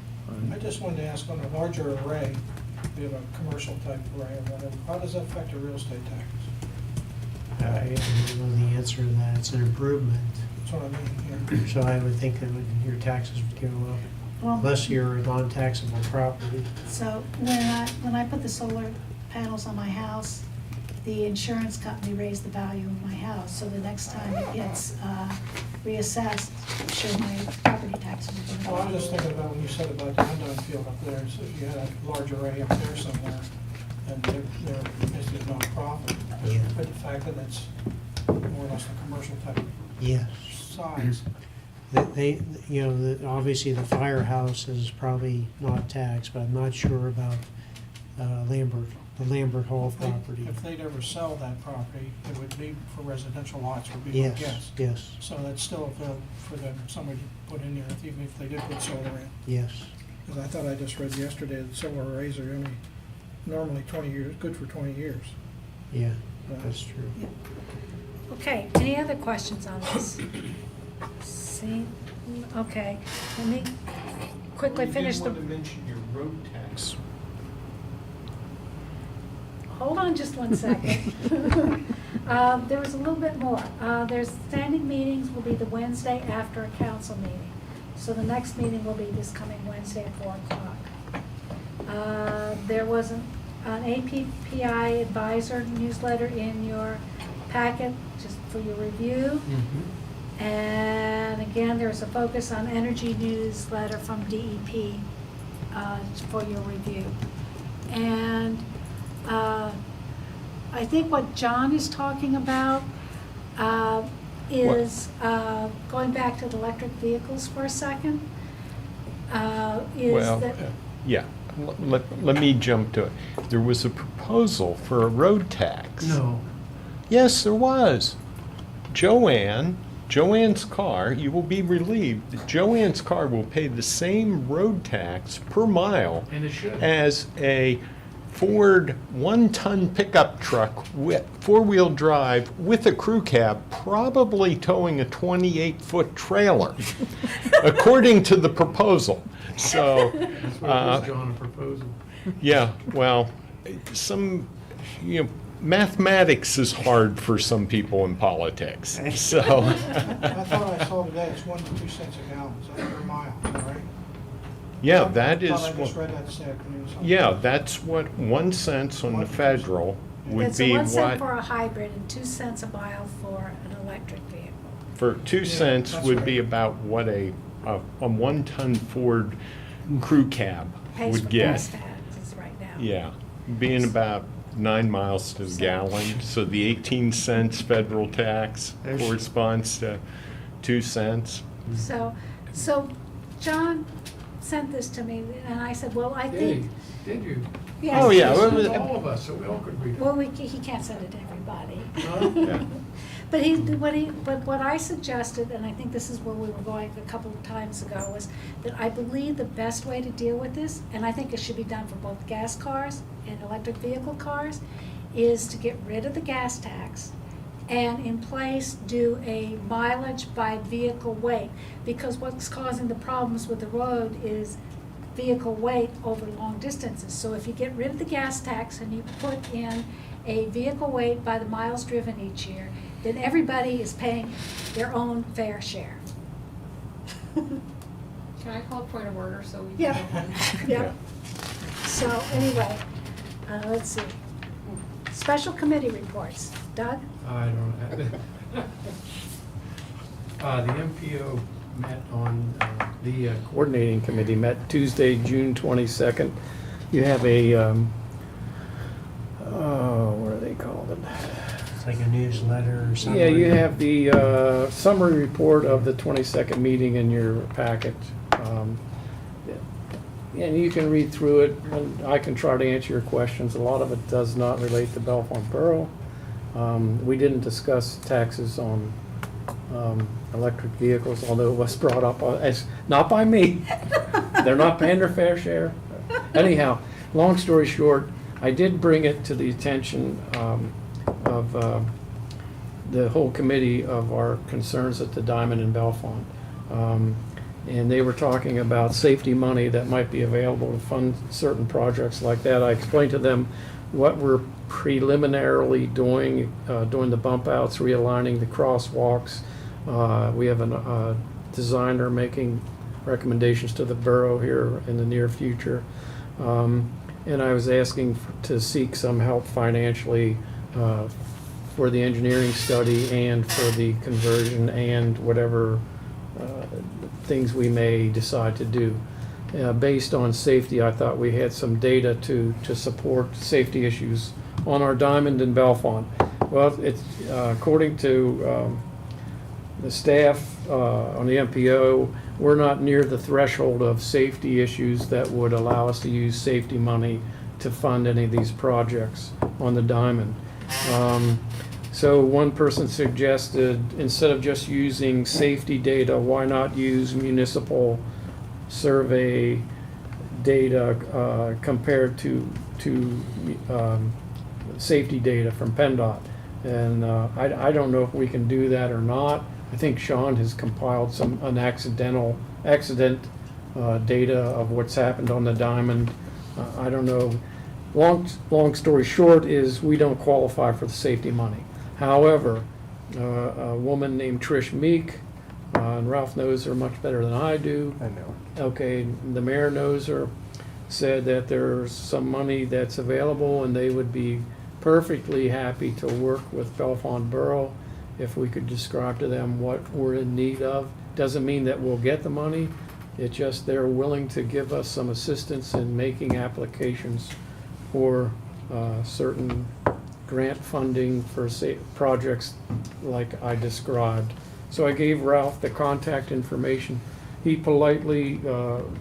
I just wanted to ask, on a larger array, we have a commercial type array or whatever, how does that affect the real estate tax? I don't know the answer to that. It's an improvement. That's what I mean here. So I would think that your taxes would go up, Well, unless you're a non-taxable property. so when I put the solar panels on my house, the insurance company raised the value of my house. So the next time it gets reassessed, sure my property tax will go Well, up. I'm just thinking about when you said about the Undone field up there, so if you had a large array up there somewhere, and they're basically non-profit, Yeah. but the fact that it's more or less a commercial type Yes. size. They, obviously the firehouse is probably not taxed, but I'm not sure about the Lambert Hall property. If they'd ever sell that property, it would be for residential lots, would be my Yes, guess. yes, So that's still available for them, somebody to put in there, even if they did put solar in. yes. Because I thought I just read yesterday that solar arrays are only normally 20 years, good for 20 years. Yeah, that's true. Okay, any other questions on this? See, okay, let me quickly finish the. You didn't want to mention your road tax. Hold on just one second. There was a little bit more. There's standing meetings will be the Wednesday after a council meeting. So the next meeting will be this coming Wednesday at 4:00. There was an APPI advisor newsletter in your packet, just for your review. And again, there's a focus on energy newsletter from DEP for your review. And I think what John is talking about is, going back to the electric vehicles for a second, is Well, that. yeah, let me jump to it. There was a proposal for a road tax. No. Yes, there was. Joanne's car, you will be relieved that Joanne's car will pay the same road tax per mile And it should. as a Ford one-ton pickup truck with four-wheel drive with a crew cab, probably towing a 28-foot trailer, according to the proposal. So, That's what it was, John, a proposal. yeah, well, mathematics is hard for some people in politics, so. I thought I saw today it's 1 to 2 cents a gallon, is that per mile, is that right? Yeah, that I is, thought I just what- read that this afternoon. so- yeah, that's what 1 cent on the federal would It's a be 1 cent what, for a hybrid and 2 cents a mile for an electric vehicle. for 2 cents that's would right. be about what a 1-ton Ford crew cab Pays would for get. gas taxes right now. Yeah, being about 9 miles to the gallon, so the 18 cents federal tax corresponds to 2 cents. So John sent this to me, and I said, well, I Did think. did you? Yes. Oh, yeah, He well, sent it it- to all of us, so we all could read it. Well, he can't send it to everybody. Huh? Yeah. But what I suggested, and I think this is where we were going a couple of times ago, was that I believe the best way to deal with this, and I think it should be done for both gas cars and electric vehicle cars, is to get rid of the gas tax and in place do a mileage by vehicle weight. Because what's causing the problems with the road is vehicle weight over long distances. So if you get rid of the gas tax and you put in a vehicle weight by the miles driven each year, then everybody is paying their own fair share. Can I call a point of order so we can? Yeah, yeah. So anyway, let's see. Special committee reports. Doug? I don't have. The MPO met on, the Coordinating committee met Tuesday, June 22nd. You have a, what are they called? It's like a newsletter or something. Yeah, you have the summary report of the 22nd meeting in your packet. And you can read through it, and I can try to answer your questions. A lot of it does not relate to Bellefonte Borough. We didn't discuss taxes on electric vehicles, although it was brought up, as not by me. They're not paying their fair share. Anyhow, long story short, I did bring it to the attention of the whole committee of our concerns at the Diamond in Bellefonte. And they were talking about safety money that might be available to fund certain projects like that. I explained to them what we're preliminarily doing the bump outs, realigning the crosswalks. We have a designer making recommendations to the borough here in the near future. And I was asking to seek some help financially for the engineering study and for the conversion and whatever things we may decide to do. Based on safety, I thought we had some data to support safety issues on our Diamond in Bellefonte. Well, it's according to the staff on the MPO, we're not near the threshold of safety issues that would allow us to use safety money to fund any of these projects on the Diamond. So one person suggested, instead of just using safety data, why not use municipal survey data compared to safety data from PennDOT? And I don't know if we can do that or not. I think Sean has compiled an accident data of what's happened on the diamond. I don't know. Long story short is we don't qualify for the safety money. However, a woman named Trish Meek, and Ralph knows her much better than I do. I know. Okay, the mayor knows her, said that there's some money that's available and they would be perfectly happy to work with Bellefonte Borough if we could describe to them what we're in need of. Doesn't mean that we'll get the money, it's just they're willing to give us some assistance in making applications for certain grant funding for projects like I described. So I gave Ralph the contact information. He politely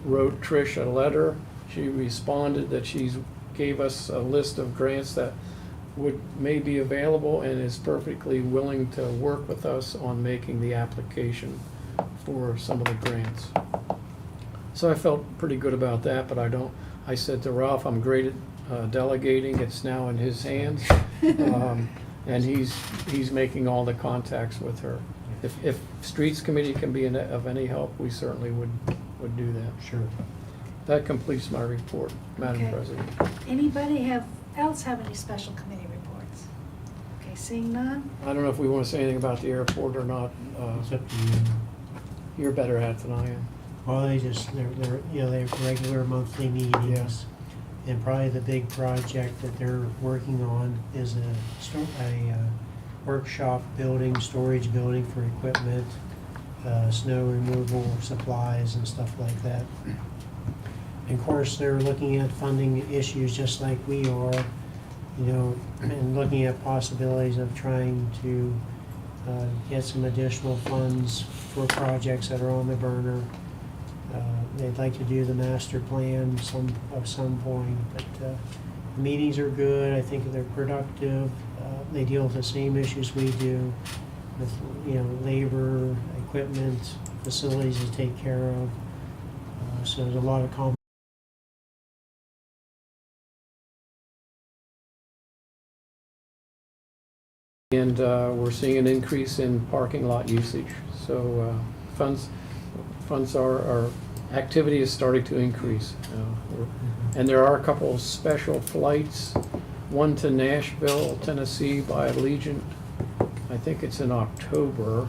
wrote Trish a letter. She responded that she gave us a list of grants that may be available and is perfectly willing to work with us on making the application for some of the grants. So I felt pretty good about that, but I said to Ralph, I'm great at delegating, it's now in his hands. And he's making all the contacts with her. If Streets Committee can be of any help, we certainly would do that. Sure. That completes my report, Madam Okay. President. Anybody else have any special committee reports? Okay, seeing none? I don't know if we want to say anything about the airport or not. It's up to you. You're better at it than I am. Well, they have regular monthly meetings. And probably the big project that they're working on is a workshop building, storage building for equipment, snow removal supplies and stuff like that. And of course, they're looking at funding issues just like we are, and looking at possibilities of trying to get some additional funds for projects that are on the burner. They'd like to do the master plan of some point, but the meetings are good. I think they're productive. They deal with the same issues we do with, labor, equipment, facilities to take care of. So there's a lot of And we're seeing an increase in parking lot usage. So our activity is starting to increase. And there are a couple of special flights, one to Nashville, Tennessee by Allegiant. I think it's in October.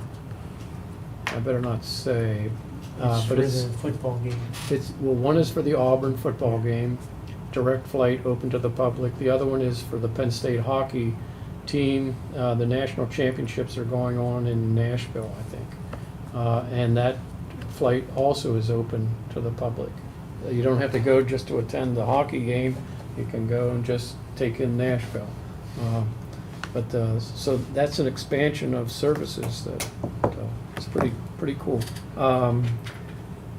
I better not say. It's but for it's the football game. One is for the Auburn football game, direct flight open to the public. The other one is for the Penn State hockey team. The national championships are going on in Nashville, I think. And that flight also is open to the public. You don't have to go just to attend the hockey game. You can go and just take in Nashville. So that's an expansion of services that it's pretty cool.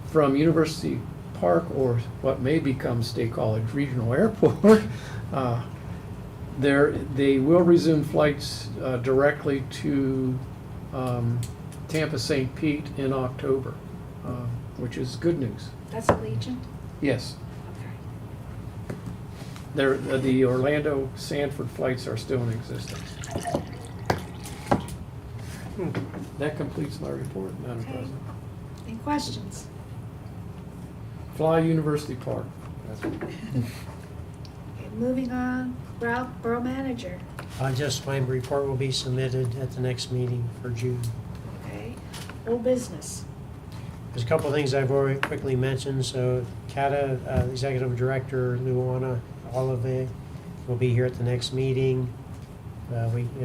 From University Park, or what may become State College Regional Airport, they will resume flights directly to Tampa St. Pete in October, which is good news. That's Allegiant? Yes. Okay. The Orlando Sanford flights are still in existence. That completes my report, Madam Okay. President. Any questions? Fly University Park. Okay, moving on, Ralph, Borough Manager. My report will be submitted at the next meeting for June. Okay, old business. There's a couple of things I've already quickly mentioned. So CATA Executive Director Luana Olive will be here at the next meeting.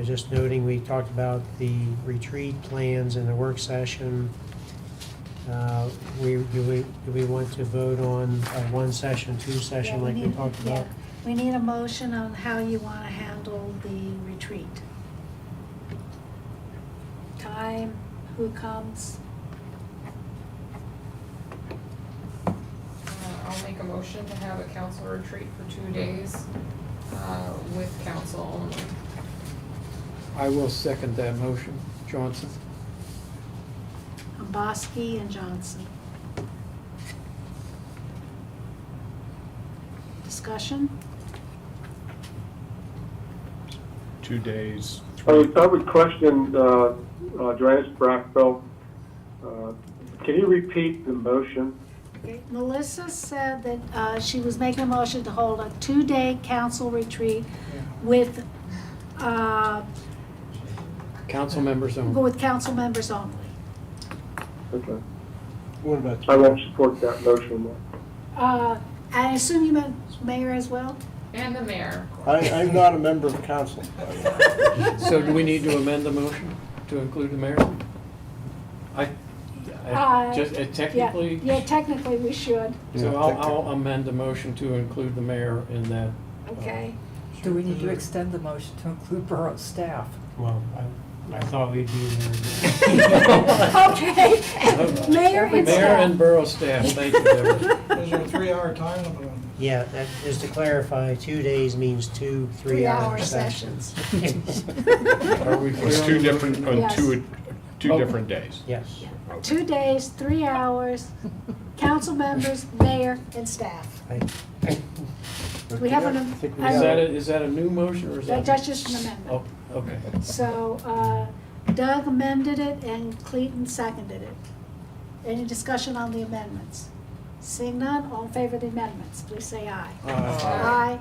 Just noting, we talked about the retreat plans in the work session. Do we want to vote on one session, two session Yeah, like we talked about? We need a motion on how you want to handle the retreat. Time, who comes? I'll make a motion to have a council retreat for 2 days with council only. I will second that motion. Johnson? Bosky and Johnson. Discussion? 2 days, I 3? would question Joannis Brackville. Can you repeat the motion? Okay, Melissa said that she was making a motion to hold a 2-day council retreat with, Council members only. with council members only. Okay. What about I won't support that motion. I assume you meant mayor as well? And the mayor. I'm not a member of the council. So do we need to amend the motion to include the mayor? Just technically? Yeah, technically we should, So I'll amend the motion to include the mayor in that. okay. Do we need to extend the motion to include borough staff? Well, I thought we'd be there. Okay, mayor and Mayor and staff. borough staff, thank you, Deborah. Is there a 3-hour time limit on Yeah, that is to clarify, 2 days means 2 3-hour 3-hour sessions. Are we clear It's on two the different, motion? on Yes. two different days. Yes. 2 days, 3 hours, council members, mayor, and staff. Do we have an, Is that a new motion or is that? that's just an amendment. Oh, okay. So Doug amended it and Clayton seconded it. Any discussion on the amendments? Seeing none, all in favor of the amendments, please say aye. Aye.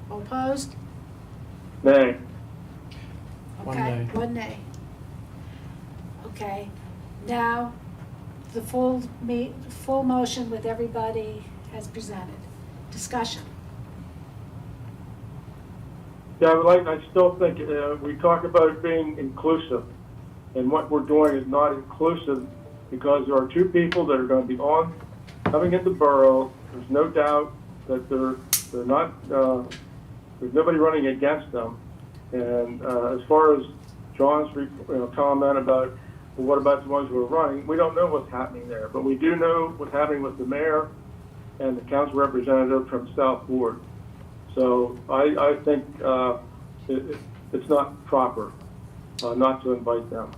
All opposed? Nay. One Okay, nay. 1 nay. Okay, now, the full motion with everybody as presented. Discussion. Yeah, I still think, we talk about being inclusive, and what we're doing is not inclusive because there are 2 people that are gonna be coming into borough. There's no doubt that they're not, there's nobody running against them. And, as far as John's, comment about, well, what about the ones who are running? We don't know what's happening there, but we do know what's happening with the mayor and the council representative from South Ward. So I think it's not proper not to invite them.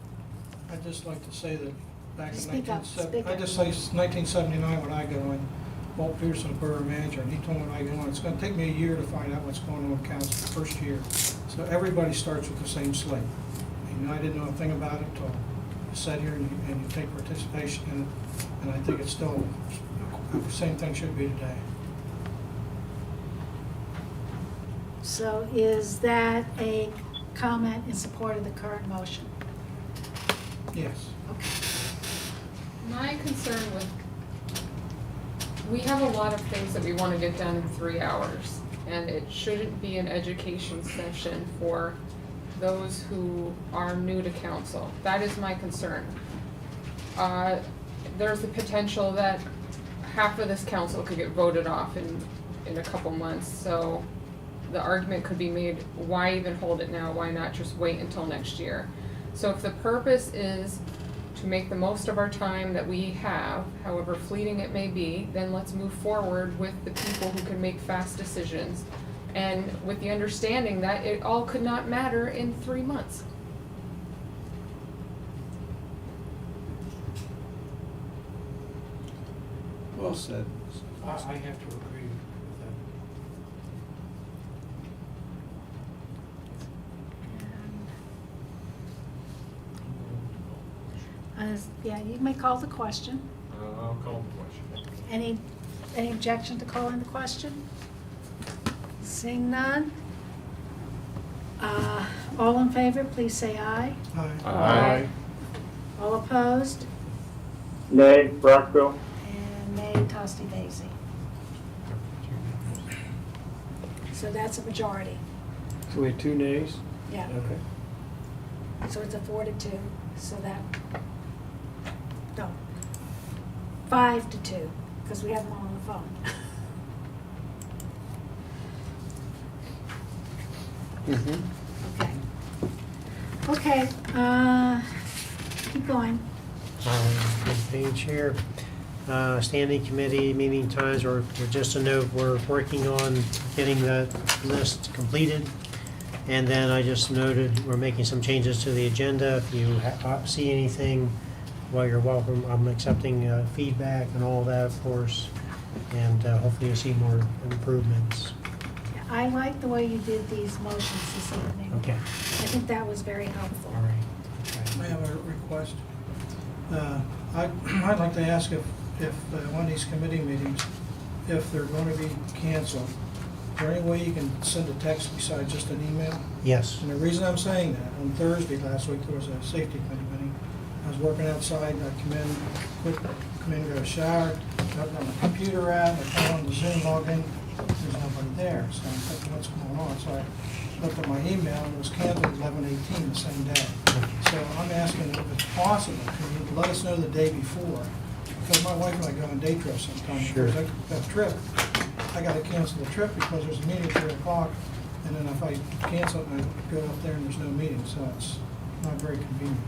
I'd just like to say that back in Speak up, speak up. I just say 1979 when I go in, Walt Pearson, borough manager, and he told me when I go in, it's gonna take me a year to find out what's going on with council the first year. So everybody starts with the same slate. And I didn't know a thing about it until you sat here and you take participation in it, and I think it's still, the same thing should be today. So is that a comment in support of the current motion? Yes. Okay. My concern with, we have a lot of things that we want to get done in 3 hours, and it shouldn't be an education session for those who are new to council. That is my concern. There's the potential that half of this council could get voted off in a couple months, so the argument could be made, why even hold it now? Why not just wait until next year? So if the purpose is to make the most of our time that we have, however fleeting it may be, then let's move forward with the people who can make fast decisions, and with the understanding that it all could not matter in 3 months. Well said. I have to agree with that. Yeah, you may call the question. I'll call the question. Any objection to calling the question? Seeing none? All in favor, please say aye. Aye. All opposed? Nay, Brockville. And nay, Tosti Vasey. So that's a majority. So we had 2 nays? Yeah, Okay. so it's a 4-2, so that, no, 5-2, because we have them all on the phone. Okay. Okay, keep going. Good page here. Standing committee meeting times, or just a note, we're working on getting the list completed. And then I just noted, we're making some changes to the agenda. If you see anything, well, you're welcome. I'm accepting feedback and all that, of course. And hopefully you'll see more improvements. Yeah. I like the way you did these motions this evening. Okay, I think that was very helpful. all right. I Okay. have a request. I'd like to ask if one of these committee meetings, if they're going to be canceled, is there any way you can send a text besides just an email? Yes, And the reason I'm saying that, on Thursday last week, there was a safety committee meeting. I was working outside, and I come in, got a shower, got my computer out, I got on the Zoom login, there's nobody there, so I'm thinking, what's going on? So I looked at my email, and it was canceled 11/18, the same day. So I'm asking if it's possible, can you let us know the day before? Because my wife and I go on day trips sometimes. Sure. Of course, that trip, I gotta cancel the trip because there's a meeting at 3 o'clock, and then if I cancel it, I go up there and there's no meeting, so it's not very convenient.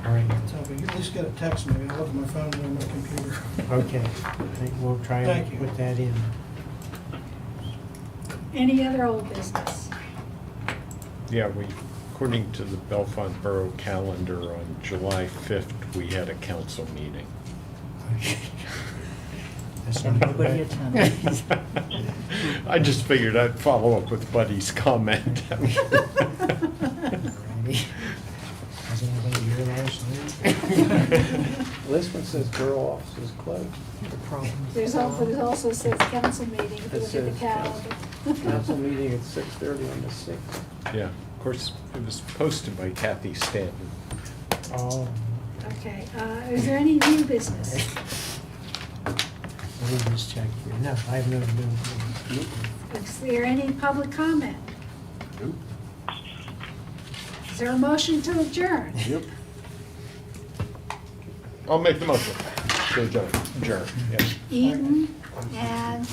all right. So if you at least get a text, maybe I'll look at my phone or my computer. Okay, I think we'll try Thank and you. put that in. Any other old business? Yeah, according to the Bellefonte Borough calendar, on July 5th, we had a council meeting. That's And not nobody bad. attended. I just figured I'd follow up with Buddy's comment. Alrighty. Was anybody here last night? This one says borough office is closed. There's also says council meeting, if you It look at the says calendar. Council meeting at 6:30 on the 6th. Yeah, of course, it was posted by Kathy Stanton. Oh, Okay, is there any new business? let me just check here. No, I have no new. Is there any public comment? Is there a motion to adjourn? Yep. I'll make the motion. To adjourn, yes. Eden and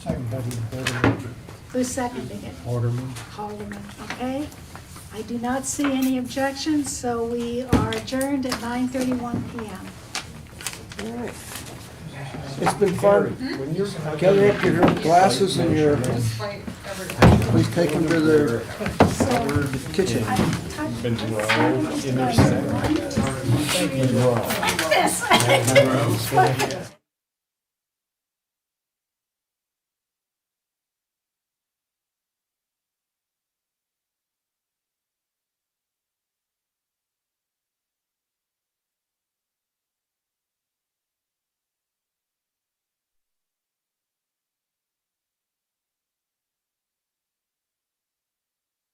Somebody, Alderman. who's seconding it? Alderman. Alderman, okay. I do not see any objections, so we are adjourned at 9:31 PM. All right. It's been fun. Gather up your glasses and your, Despite everything. please take them to the So kitchen. I touched. Monroe This.